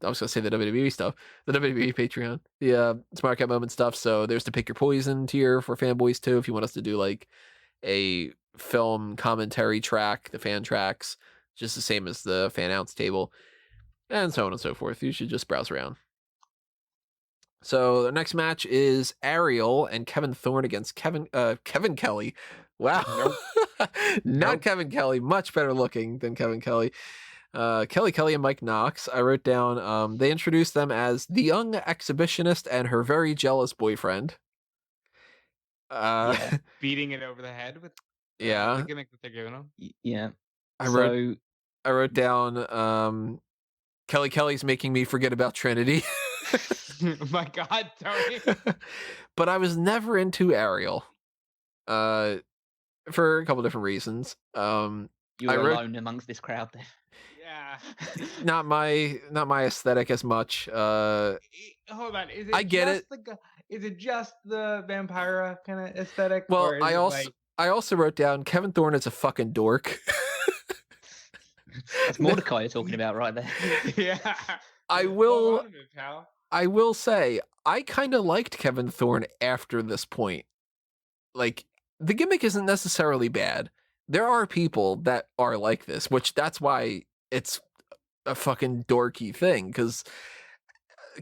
Speaker 1: was gonna say the WWE stuff, the WWE Patreon, the Smark Out Moment stuff. So there's the Pick Your Poison tier for fanboys too, if you want us to do like a film commentary track, the fan tracks, just the same as the fan ounce table, and so on and so forth. You should just browse around. So the next match is Ariel and Kevin Thorn against Kevin Kelly. Wow, not Kevin Kelly, much better looking than Kevin Kelly. Kelly and Mike Knox. I wrote down they introduced them as the young exhibitionist and her very jealous boyfriend.
Speaker 3: Beating it over the head with
Speaker 1: the
Speaker 3: gimmick that they're giving them.
Speaker 2: Yeah.
Speaker 1: I wrote down Kelly's making me forget about Trinity.
Speaker 3: Oh my God, Tony.
Speaker 1: But I was never into Ariel. For a couple different reasons.
Speaker 2: You're alone amongst this crowd there.
Speaker 3: Yeah.
Speaker 1: Not my aesthetic as much.
Speaker 3: Hold on. Is it
Speaker 1: I get
Speaker 3: it. Is it just the vampira kind of aesthetic?
Speaker 1: Well,
Speaker 3: or is
Speaker 1: I also wrote down Kevin Thorn is a fucking dork.
Speaker 2: That's Mordecai you're talking about right there.
Speaker 3: Yeah.
Speaker 1: I will say I kind of liked Kevin Thorn after this point. Like, the gimmick isn't necessarily bad. There are people that are like this, which that's why it's a fucking dorky thing, because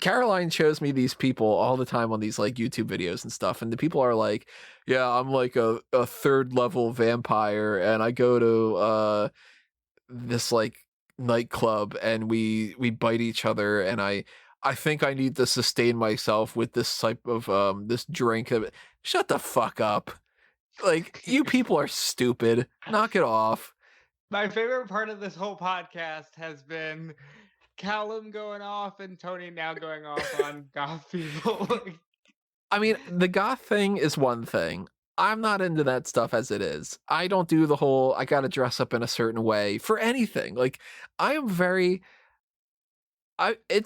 Speaker 1: Caroline shows me these people all the time on these like YouTube videos and stuff, and the people are like, yeah, I'm like a third level vampire, and I go to this like nightclub and we bite each other, and I think I need to sustain myself with this type of this drink. Shut the fuck up. Like, you people are stupid. Knock it off.
Speaker 3: My favorite part of this whole podcast has been Callum going off and Tony now going off on goth people.
Speaker 1: I mean, the goth thing is one thing. I'm not into that stuff as it is. I don't do the whole, I gotta dress up in a certain way for anything. Like, it's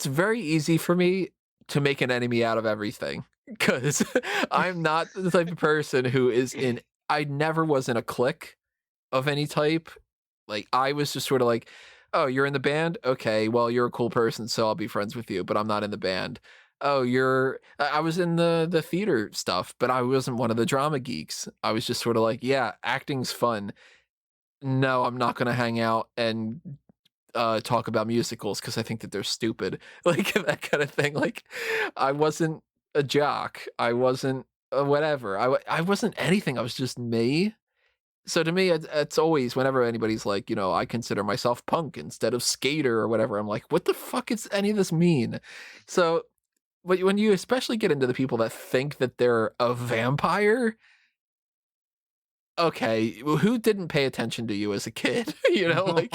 Speaker 1: very easy for me to make an enemy out of everything, because I'm not the type of person who I never was in a clique of any type. Like, I was just sort of like, oh, you're in the band? Okay, well, you're a cool person, so I'll be friends with you, but I'm not in the band. Oh, I was in the theater stuff, but I wasn't one of the drama geeks. I was just sort of like, yeah, acting's fun. No, I'm not going to hang out and talk about musicals because I think that they're stupid. Like, that kind of thing. Like, I wasn't a jock. I wasn't whatever. I wasn't anything. I was just me. So to me, it's always, whenever anybody's like, I consider myself punk instead of skater or whatever, I'm like, what the fuck does any of this mean? So, but when you especially get into the people that think that they're a vampire, okay, who didn't pay attention to you as a kid? Like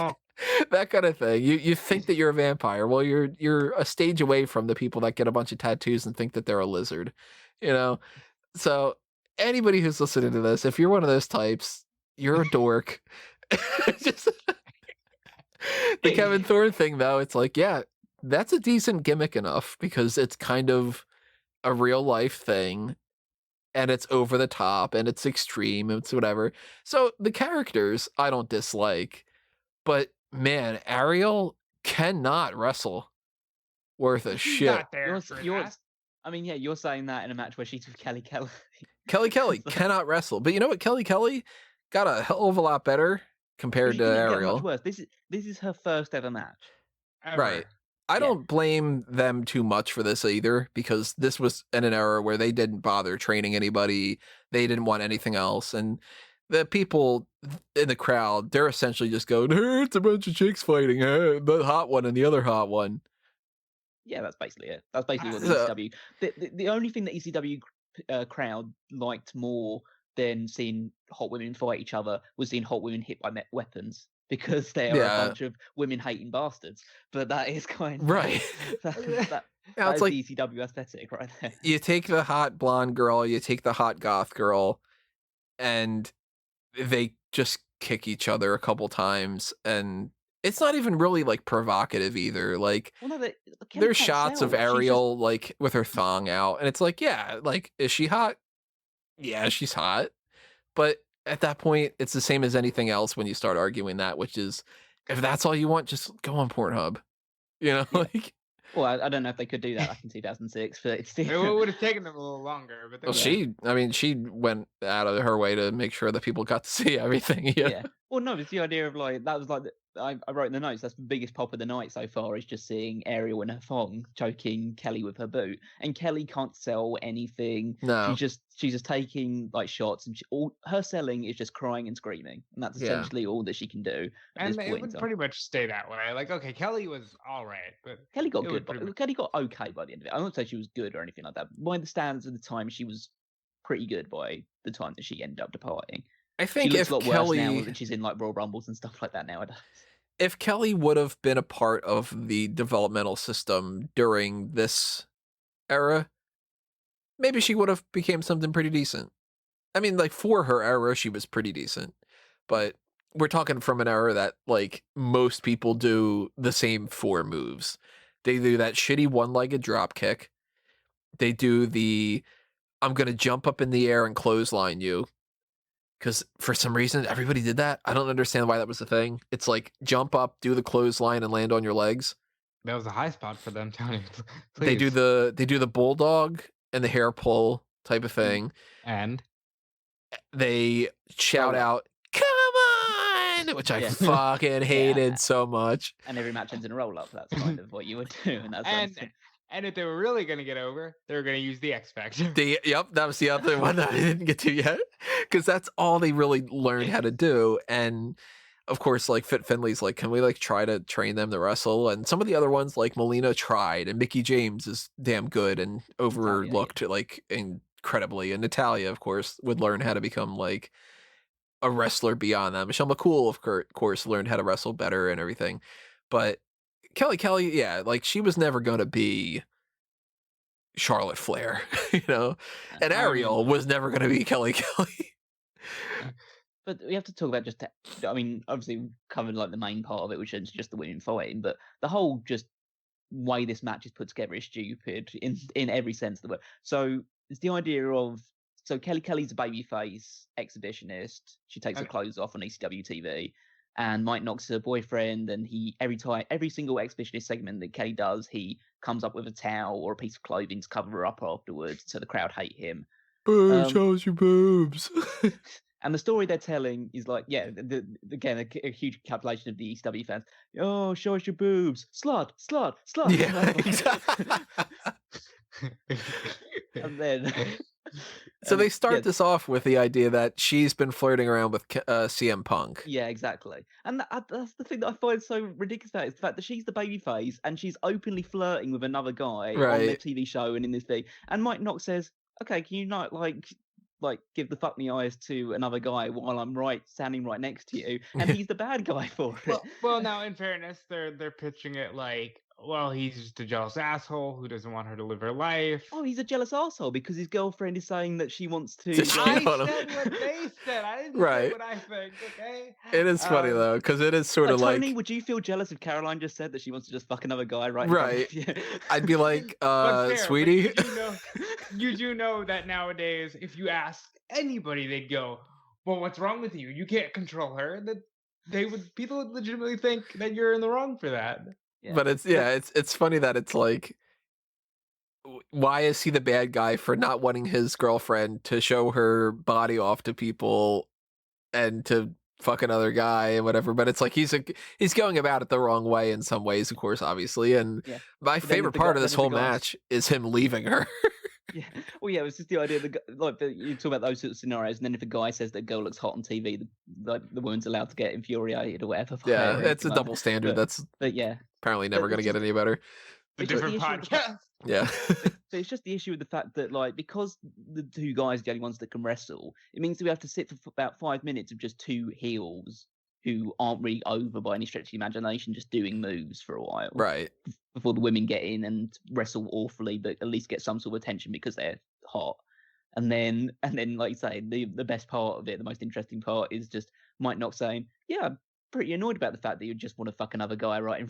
Speaker 1: that kind of thing. You think that you're a vampire. Well, you're a stage away from the people that get a bunch of tattoos and think that they're a lizard. So anybody who's listening to this, if you're one of those types, you're a dork. Just the Kevin Thorn thing, though, it's like, yeah, that's a decent gimmick enough because it's kind of a real life thing, and it's over the top, and it's extreme, and it's whatever. So the characters I don't dislike, but man, Ariel cannot wrestle worth a shit.
Speaker 3: Not there for that.
Speaker 2: I mean, yeah, you're saying that in a match where she's with Kelly.
Speaker 1: Kelly cannot wrestle, but you know what? Kelly got a hell of a lot better compared to Ariel.
Speaker 2: Much worse. This is her first ever match.
Speaker 3: Ever.
Speaker 1: Right. I don't blame them too much for this either, because this was in an era where they didn't bother training anybody. They didn't want anything else. And the people in the crowd, they're essentially just going, hey, it's a bunch of chicks fighting, the hot one and the other hot one.
Speaker 2: Yeah, that's basically it. That's basically what the ECW... The only thing the ECW crowd liked more than seeing hot women fight each other was seeing hot women hit by weapons, because they are a bunch of women-hating bastards. But that is kind of...
Speaker 1: Right.
Speaker 2: That
Speaker 1: it's
Speaker 2: is
Speaker 1: like
Speaker 2: the ECW aesthetic right there.
Speaker 1: You take the hot blonde girl, you take the hot goth girl, and they just kick each other a couple times, and it's not even really like provocative either. Like, there's shots of Ariel like with her thong out, and it's like, yeah, like, is she hot? Yeah, she's hot. But at that point, it's the same as anything else when you start arguing that, which is, if that's all you want, just go on Pornhub. Like.
Speaker 2: Well, I don't know if they could do that back in 2006, but it's still...
Speaker 3: It would have taken them a little longer. But
Speaker 1: she went out of her way to make sure that people got to see everything. Yeah.
Speaker 2: Well, no, it's the idea of like, that was like, I wrote in the notes, that's the biggest pop of the night so far, is just seeing Ariel in her thong choking Kelly with her boot, and Kelly can't sell anything.
Speaker 1: No,
Speaker 2: she's just taking like shots, and all her selling is just crying and screaming, and that's essentially all that she can do.
Speaker 3: And it would pretty much stay that way. Like, okay, Kelly was all right, but
Speaker 2: Kelly got good. Kelly got okay by the end of it. I won't say she was good or anything like that. By the standards of the time, she was pretty good by the time that she ended up departing.
Speaker 1: I think
Speaker 2: she looks a lot worse now when she's in like Royal Rumbles and stuff like that nowadays.
Speaker 1: If Kelly would have been a part of the developmental system during this era, maybe she would have became something pretty decent. I mean, like, for her era, she was pretty decent. But we're talking from an era that like most people do the same 4 moves. They do that shitty one-legged drop kick. They do the I'm gonna jump up in the air and clothesline you. Because for some reason everybody did that. I don't understand why that was a thing. It's like jump up, do the clothesline, and land on your legs.
Speaker 3: That was a high spot for them, Tony.
Speaker 1: They do the bulldog and the hair pull type of thing.
Speaker 3: And
Speaker 1: They shout out, "Come on!" which I fucking hated so much.
Speaker 2: And every match ends in a roll up. That's kind of what you would do.
Speaker 3: And if they were really going to get over, they were going to use the X Factor.
Speaker 1: Yep, that was the other one that I didn't get to yet, because that's all they really learned how to do. And of course, like Fit Finley's like, can we like try to train them to wrestle? And some of the other ones, like Melina tried, and Mickie James is damn good and overlooked like incredibly. And Natalya, of course, would learn how to become like a wrestler beyond that. Michelle McCool, of course, learned how to wrestle better and everything. But Kelly, yeah, like she was never going to be Charlotte Flair, you know, and Ariel was never going to be Kelly.
Speaker 2: But we have to talk about obviously we covered like the main part of it, which is just the women fighting, but the whole just way this match is put together is stupid in every sense of the word. So it's the idea of Kelly's a babyface exhibitionist. She takes her clothes off on ECW TV. And Mike Knox is her boyfriend, and every single exhibitionist segment that Kelly does, he comes up with a towel or a piece of clothing to cover her up afterwards, so the crowd hate him.
Speaker 1: Show us your boobs.
Speaker 2: And the story they're telling is like, again, a huge calculation of the ECW fans. Oh, show us your boobs, slut.
Speaker 1: Yeah, exactly.
Speaker 2: And then.
Speaker 1: So they start this off with the idea that she's been flirting around with CM Punk.
Speaker 2: Yeah, exactly. And that's the thing that I find so ridiculous about it, is the fact that she's the babyface and she's openly flirting with another guy on their TV show and in this thing. And Mike Knox says, "Okay, can you not like give the fuck me eyes to another guy while I'm standing right next to you?" And he's the bad guy for it.
Speaker 3: Well, now in fairness, they're pitching it like, well, he's just a jealous asshole who doesn't want her to live her life.
Speaker 2: Oh, he's a jealous asshole because his girlfriend is saying that she wants to.
Speaker 3: I said what they said. I didn't say what I think. Okay.
Speaker 1: It is funny though, because it is sort of like.
Speaker 2: Tony, would you feel jealous if Caroline just said that she wants to just fuck another guy right?
Speaker 1: Right. I'd be like, sweetie.
Speaker 3: You do know that nowadays, if you ask anybody, they'd go, "Well, what's wrong with you? You can't control her." That people would legitimately think that you're in the wrong for that.
Speaker 2: Yeah.
Speaker 1: But it's funny that it's like, why is he the bad guy for not wanting his girlfriend to show her body off to people and to fuck another guy and whatever? But it's like he's going about it the wrong way in some ways, of course, obviously. And my favorite part of this whole match is him leaving her.
Speaker 2: Yeah. Well, yeah, it was just the idea you talk about those sorts of scenarios, and then if a guy says that a girl looks hot on TV, the woman's allowed to get infuriated or whatever.
Speaker 1: Yeah, it's a double standard. But
Speaker 2: yeah,
Speaker 1: apparently never going to get any better.
Speaker 3: A different podcast.
Speaker 1: Yeah.
Speaker 2: So it's just the issue with the fact that, like, because the two guys are the only ones that can wrestle, it means that we have to sit for about 5 minutes of just two heels who aren't really over by any stretch of the imagination, just doing moves for a while.
Speaker 1: Right.
Speaker 2: Before the women get in and wrestle awfully, but at least get some sort of attention because they're hot. And then, like you say, the best part of it, the most interesting part, is just Mike Knox saying, "Yeah, I'm pretty annoyed about the fact that you just want to fuck another guy right in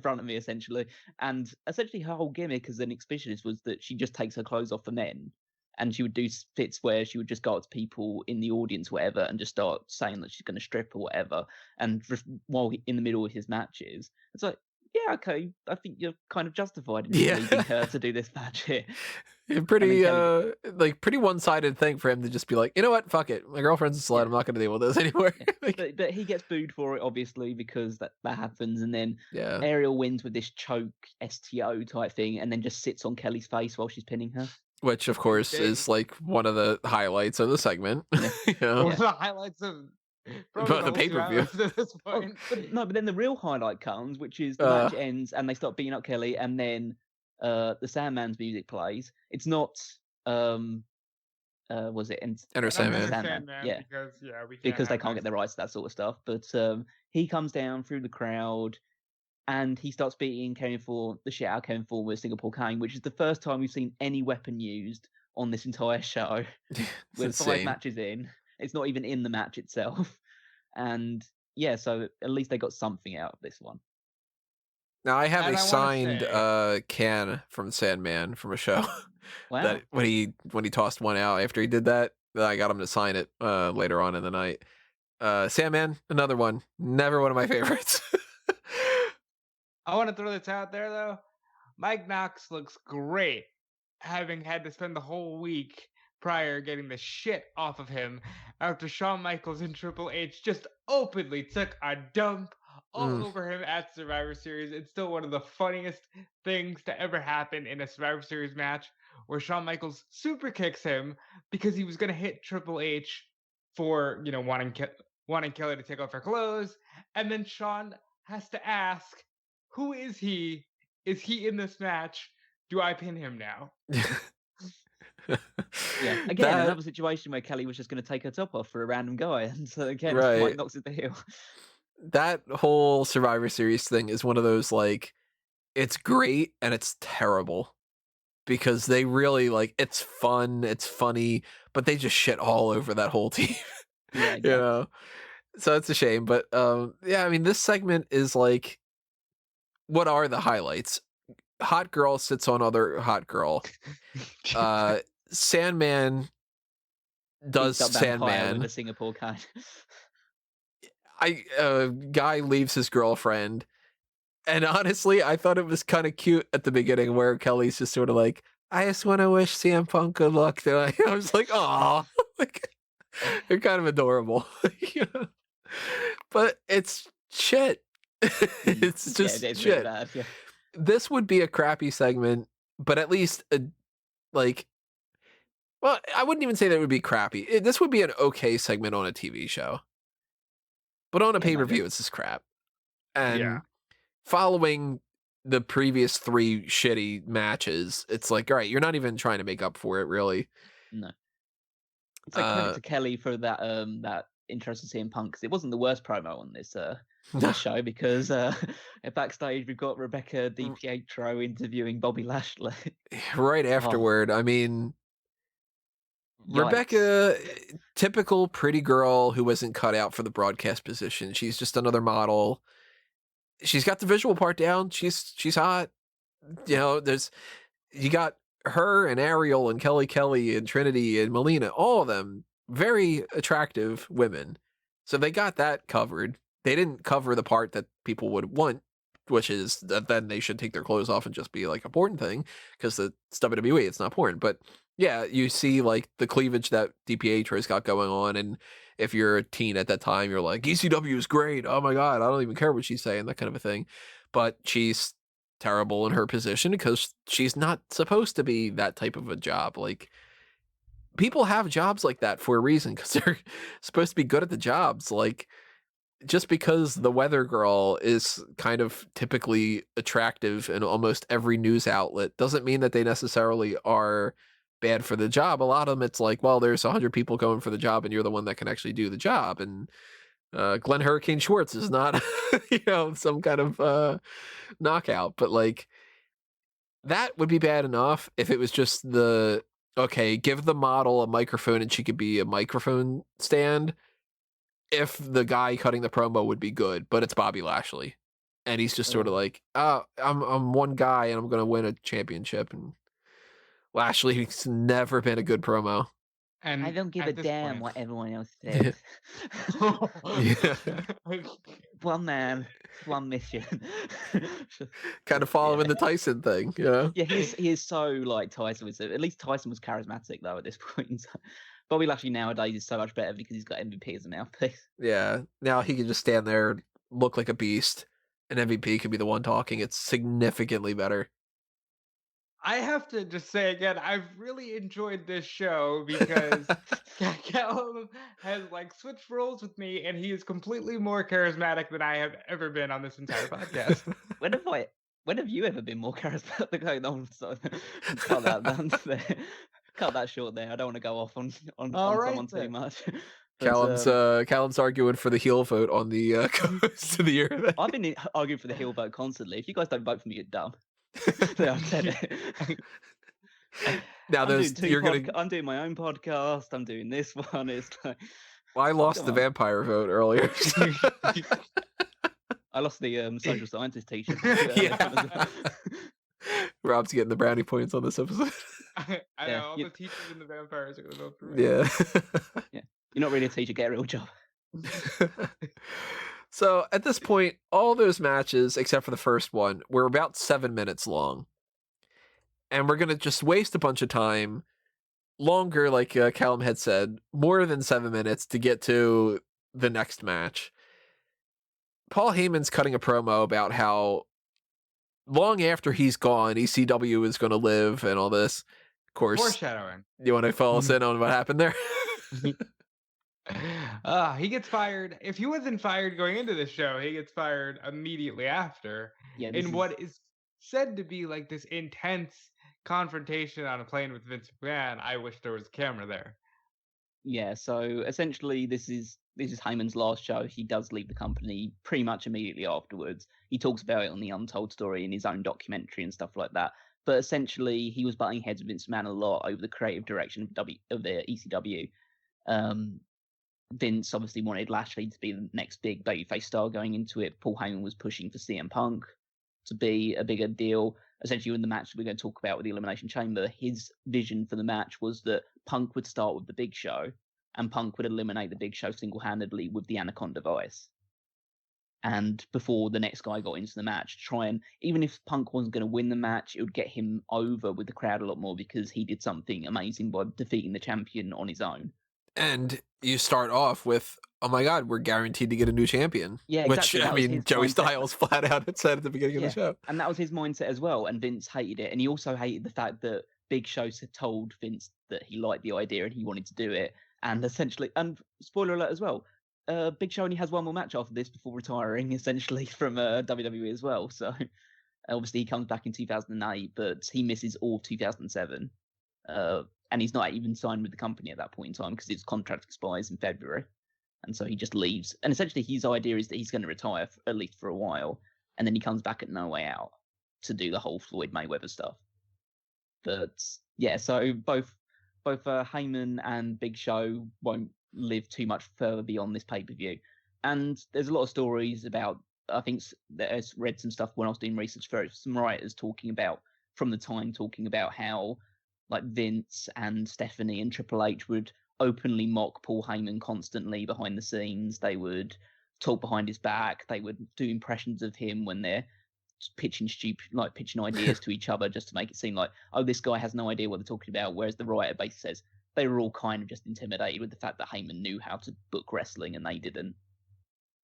Speaker 2: front of me," essentially. And essentially her whole gimmick as an exhibitionist was that she just takes her clothes off for men. And she would do fits where she would just go up to people in the audience, whatever, and just start saying that she's going to strip or whatever. And while in the middle of his matches, it's like, yeah, okay, I think you're kind of justified in leaving her to do this match here.
Speaker 1: Pretty one-sided thing for him to just be like, you know what, fuck it, my girlfriend's a slut, I'm not going to deal with this anymore.
Speaker 2: But he gets booed for it, obviously, because that happens, and then Ariel wins with this choke STO type thing, and then just sits on Kelly's face while she's pinning her.
Speaker 1: Which, of course, is like one of the highlights of the segment. You know?
Speaker 3: One of the highlights of
Speaker 1: the pay-per-view.
Speaker 2: But then the real highlight comes, which is the match ends and they start beating up Kelly, and then the Sandman's music plays. It's not was it
Speaker 1: Enter Sandman?
Speaker 2: Yeah, because they can't get their rights to that sort of stuff. But he comes down through the crowd and he starts beating Kevin for the shit out of Kevin Ford with Singapore Cane, which is the first time we've seen any weapon used on this entire show. With 5 matches in. It's not even in the match itself. And yeah, so at least they got something out of this one.
Speaker 1: Now I have
Speaker 3: And
Speaker 1: a
Speaker 3: I wanna
Speaker 1: signed
Speaker 3: say-
Speaker 1: can from Sandman from a show
Speaker 2: Wow.
Speaker 1: that when he tossed one out after he did that, I got him to sign it later on in the night. Sandman, another one, never one of my favorites.
Speaker 3: I want to throw this out there though. Mike Knox looks great, having had to spend the whole week prior getting the shit off of him after Shawn Michaels and Triple H just openly took a dump all over him at Survivor Series. It's still one of the funniest things to ever happen in a Survivor Series match, where Shawn Michaels super kicks him because he was going to hit Triple H for, wanting Kelly to take off her clothes, and then Shawn has to ask, who is he? Is he in this match? Do I pin him now?
Speaker 2: Yeah, again, another situation where Kelly was just going to take her top off for a random guy, and so again,
Speaker 1: Right.
Speaker 2: Mike Knox at the heel.
Speaker 1: That whole Survivor Series thing is one of those, like, it's great and it's terrible because they really, like, it's fun, it's funny, but they just shit all over that whole team.
Speaker 2: Yeah, exactly.
Speaker 1: You know, so it's a shame. But yeah, I mean, this segment is like, what are the highlights? Hot girl sits on other hot girl. Sandman does
Speaker 2: Beats up vampire
Speaker 1: Sandman.
Speaker 2: with a Singapore can.
Speaker 1: Guy leaves his girlfriend, and honestly, I thought it was kind of cute at the beginning where Kelly's just sort of like, I just want to wish CM Punk good luck. I was like, oh, like, they're kind of adorable. You know? But it's shit. It's just
Speaker 2: it's
Speaker 1: shit.
Speaker 2: really bad, yeah.
Speaker 1: This would be a crappy segment, but at least well, I wouldn't even say that it would be crappy. This would be an okay segment on a TV show. But on a pay-per-view, it's just crap. And following the previous 3 shitty matches, it's like, all right, you're not even trying to make up for it, really.
Speaker 2: No. It's like credit to Kelly for that that intro to CM Punk, because it wasn't the worst promo on this show, because backstage we've got Rebecca DiPietro interviewing Bobby Lashley.
Speaker 1: Right afterward, I mean,
Speaker 2: Yikes.
Speaker 1: Rebecca, typical pretty girl who wasn't cut out for the broadcast position. She's just another model. She's got the visual part down. She's hot. You know, you got her and Ariel and Kelly and Trinity and Melina, all of them very attractive women. So they got that covered. They didn't cover the part that people would want, which is that then they should take their clothes off and just be like a porn thing, because the WWE, it's not porn. But yeah, you see like the cleavage that DiPietro's got going on, and if you're a teen at that time, you're like, ECW is great. Oh my God, I don't even care what she's saying, that kind of a thing. But she's terrible in her position because she's not supposed to be that type of a job. Like, people have jobs like that for a reason, because they're supposed to be good at the jobs. Like, just because the weather girl is kind of typically attractive in almost every news outlet doesn't mean that they necessarily are bad for the job. A lot of them, it's like, well, there's 100 people going for the job and you're the one that can actually do the job. And Glenn Hurricane Schwartz is not, some kind of knockout. But like, that would be bad enough if it was just okay, give the model a microphone and she could be a microphone stand. If the guy cutting the promo would be good, but it's Bobby Lashley, and he's just sort of like, I'm one guy and I'm going to win a championship. And Lashley's never been a good promo.
Speaker 3: And
Speaker 2: I don't give a damn what everyone else says. One man, one mission.
Speaker 1: Kind of following the Tyson thing, you know?
Speaker 2: Yeah, he is so like Tyson was. At least Tyson was charismatic though at this point. So Bobby Lashley nowadays is so much better because he's got MVP as a mouthpiece.
Speaker 1: Yeah, now he can just stand there, look like a beast, and MVP could be the one talking. It's significantly better.
Speaker 3: I have to just say again, I've really enjoyed this show because Callum has like switched roles with me, and he is completely more charismatic than I have ever been on this entire podcast.
Speaker 2: When have you ever been more charismatic? No, so cut that down there. Cut that short there. I don't want to go off on someone too much. But,
Speaker 1: Callum's arguing for the heel vote on the Coast of the Year.
Speaker 2: I've been arguing for the heel vote constantly. If you guys don't vote for me, you're dumb. Now I'm doing my own podcast. I'm doing this one. It's like,
Speaker 1: Well, I lost
Speaker 2: Come
Speaker 1: the
Speaker 2: on.
Speaker 1: vampire vote earlier.
Speaker 2: I lost the social scientist t-shirt.
Speaker 1: Yeah. Rob's getting the brownie points on this episode.
Speaker 3: I know,
Speaker 2: Yeah,
Speaker 3: all
Speaker 2: you-
Speaker 3: the teachers and the vampires are going to vote for me.
Speaker 1: Yeah.
Speaker 2: You're not really a teacher, get a real job.
Speaker 1: So at this point, all those matches, except for the first one, were about 7 minutes long. And we're going to just waste a bunch of time, longer, like Callum had said, more than 7 minutes to get to the next match. Paul Heyman's cutting a promo about how long after he's gone, ECW is going to live and all this. Of course,
Speaker 3: Foreshadowing.
Speaker 1: you want to fill us in on what happened there?
Speaker 3: He gets fired. If he wasn't fired going into the show, he gets fired immediately after.
Speaker 2: Yeah,
Speaker 3: What is said to be like this intense confrontation on a plane with Vince McMahon. I wish there was a camera there.
Speaker 2: Yeah, so essentially this is Heyman's last show. He does leave the company pretty much immediately afterwards. He talks about it on the Untold Story in his own documentary and stuff like that. But essentially, he was butting heads with Vince McMahon a lot over the creative direction of the ECW. Vince obviously wanted Lashley to be the next big babyface star going into it. Paul Heyman was pushing for CM Punk to be a bigger deal. Essentially, in the match we're going to talk about with the Elimination Chamber, his vision for the match was that Punk would start with the Big Show, and Punk would eliminate the Big Show single-handedly with the Anaconda device. And before the next guy got into the match, try and, even if Punk wasn't going to win the match, it would get him over with the crowd a lot more because he did something amazing by defeating the champion on his own.
Speaker 1: And you start off with, oh my God, we're guaranteed to get a new champion.
Speaker 2: Yeah, exactly.
Speaker 1: Which, I mean, Joey Styles flat out had said at the beginning of the show.
Speaker 2: And that was his mindset as well. And Vince hated it. And he also hated the fact that Big Show had told Vince that he liked the idea and he wanted to do it. And essentially, and spoiler alert as well, Big Show only has one more match after this before retiring, essentially, from WWE as well. So obviously he comes back in 2008, but he misses all of 2007. And he's not even signed with the company at that point in time because his contract expires in February. And so he just leaves. And essentially his idea is that he's going to retire at least for a while. And then he comes back at No Way Out to do the whole Floyd Mayweather stuff. But yeah, so both Heyman and Big Show won't live too much further beyond this pay-per-view. And there's a lot of stories about, I think I read some stuff when I was doing research for it, some writers talking about how like Vince and Stephanie and Triple H would openly mock Paul Heyman constantly behind the scenes. They would talk behind his back. They would do impressions of him when they're pitching ideas to each other just to make it seem like, oh, this guy has no idea what they're talking about. Whereas the writer basically says they were all kind of just intimidated with the fact that Heyman knew how to book wrestling and they didn't.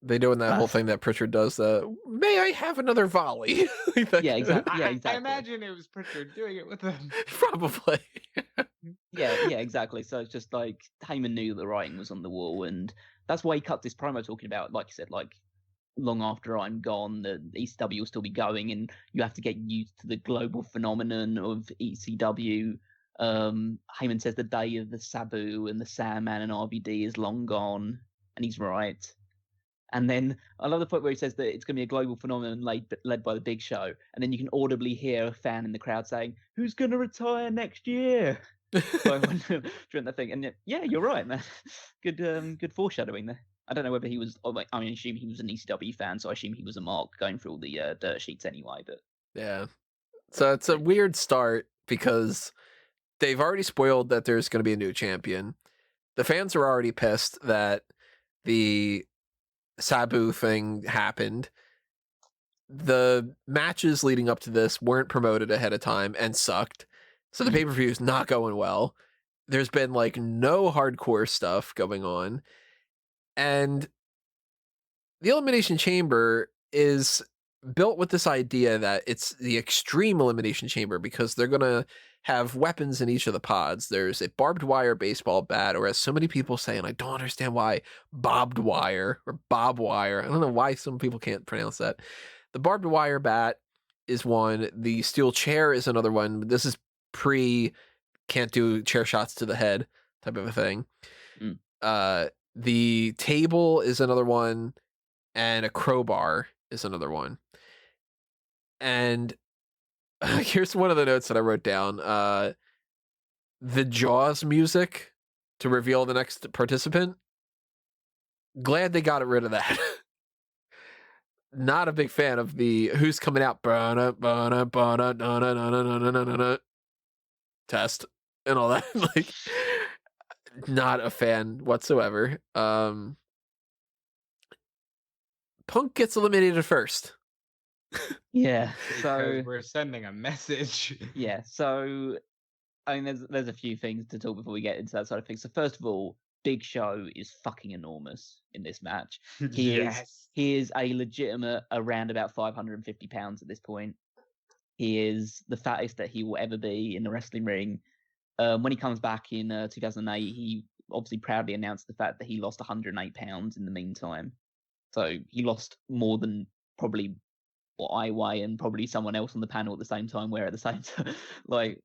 Speaker 1: They doing that whole thing that Pritchard does. May I have another volley?
Speaker 2: Yeah, exactly.
Speaker 3: I imagine it was Pritchard doing it with them.
Speaker 1: Probably.
Speaker 2: Yeah, exactly. So it's just like Heyman knew the writing was on the wall, and that's why he cut this promo talking about, like you said, like long after I'm gone, the ECW will still be going, and you have to get used to the global phenomenon of ECW. Heyman says the day of the Sabu and the Sandman and RVD is long gone, and he's right. And then I love the point where he says that it's going to be a global phenomenon led by the Big Show. And then you can audibly hear a fan in the crowd saying, "Who's going to retire next year?" During that thing. And yeah, you're right, man. Good foreshadowing there. I don't know whether he was, I assume he was an ECW fan, so I assume he was a mark going through all the dirt sheets anyway. But
Speaker 1: yeah. So it's a weird start because they've already spoiled that there's going to be a new champion. The fans are already pissed that the Sabu thing happened. The matches leading up to this weren't promoted ahead of time and sucked. So the pay-per-view is not going well. There's been like no hardcore stuff going on. And the Elimination Chamber is built with this idea that it's the extreme Elimination Chamber because they're going to have weapons in each of the pods. There's a barbed wire baseball bat, or as so many people say, and I don't understand why, bobbed wire or bob wire. I don't know why some people can't pronounce that. The barbed wire bat is one. The steel chair is another one. This is can't do chair shots to the head type of a thing. The table is another one, and a crowbar is another one. And here's one of the notes that I wrote down. The Jaws music to reveal the next participant Glad they got rid of that. Not a big fan of the who's coming out test and all that. Like, not a fan whatsoever. Punk gets eliminated first.
Speaker 2: Yeah,
Speaker 3: Because
Speaker 2: so
Speaker 3: we're sending a message.
Speaker 2: yeah, so I mean, there's a few things to talk before we get into that side of things. So first of all, Big Show is fucking enormous in this match. He is a legitimate around about 550 pounds at this point. He is the fattest that he will ever be in the wrestling ring. When he comes back in 2008, he obviously proudly announced the fact that he lost 108 pounds in the meantime. So he lost more than probably what I weigh and probably someone else on the panel at the same time weigh at the same time. like,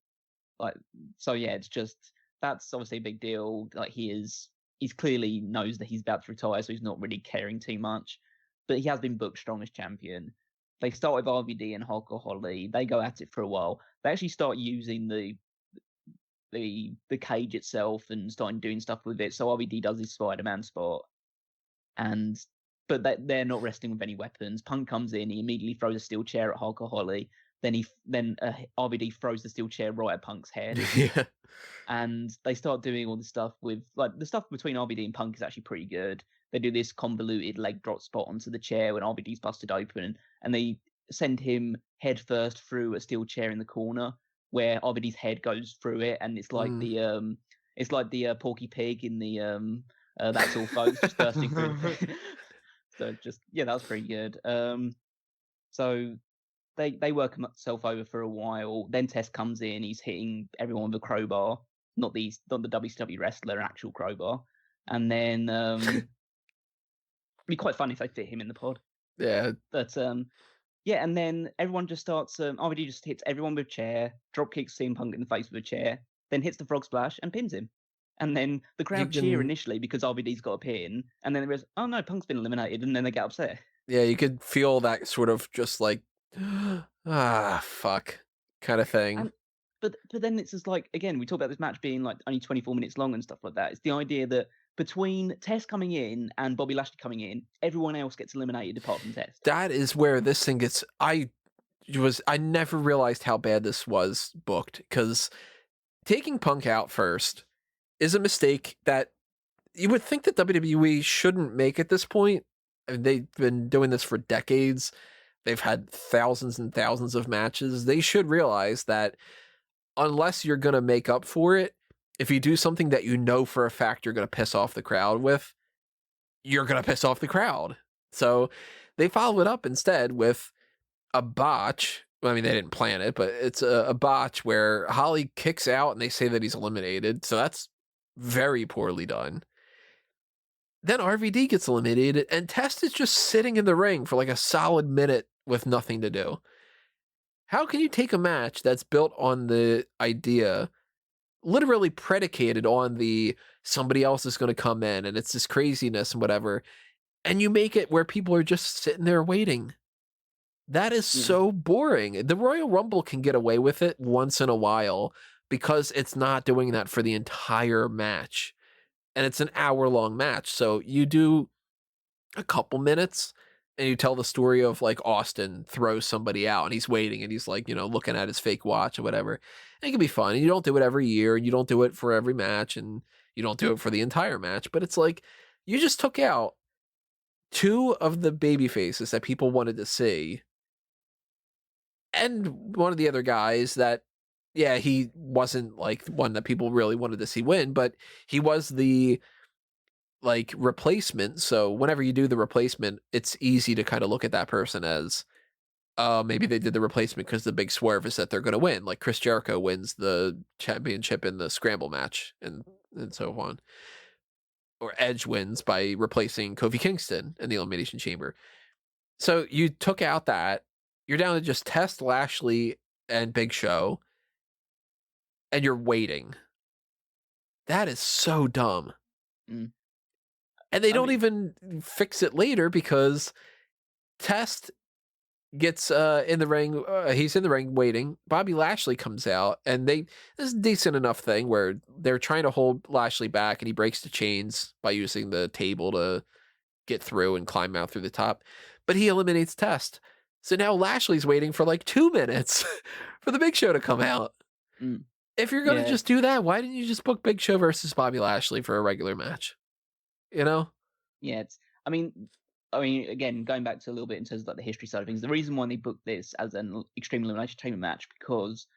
Speaker 2: so yeah, it's just, that's obviously a big deal. Like, he's clearly knows that he's about to retire, so he's not really caring too much. But he has been booked strong as champion. They start with RVD and Khali. They go at it for a while. They actually start using the cage itself and starting doing stuff with it. So RVD does his Spider-Man spot, but they're not resting with any weapons. Punk comes in, he immediately throws a steel chair at Khali. Then RVD throws the steel chair right at Punk's head.
Speaker 1: Yeah.
Speaker 2: And they start doing all the stuff with, like, the stuff between RVD and Punk is actually pretty good. They do this convoluted leg drop spot onto the chair when RVD's busted open, and they send him head first through a steel chair in the corner where RVD's head goes through it, and it's like the Porky Pig in the That's All Folks, just bursting through. So just, yeah, that was pretty good. So they work himself over for a while. Then Test comes in. He's hitting everyone with a crowbar, not the WCW wrestler, an actual crowbar. And then it'd be quite funny if they fit him in the pod.
Speaker 1: Yeah.
Speaker 2: But yeah, and then everyone just starts. RVD just hits everyone with a chair, drop kicks CM Punk in the face with a chair, then hits the frog splash and pins him. And then the crowd cheer initially because RVD's got a pin, and then they realize, oh no, Punk's been eliminated, and then they get upset.
Speaker 1: Yeah, you could feel that sort of just like, fuck kind of thing.
Speaker 2: But then it's just like, again, we talk about this match being like only 24 minutes long and stuff like that. It's the idea that between Test coming in and Bobby Lashley coming in, everyone else gets eliminated apart from Test.
Speaker 1: That is where this thing gets. I never realized how bad this was booked, because taking Punk out first is a mistake that you would think that WWE shouldn't make at this point. I mean, they've been doing this for decades. They've had thousands and thousands of matches. They should realize that unless you're going to make up for it, if you do something that you know for a fact you're going to piss off the crowd with, you're going to piss off the crowd. So they follow it up instead with a botch. I mean, they didn't plan it, but it's a botch where Khali kicks out and they say that he's eliminated. So that's very poorly done. Then RVD gets eliminated, and Test is just sitting in the ring for like a solid minute with nothing to do. How can you take a match that's built on the idea, literally predicated on the somebody else is going to come in and it's this craziness and whatever, and you make it where people are just sitting there waiting? That is so boring. The Royal Rumble can get away with it once in a while because it's not doing that for the entire match. And it's an hour-long match. So you do a couple minutes and you tell the story of like Austin throws somebody out and he's waiting and he's like, looking at his fake watch or whatever. And it can be fun. And you don't do it every year and you don't do it for every match and you don't do it for the entire match. But it's like you just took out two of the baby faces that people wanted to see. And one of the other guys that, yeah, he wasn't like one that people really wanted to see win, but he was the like replacement. So whenever you do the replacement, it's easy to kind of look at that person as, maybe they did the replacement because the big swerve is that they're going to win. Like Chris Jericho wins the championship in the scramble match and so on. Or Edge wins by replacing Kofi Kingston in the Elimination Chamber. So you took out that. You're down to just Test, Lashley, and Big Show. And you're waiting. That is so dumb. And they don't even fix it later because Test gets in the ring. He's in the ring waiting. Bobby Lashley comes out, and this is a decent enough thing where they're trying to hold Lashley back, and he breaks the chains by using the table to get through and climb out through the top, but he eliminates Test. So now Lashley's waiting for like 2 minutes for the Big Show to come out.
Speaker 2: Mm.
Speaker 1: If you're going to just do that, why didn't you just book Big Show versus Bobby Lashley for a regular match? You know?
Speaker 2: Yeah, I mean, again, going back to a little bit in terms of like the history side of things, the reason why they booked this as an Extreme Elimination Chamber match, because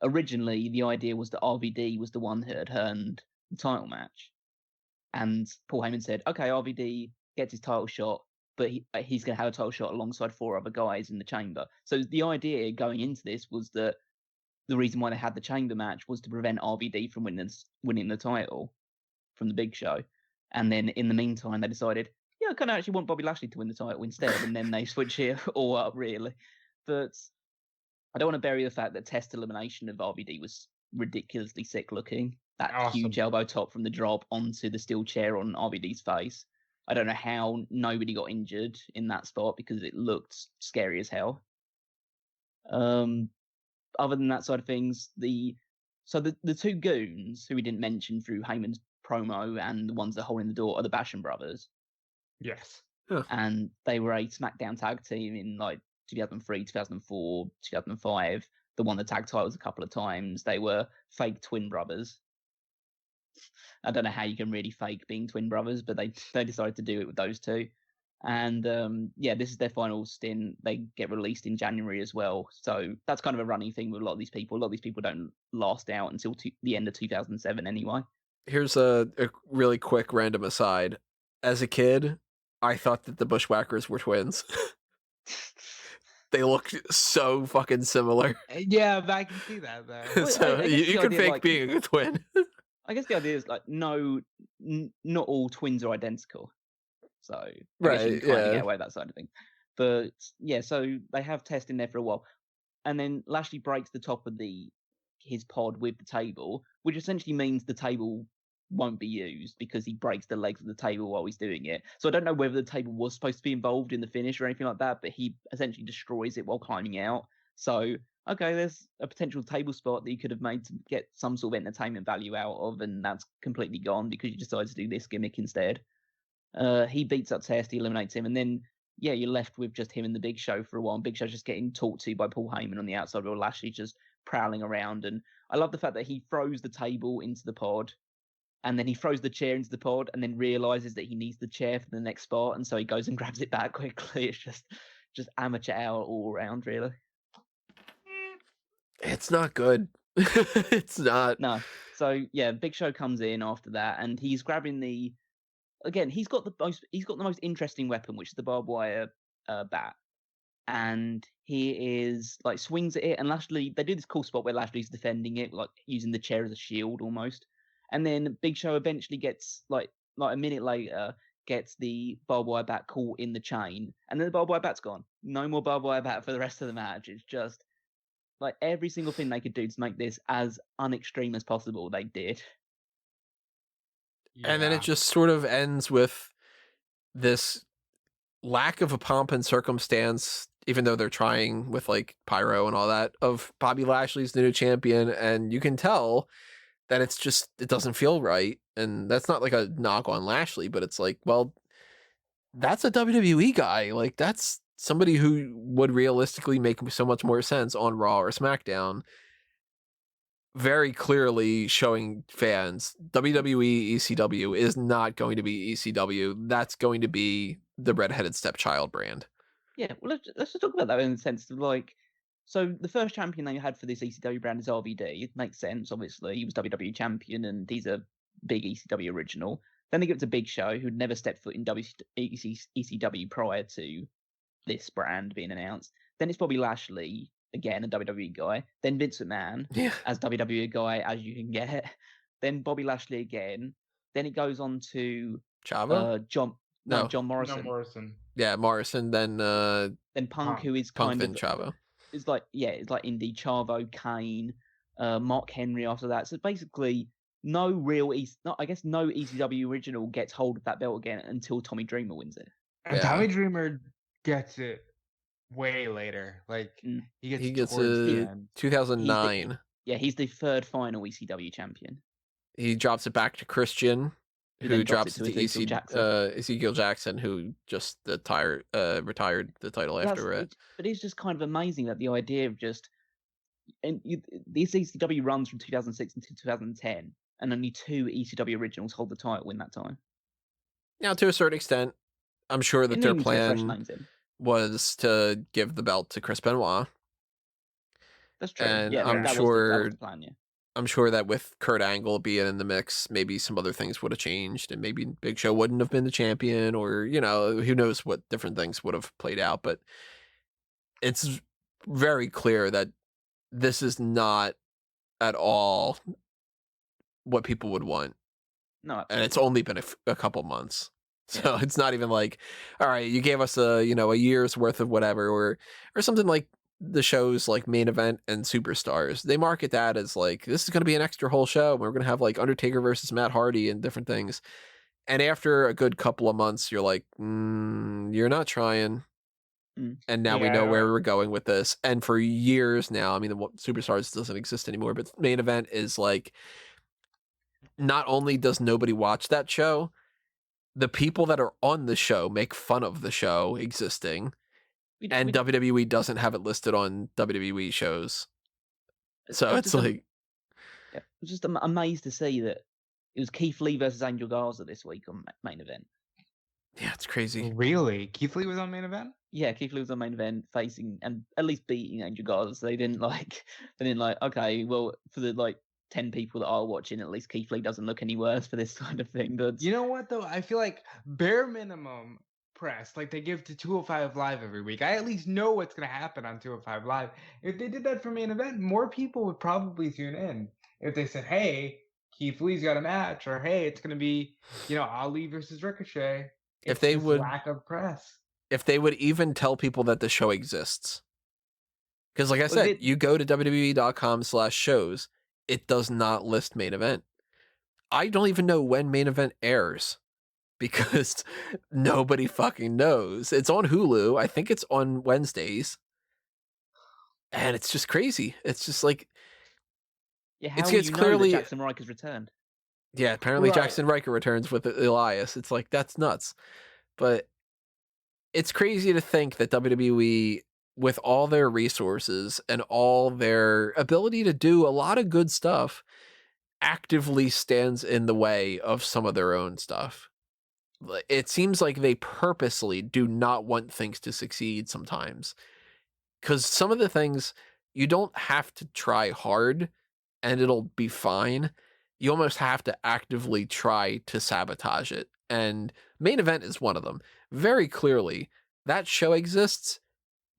Speaker 2: originally the idea was that RVD was the one that had earned the title match, and Paul Heyman said, "Okay, RVD gets his title shot, but he's going to have a title shot alongside 4 other guys in the chamber." So the idea going into this was that the reason why they had the chamber match was to prevent RVD from winning the title from the Big Show. And then in the meantime, they decided, yeah, I kind of actually want Bobby Lashley to win the title instead. And then they switch it all up, really. But I don't want to bury the fact that Test elimination of RVD was ridiculously sick looking. That huge elbow top from the drop onto the steel chair on RVD's face. I don't know how nobody got injured in that spot because it looked scary as hell. Other than that side of things, the 2 goons who we didn't mention through Heyman's promo and the ones that are holding the door are the Basham brothers.
Speaker 3: Yes.
Speaker 2: And they were a SmackDown tag team in like 2003, 2004, 2005. They won the tag titles a couple of times. They were fake twin brothers. I don't know how you can really fake being twin brothers, but they decided to do it with those 2. And this is their final stint. They get released in January as well. So that's kind of a running thing with a lot of these people. A lot of these people don't last out until the end of 2007 anyway.
Speaker 1: Here's a really quick random aside. As a kid, I thought that the Bushwhackers were twins. They look so fucking similar.
Speaker 3: Yeah, but I can see that though.
Speaker 1: So you can fake being a twin.
Speaker 2: I guess the idea is like, no, not all twins are identical. So I guess you can kind of get away with that side of things. But yeah, so they have Test in there for a while. And then Lashley breaks the top of his pod with the table, which essentially means the table won't be used because he breaks the legs of the table while he's doing it. So I don't know whether the table was supposed to be involved in the finish or anything like that, but he essentially destroys it while climbing out. So, okay, there's a potential table spot that you could have made to get some sort of entertainment value out of, and that's completely gone because you decided to do this gimmick instead. He beats up Test, he eliminates him, and then, yeah, you're left with just him and the Big Show for a while. And Big Show's just getting talked to by Paul Heyman on the outside, while Lashley just prowling around. And I love the fact that he throws the table into the pod, and then he throws the chair into the pod, and then realizes that he needs the chair for the next spot, and so he goes and grabs it back quickly. It's just amateur hour all around, really.
Speaker 1: It's not good. It's not.
Speaker 2: No. So yeah, Big Show comes in after that, and he's grabbing he's got the most interesting weapon, which is the barbed wire bat, and he is like swings at it, and Lashley, they do this cool spot where Lashley's defending it, like using the chair as a shield almost, and then Big Show eventually gets like a minute later gets the barbed wire bat caught in the chain, and then the barbed wire bat's gone. No more barbed wire bat for the rest of the match. It's just like every single thing they could do to make this as unextreme as possible, they did.
Speaker 1: And then it just sort of ends with this lack of a pomp and circumstance, even though they're trying with like pyro and all that, of Bobby Lashley's the new champion. And you can tell that it doesn't feel right. And that's not like a knock on Lashley, but it's like, well, that's a WWE guy. Like, that's somebody who would realistically make so much more sense on Raw or SmackDown. Very clearly showing fans WWE ECW is not going to be ECW. That's going to be the redheaded stepchild brand.
Speaker 2: Yeah, well, let's just talk about that in the sense of like, so the first champion they had for this ECW brand is RVD. It makes sense, obviously. He was WWE champion, and he's a big ECW original. Then they give it to Big Show, who'd never stepped foot in ECW prior to this brand being announced. Then it's Bobby Lashley, again, a WWE guy. Then Vince McMahon, as WWE guy as you can get. Then Bobby Lashley again. Then it goes on to
Speaker 1: Chavo?
Speaker 2: John Morrison.
Speaker 3: No, Morrison.
Speaker 1: Yeah, Morrison. Then
Speaker 2: Punk, who is
Speaker 1: Punk,
Speaker 2: kind
Speaker 1: then
Speaker 2: of
Speaker 1: Chavo.
Speaker 2: It's like Indy, Chavo, Kane, Mark Henry after that. So basically, no ECW original gets hold of that belt again until Tommy Dreamer wins it.
Speaker 3: And Tommy Dreamer gets it way later. Like he gets it
Speaker 1: 2009.
Speaker 2: He's the third final ECW champion.
Speaker 1: He drops it back to Christian
Speaker 2: Who
Speaker 1: who
Speaker 2: then dropped
Speaker 1: drops
Speaker 2: it to
Speaker 1: it to
Speaker 2: Ezekiel Jackson.
Speaker 1: Ezekiel Jackson, who just retired the title after it.
Speaker 2: But it's just kind of amazing that the idea of just these ECW runs from 2006 until 2010, and only 2 ECW originals hold the title in that time.
Speaker 1: Now, to a certain extent, I'm sure that their plan was to give the belt to Chris Benoit.
Speaker 2: That's true.
Speaker 1: And
Speaker 2: yeah,
Speaker 1: I'm
Speaker 2: that
Speaker 1: sure
Speaker 2: was the plan, yeah.
Speaker 1: I'm sure that with Kurt Angle being in the mix, maybe some other things would have changed, and maybe Big Show wouldn't have been the champion, or who knows what different things would have played out. But it's very clear that this is not at all what people would want.
Speaker 2: No, absolutely.
Speaker 1: And it's only been a couple months. So it's not even like, all right, you gave us a year's worth of whatever, or something like the shows like Main Event and Superstars. They market that as like, this is going to be an extra whole show. We're going to have like Undertaker versus Matt Hardy and different things. And after a good couple of months, you're like, you're not trying. And now we know where we're going with this. And for years now, I mean, the Superstars doesn't exist anymore, but Main Event is like, not only does nobody watch that show, the people that are on the show make fun of the show existing, and WWE doesn't have it listed on WWE shows. So it's like...
Speaker 2: I was just amazed to see that it was Keith Lee versus Angel Garza this week on Main Event.
Speaker 1: Yeah, it's crazy.
Speaker 3: Really? Keith Lee was on Main Event?
Speaker 2: Yeah, Keith Lee was on Main Event facing and at least beating Angel Garza. So they didn't like, okay, well, for the 10 people that are watching, at least Keith Lee doesn't look any worse for this kind of thing. But
Speaker 3: you know what, though? I feel like bare minimum press, like they give to 205 Live every week. I at least know what's going to happen on 205 Live. If they did that for Main Event, more people would probably tune in. If they said, hey, Keith Lee's got a match, or hey, it's going to be, Ali versus Ricochet. It's
Speaker 1: if they would
Speaker 3: lack of press.
Speaker 1: If they would even tell people that the show exists. Because like I said, you go to WWE.com/shows, it does not list Main Event. I don't even know when Main Event airs because nobody fucking knows. It's on Hulu. I think it's on Wednesdays. And it's just crazy. It's just like...
Speaker 2: Yeah, how it's clearly that Jackson Riker's returned?
Speaker 1: Yeah, apparently Jackson Riker returns with Elias. It's like, that's nuts. But it's crazy to think that WWE, with all their resources and all their ability to do a lot of good stuff, actively stands in the way of some of their own stuff. It seems like they purposely do not want things to succeed sometimes. Because some of the things, you don't have to try hard and it'll be fine. You almost have to actively try to sabotage it. And Main Event is one of them. Very clearly, that show exists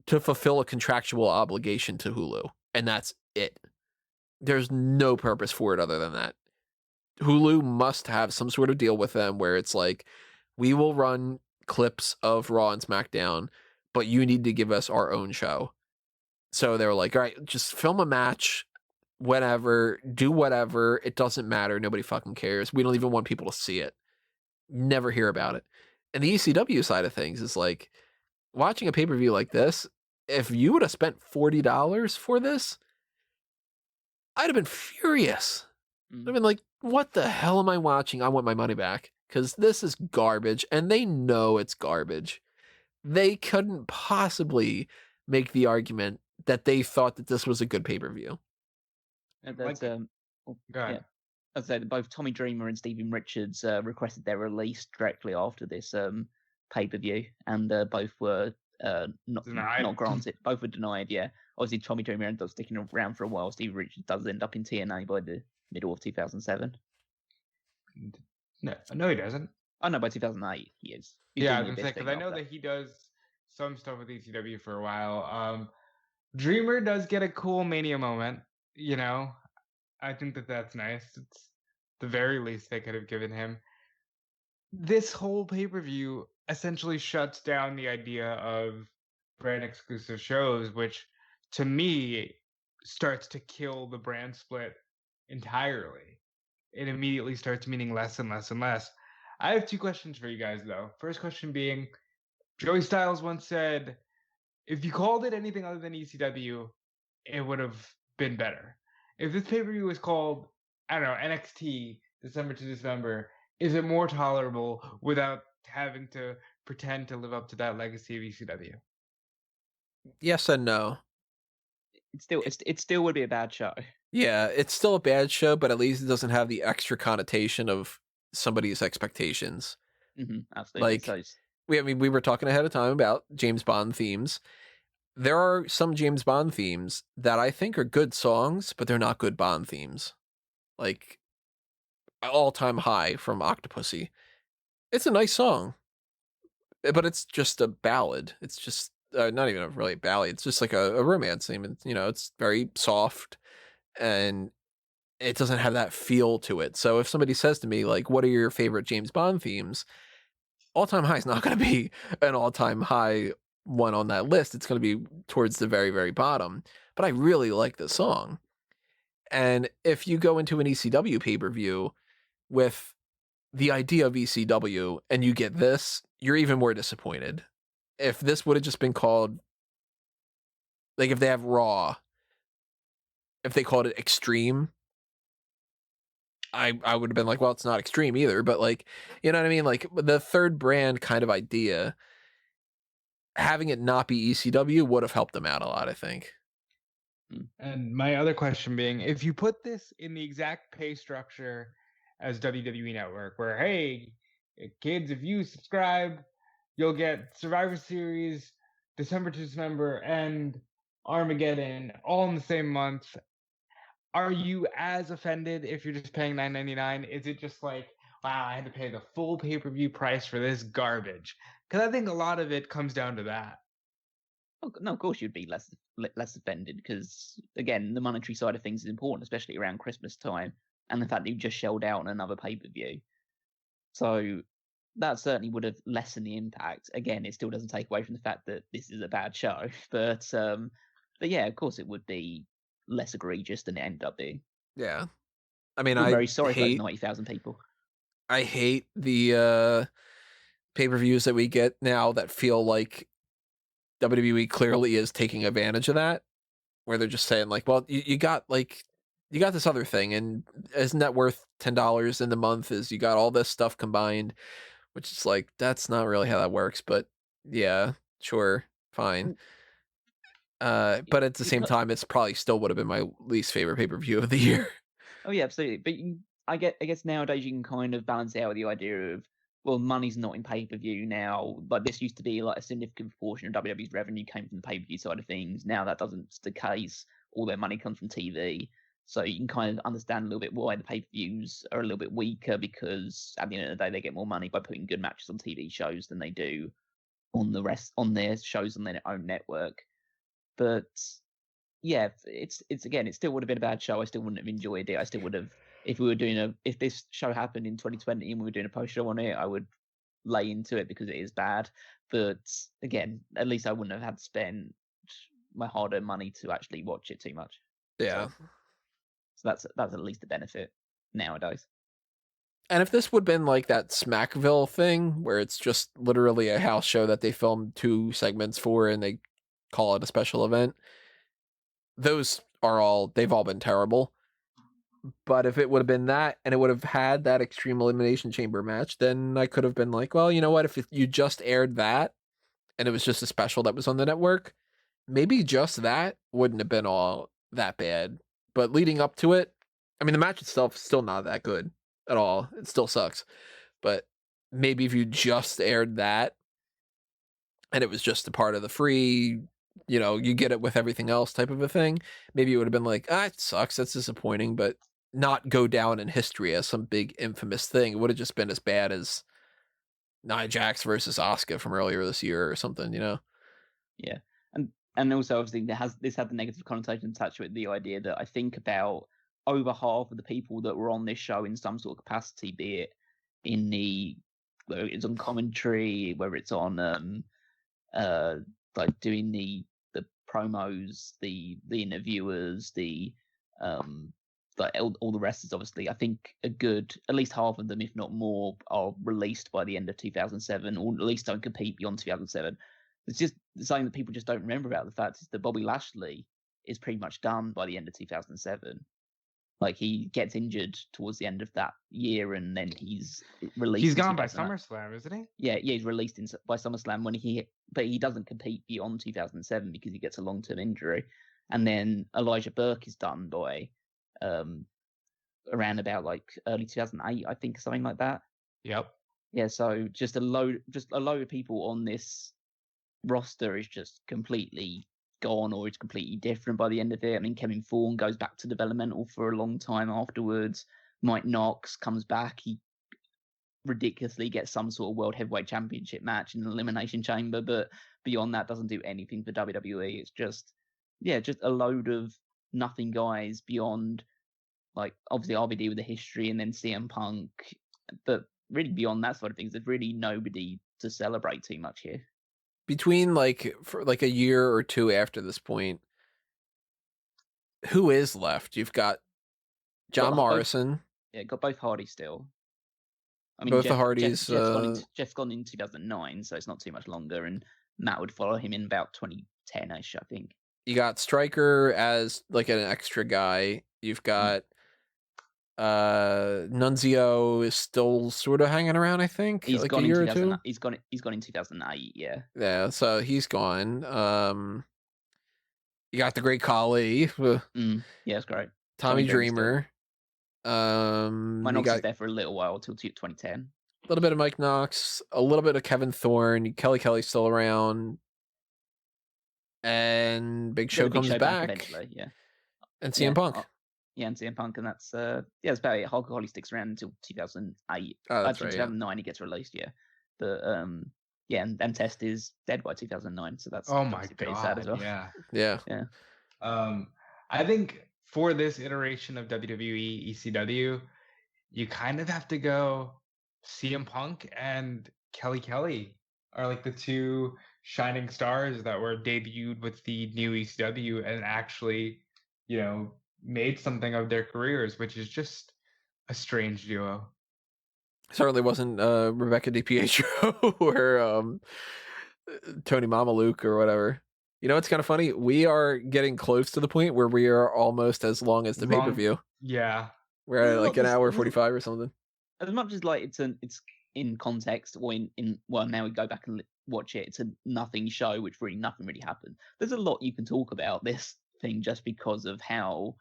Speaker 1: to fulfill a contractual obligation to Hulu. And that's it. There's no purpose for it other than that. Hulu must have some sort of deal with them where it's like, we will run clips of Raw and SmackDown, but you need to give us our own show. So they were like, all right, just film a match, whatever, do whatever. It doesn't matter. Nobody fucking cares. We don't even want people to see it. Never hear about it. And the ECW side of things is like, watching a pay-per-view like this, if you would have spent $40 for this, I'd have been furious. I'd have been like, what the hell am I watching? I want my money back. Because this is garbage, and they know it's garbage. They couldn't possibly make the argument that they thought that this was a good pay-per-view.
Speaker 2: That's go ahead. Yeah. As I said, both Tommy Dreamer and Steven Richards requested their release directly after this pay-per-view, and both were not granted. Both were denied. Yeah, obviously Tommy Dreamer ended up sticking around for a while. Steven Richards does end up in TNA by the middle of 2007.
Speaker 3: No, he doesn't.
Speaker 2: Oh no, by 2008 he is.
Speaker 3: Yeah, I was gonna say, because I know that he does some stuff with ECW for a while. Dreamer does get a cool Mania moment. I think that's nice. It's the very least they could have given him. This whole pay-per-view essentially shuts down the idea of brand exclusive shows, which to me starts to kill the brand split entirely. It immediately starts meaning less and less and less. I have 2 questions for you guys, though. First question being, Joey Styles once said, if you called it anything other than ECW, it would have been better. If this pay-per-view was called, I don't know, NXT December to Dismember, is it more tolerable without having to pretend to live up to that legacy of ECW?
Speaker 1: Yes and no.
Speaker 2: It still would be a bad show.
Speaker 1: Yeah, it's still a bad show, but at least it doesn't have the extra connotation of somebody's expectations.
Speaker 2: Absolutely.
Speaker 1: Like, we were talking ahead of time about James Bond themes. There are some James Bond themes that I think are good songs, but they're not good Bond themes. Like, All Time High from Octopussy. It's a nice song, but it's just a ballad. It's just not even a really ballad. It's just like a romance theme. And, it's very soft and it doesn't have that feel to it. So if somebody says to me, like, what are your favorite James Bond themes? All Time High is not going to be an all time high one on that list. It's going to be towards the very, very bottom. But I really like the song. And if you go into an ECW pay-per-view with the idea of ECW and you get this, you're even more disappointed. If this would have just been called, like if they have Raw, if they called it Extreme, I would have been like, well, it's not Extreme either, but like, you know what I mean? Like the third brand kind of idea, having it not be ECW would have helped them out a lot, I think.
Speaker 3: And my other question being, if you put this in the exact pay structure as WWE Network, where, hey, kids, if you subscribe, you'll get Survivor Series, December to Dismember, and Armageddon all in the same month, are you as offended if you're just paying $9.99? Is it just like, wow, I had to pay the full pay-per-view price for this garbage? Because I think a lot of it comes down to that.
Speaker 2: Oh, no, of course you'd be less offended because, again, the monetary side of things is important, especially around Christmas time, and the fact that you just shelled out on another pay-per-view. So that certainly would have lessened the impact. Again, it still doesn't take away from the fact that this is a bad show, but yeah, of course it would be less egregious than it ended up being.
Speaker 1: Yeah. I mean,
Speaker 2: I'm
Speaker 1: I
Speaker 2: very sorry
Speaker 1: hate,
Speaker 2: for those 90,000 people.
Speaker 1: I hate the pay-per-views that we get now that feel like WWE clearly is taking advantage of that, where they're just saying like, well, you got this other thing, and isn't that worth $10 in the month? Is you got all this stuff combined, which is like, that's not really how that works, but yeah, sure, fine. But at the same time, it's probably still would have been my least favorite pay-per-view of the year.
Speaker 2: Oh yeah, absolutely. But I guess nowadays you can kind of balance it out with the idea of, well, money's not in pay-per-view now. But this used to be like a significant proportion of WWE's revenue came from the pay-per-view side of things. Now that doesn't the case. All their money comes from TV. So you can kind of understand a little bit why the pay-per-views are a little bit weaker, because at the end of the day they get more money by putting good matches on TV shows than they do on their shows on their own network. But yeah, it's again, it still would have been a bad show. I still wouldn't have enjoyed it. I still would have, if this show happened in 2020 and we were doing a post show on it, I would lay into it because it is bad. But again, at least I wouldn't have had to spend my hard-earned money to actually watch it too much.
Speaker 1: Yeah.
Speaker 2: So that's at least a benefit nowadays.
Speaker 1: And if this would have been like that Smackville thing, where it's just literally a house show that they filmed 2 segments for and they call it a special event, they've all been terrible. But if it would have been that, and it would have had that Extreme Elimination Chamber match, then I could have been like, well, you know what? If you just aired that, and it was just a special that was on the network, maybe just that wouldn't have been all that bad. But leading up to it, I mean, the match itself is still not that good at all. It still sucks. But maybe if you just aired that, and it was just a part of the free, you get it with everything else type of a thing, maybe it would have been like, it sucks, that's disappointing, but not go down in history as some big infamous thing. It would have just been as bad as Nia Jax versus Asuka from earlier this year or something,
Speaker 2: Yeah. And also obviously this had the negative connotation attached to it, the idea that I think about over half of the people that were on this show in some sort of capacity, be it whether it's on commentary, whether it's on like doing the promos, the interviewers, the like all the rest is obviously, I think at least half of them, if not more, are released by the end of 2007, or at least don't compete beyond 2007. It's just something that people just don't remember about. The fact is that Bobby Lashley is pretty much done by the end of 2007. Like he gets injured towards the end of that year, and then he's released.
Speaker 3: He's gone by SummerSlam, isn't he?
Speaker 2: Yeah, he's released by SummerSlam but he doesn't compete beyond 2007 because he gets a long-term injury. And then Elijah Burke is done by around about like early 2008, I think, something like that.
Speaker 3: Yep.
Speaker 2: Yeah, so just a load of people on this roster is just completely gone, or it's completely different by the end of it. I mean, Kevin Thorn goes back to developmental for a long time afterwards. Mike Knox comes back. He ridiculously gets some sort of World Heavyweight Championship match in an Elimination Chamber, but beyond that doesn't do anything for WWE. It's just a load of nothing guys beyond, like, obviously RVD with the history and then CM Punk, but really beyond that sort of things, there's really nobody to celebrate too much here.
Speaker 1: Between for a year or two after this point, who is left? You've got John Morrison.
Speaker 2: Got both Hardys still. I mean,
Speaker 1: both the Hardys.
Speaker 2: Jeff's gone in 2009, so it's not too much longer, and Matt would follow him in about 2010-ish, I think.
Speaker 1: You got Stryker as like an extra guy. You've got Nunzio is still sort of hanging around, I think.
Speaker 2: He's
Speaker 1: like
Speaker 2: gone
Speaker 1: a year
Speaker 2: in
Speaker 1: or two.
Speaker 2: He's gone in 2008, yeah.
Speaker 1: Yeah, so he's gone. You got the great Khali.
Speaker 2: Yeah, it's great.
Speaker 1: Tommy Dreamer.
Speaker 2: Knox was there for a little while till 2010.
Speaker 1: A little bit of Mike Knox, a little bit of Kevin Thorn. Kelly's still around, and Big Show comes back
Speaker 2: eventually. Yeah,
Speaker 1: and CM Punk.
Speaker 2: And CM Punk, and that's it's about it. Hulk Holly sticks around until 2008.
Speaker 1: That's
Speaker 2: right, 2009 he gets released. Yeah, but and Test is dead by 2009. So that's pretty sad as well.
Speaker 3: Yeah. I think for this iteration of WWE ECW, you kind of have to go CM Punk and Kelly are like the two shining stars that were debuted with the new ECW and actually, made something of their careers, which is just a strange duo.
Speaker 1: Certainly wasn't Rebecca DiPietro or Tony Mamaluke or whatever. You know, it's kind of funny. We are getting close to the point where we are almost as long as the pay-per-view.
Speaker 3: Yeah.
Speaker 1: We're at like an hour 45 or something.
Speaker 2: As much as like it's in context, or now we go back and watch it, it's a nothing show, which really nothing really happened. There's a lot you can talk about this thing just because of how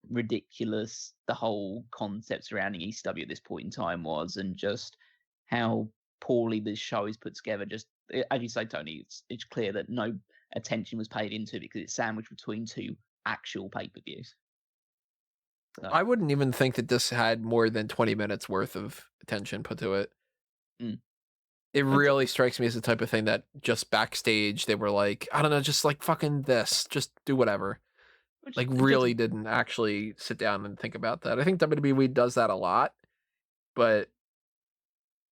Speaker 2: ridiculous the whole concept surrounding ECW at this point in time was, and just how poorly this show is put together. Just as you say, Tony, it's clear that no attention was paid into it because it's sandwiched between two actual pay-per-views. So.
Speaker 1: I wouldn't even think that this had more than 20 minutes worth of attention put to it. It really strikes me as the type of thing that just backstage they were like, I don't know, just like fucking this, just do whatever. Like really didn't actually sit down and think about that. I think WWE does that a lot, but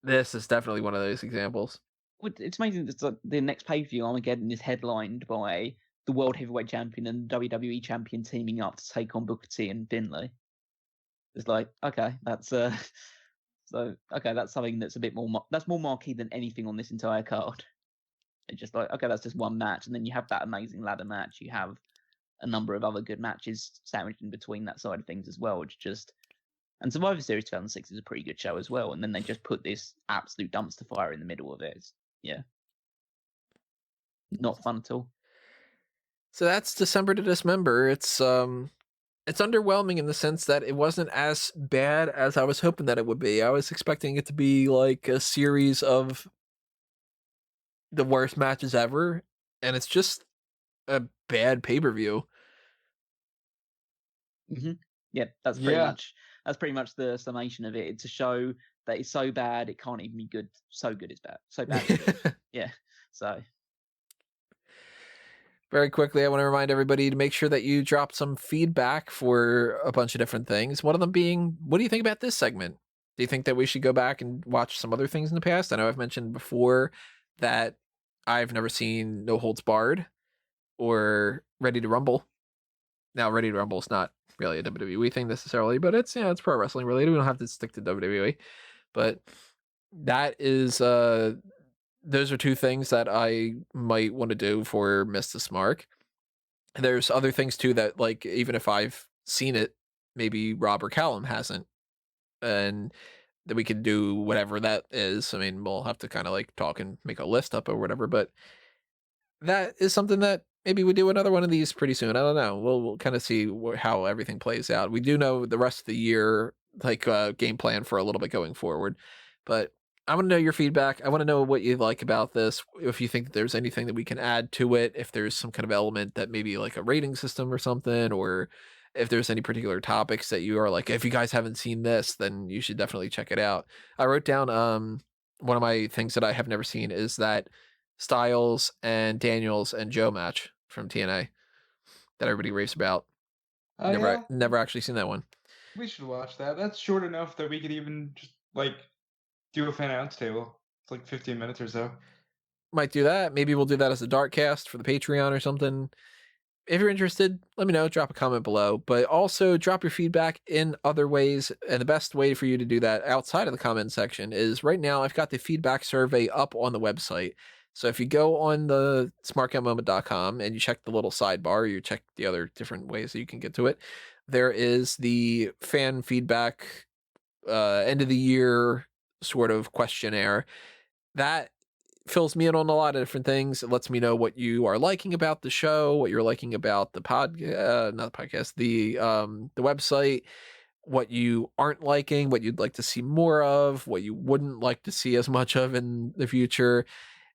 Speaker 1: this is definitely one of those examples.
Speaker 2: It's amazing that the next pay-per-view Armageddon is headlined by the World Heavyweight Champion and WWE Champion teaming up to take on Booker T and Finlay. It's like, okay, that's that's something that's a bit more that's more marquee than anything on this entire card. It's just like, okay, that's just one match, and then you have that amazing ladder match. You have a number of other good matches sandwiched in between that side of things as well. It's just, and Survivor Series 2006 is a pretty good show as well. And then they just put this absolute dumpster fire in the middle of it. Not fun at all.
Speaker 1: So that's December to Dismember. It's underwhelming in the sense that it wasn't as bad as I was hoping that it would be. I was expecting it to be like a series of the worst matches ever, and it's just a bad pay-per-view.
Speaker 2: Yeah, that's pretty much the summation of it. It's a show that is so bad it can't even be good. So good it's bad. So bad it's good. Yeah. So
Speaker 1: very quickly, I want to remind everybody to make sure that you drop some feedback for a bunch of different things. One of them being, what do you think about this segment? Do you think that we should go back and watch some other things in the past? I know I've mentioned before that I've never seen No Holds Barred or Ready to Rumble. Now, Ready to Rumble is not really a WWE thing necessarily, but it's pro wrestling related. We don't have to stick to WWE. But that is those are two things that I might want to do for Miss the Smark. There's other things too that, like, even if I've seen it maybe Rob or Callum hasn't, and that we could do whatever that is. I mean, we'll have to kind of like talk and make a list up or whatever, but that is something that maybe we do another one of these pretty soon. I don't know. We'll kind of see how everything plays out. We do know the rest of the year, like game plan for a little bit going forward, but I want to know your feedback. I want to know what you like about this. If you think that there's anything that we can add to it, if there's some kind of element that maybe like a rating system or something, or if there's any particular topics that you are like, if you guys haven't seen this, then you should definitely check it out. I wrote down one of my things that I have never seen is that Styles and Daniels and Joe match from TNA that everybody raves about.
Speaker 3: Oh,
Speaker 1: Never actually seen that one.
Speaker 3: We should watch that. That's short enough that we could even just like do a fan announce table. It's like 15 minutes or so.
Speaker 1: Might do that. Maybe we'll do that as a dark cast for the Patreon or something. If you're interested, let me know. Drop a comment below, but also drop your feedback in other ways. And the best way for you to do that outside of the comment section is right now I've got the feedback survey up on the website. So if you go on the smarkoutmoment.com and you check the little sidebar, you check the other different ways that you can get to it, there is the fan feedback end of the year sort of questionnaire that fills me in on a lot of different things. It lets me know what you are liking about the show, what you're liking about the not the podcast, the website, what you aren't liking, what you'd like to see more of, what you wouldn't like to see as much of in the future.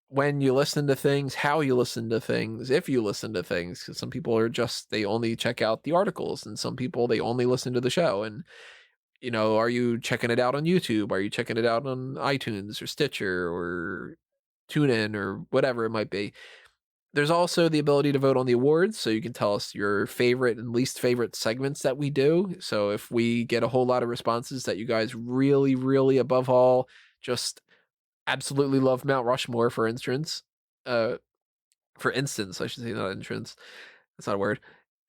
Speaker 1: When you listen to things, how you listen to things, if you listen to things, because some people are just, they only check out the articles, and some people, they only listen to the show. And, you know, are you checking it out on YouTube? Are you checking it out on iTunes or Stitcher or TuneIn or whatever it might be? There's also the ability to vote on the awards, so you can tell us your favorite and least favorite segments that we do. So if we get a whole lot of responses that you guys really, really, above all, just absolutely love Mount Rushmore, for instance, I should say, not entrance, that's not a word,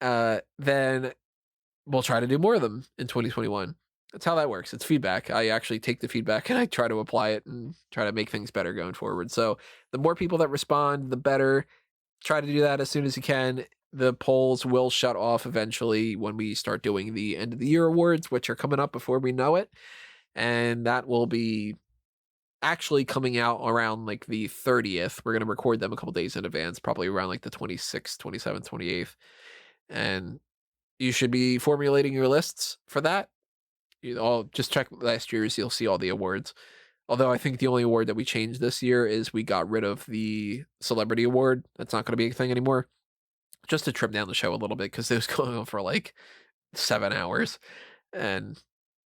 Speaker 1: then we'll try to do more of them in 2021. That's how that works. It's feedback. I actually take the feedback and I try to apply it and try to make things better going forward. So the more people that respond, the better. Try to do that as soon as you can. The polls will shut off eventually when we start doing the end of the year awards, which are coming up before we know it. And that will be actually coming out around like the 30th. We're going to record them a couple days in advance, probably around like the 26th, 27th, 28th. And you should be formulating your lists for that. I'll just check last year's, you'll see all the awards. Although I think the only award that we changed this year is we got rid of the celebrity award. That's not going to be a thing anymore. Just to trim down the show a little bit, because it was going on for like 7 hours. And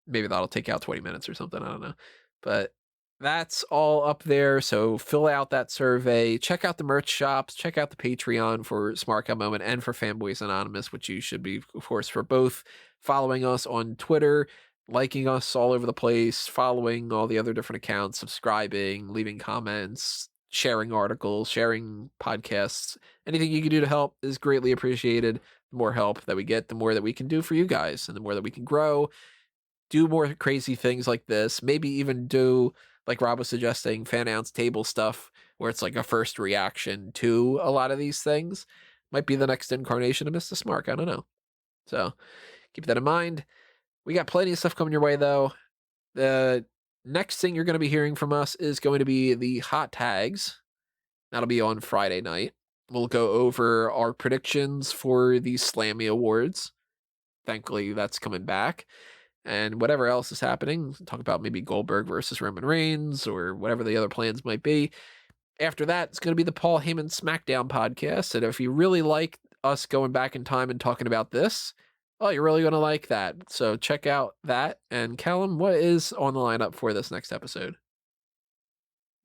Speaker 1: maybe that'll take out 20 minutes or something. I don't know. But that's all up there. So fill out that survey. Check out the merch shops. Check out the Patreon for Smark Out Moment and for Fanboys Anonymous, which you should be, of course, for both. Following us on Twitter, liking us all over the place, following all the other different accounts, subscribing, leaving comments, sharing articles, sharing podcasts. Anything you can do to help is greatly appreciated. The more help that we get, the more that we can do for you guys, and the more that we can grow, do more crazy things like this, maybe even do, like Rob was suggesting, fan announce table stuff where it's like a first reaction to a lot of these things. Might be the next incarnation of Mr. Smark. I don't know. So keep that in mind. We got plenty of stuff coming your way, though. The next thing you're going to be hearing from us is going to be the hot tags. That'll be on Friday night. We'll go over our predictions for the Slammy Awards. Thankfully, that's coming back. And whatever else is happening, talk about maybe Goldberg versus Roman Reigns or whatever the other plans might be. After that, it's going to be the Paul Heyman SmackDown podcast. And if you really like us going back in time and talking about this, oh, you're really going to like that. So check out that. And Callum, what is on the lineup for this next episode?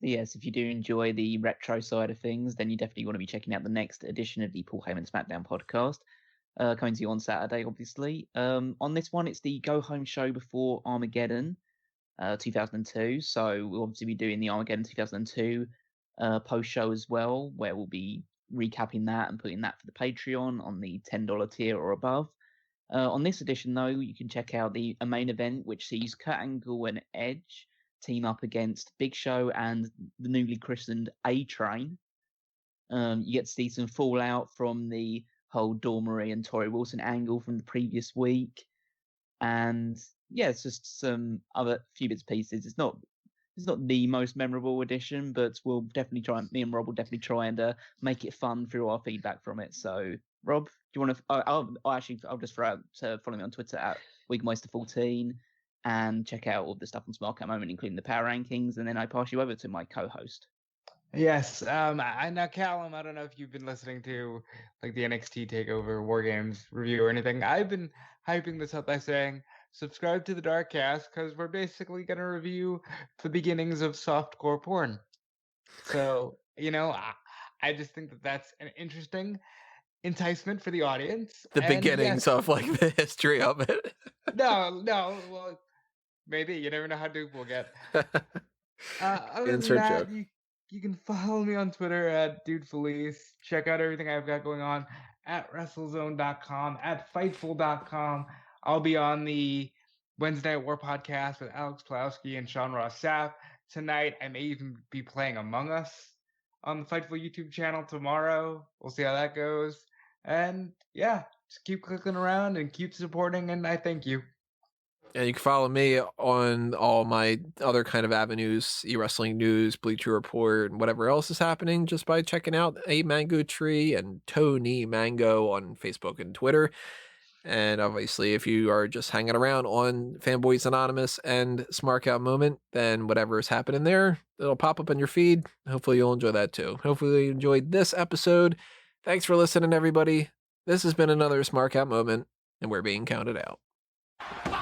Speaker 2: Yes, if you do enjoy the retro side of things, then you definitely want to be checking out the next edition of the Paul Heyman SmackDown podcast. Coming to you on Saturday, obviously. On this one, it's the go-home show before Armageddon 2002. So we'll obviously be doing the Armageddon 2002 post-show as well, where we'll be recapping that and putting that for the Patreon on the $10 tier or above. On this edition, though, you can check out a main event, which sees Kurt Angle and Edge team up against Big Show and the newly christened A-Train. You get to see some fallout from the whole Dawn Marie and Tori Wilson angle from the previous week. And yeah, it's just some other few bits and pieces. It's not the most memorable edition, but we'll definitely try. Me and Rob will definitely try and make it fun through our feedback from it. So, Rob, do you want to? I'll just throw out to follow me on Twitter at Wigmeister14 and check out all the stuff on Smark at the moment, including the power rankings. And then I pass you over to my co-host.
Speaker 3: Yes. I now, Callum, I don't know if you've been listening to like the NXT Takeover War Games review or anything. I've been hyping this up by saying subscribe to the Darkcast because we're basically going to review the beginnings of softcore porn. So, I just think that that's an interesting enticement for the audience.
Speaker 1: The beginnings of like the history of it.
Speaker 3: No, well, maybe. You never know how deep we'll get. Other than that, you can follow me on Twitter at DudeFelice. Check out everything I've got going on at WrestleZone.com, at Fightful.com. I'll be on the Wednesday Night War podcast with Alex Plowski and Sean Ross Sapp tonight. I may even be playing Among Us on the Fightful YouTube channel tomorrow. We'll see how that goes. And yeah, just keep clicking around and keep supporting, and I thank you.
Speaker 1: And you can follow me on all my other kind of avenues, eWrestling News, Bleacher Report, and whatever else is happening just by checking out A Mango Tree and Tony Mango on Facebook and Twitter. And obviously, if you are just hanging around on Fanboys Anonymous and Smark Out Moment, then whatever is happening there, it'll pop up in your feed. Hopefully you'll enjoy that too. Hopefully you enjoyed this episode. Thanks for listening, everybody. This has been another Smark Out Moment, and we're being counted out.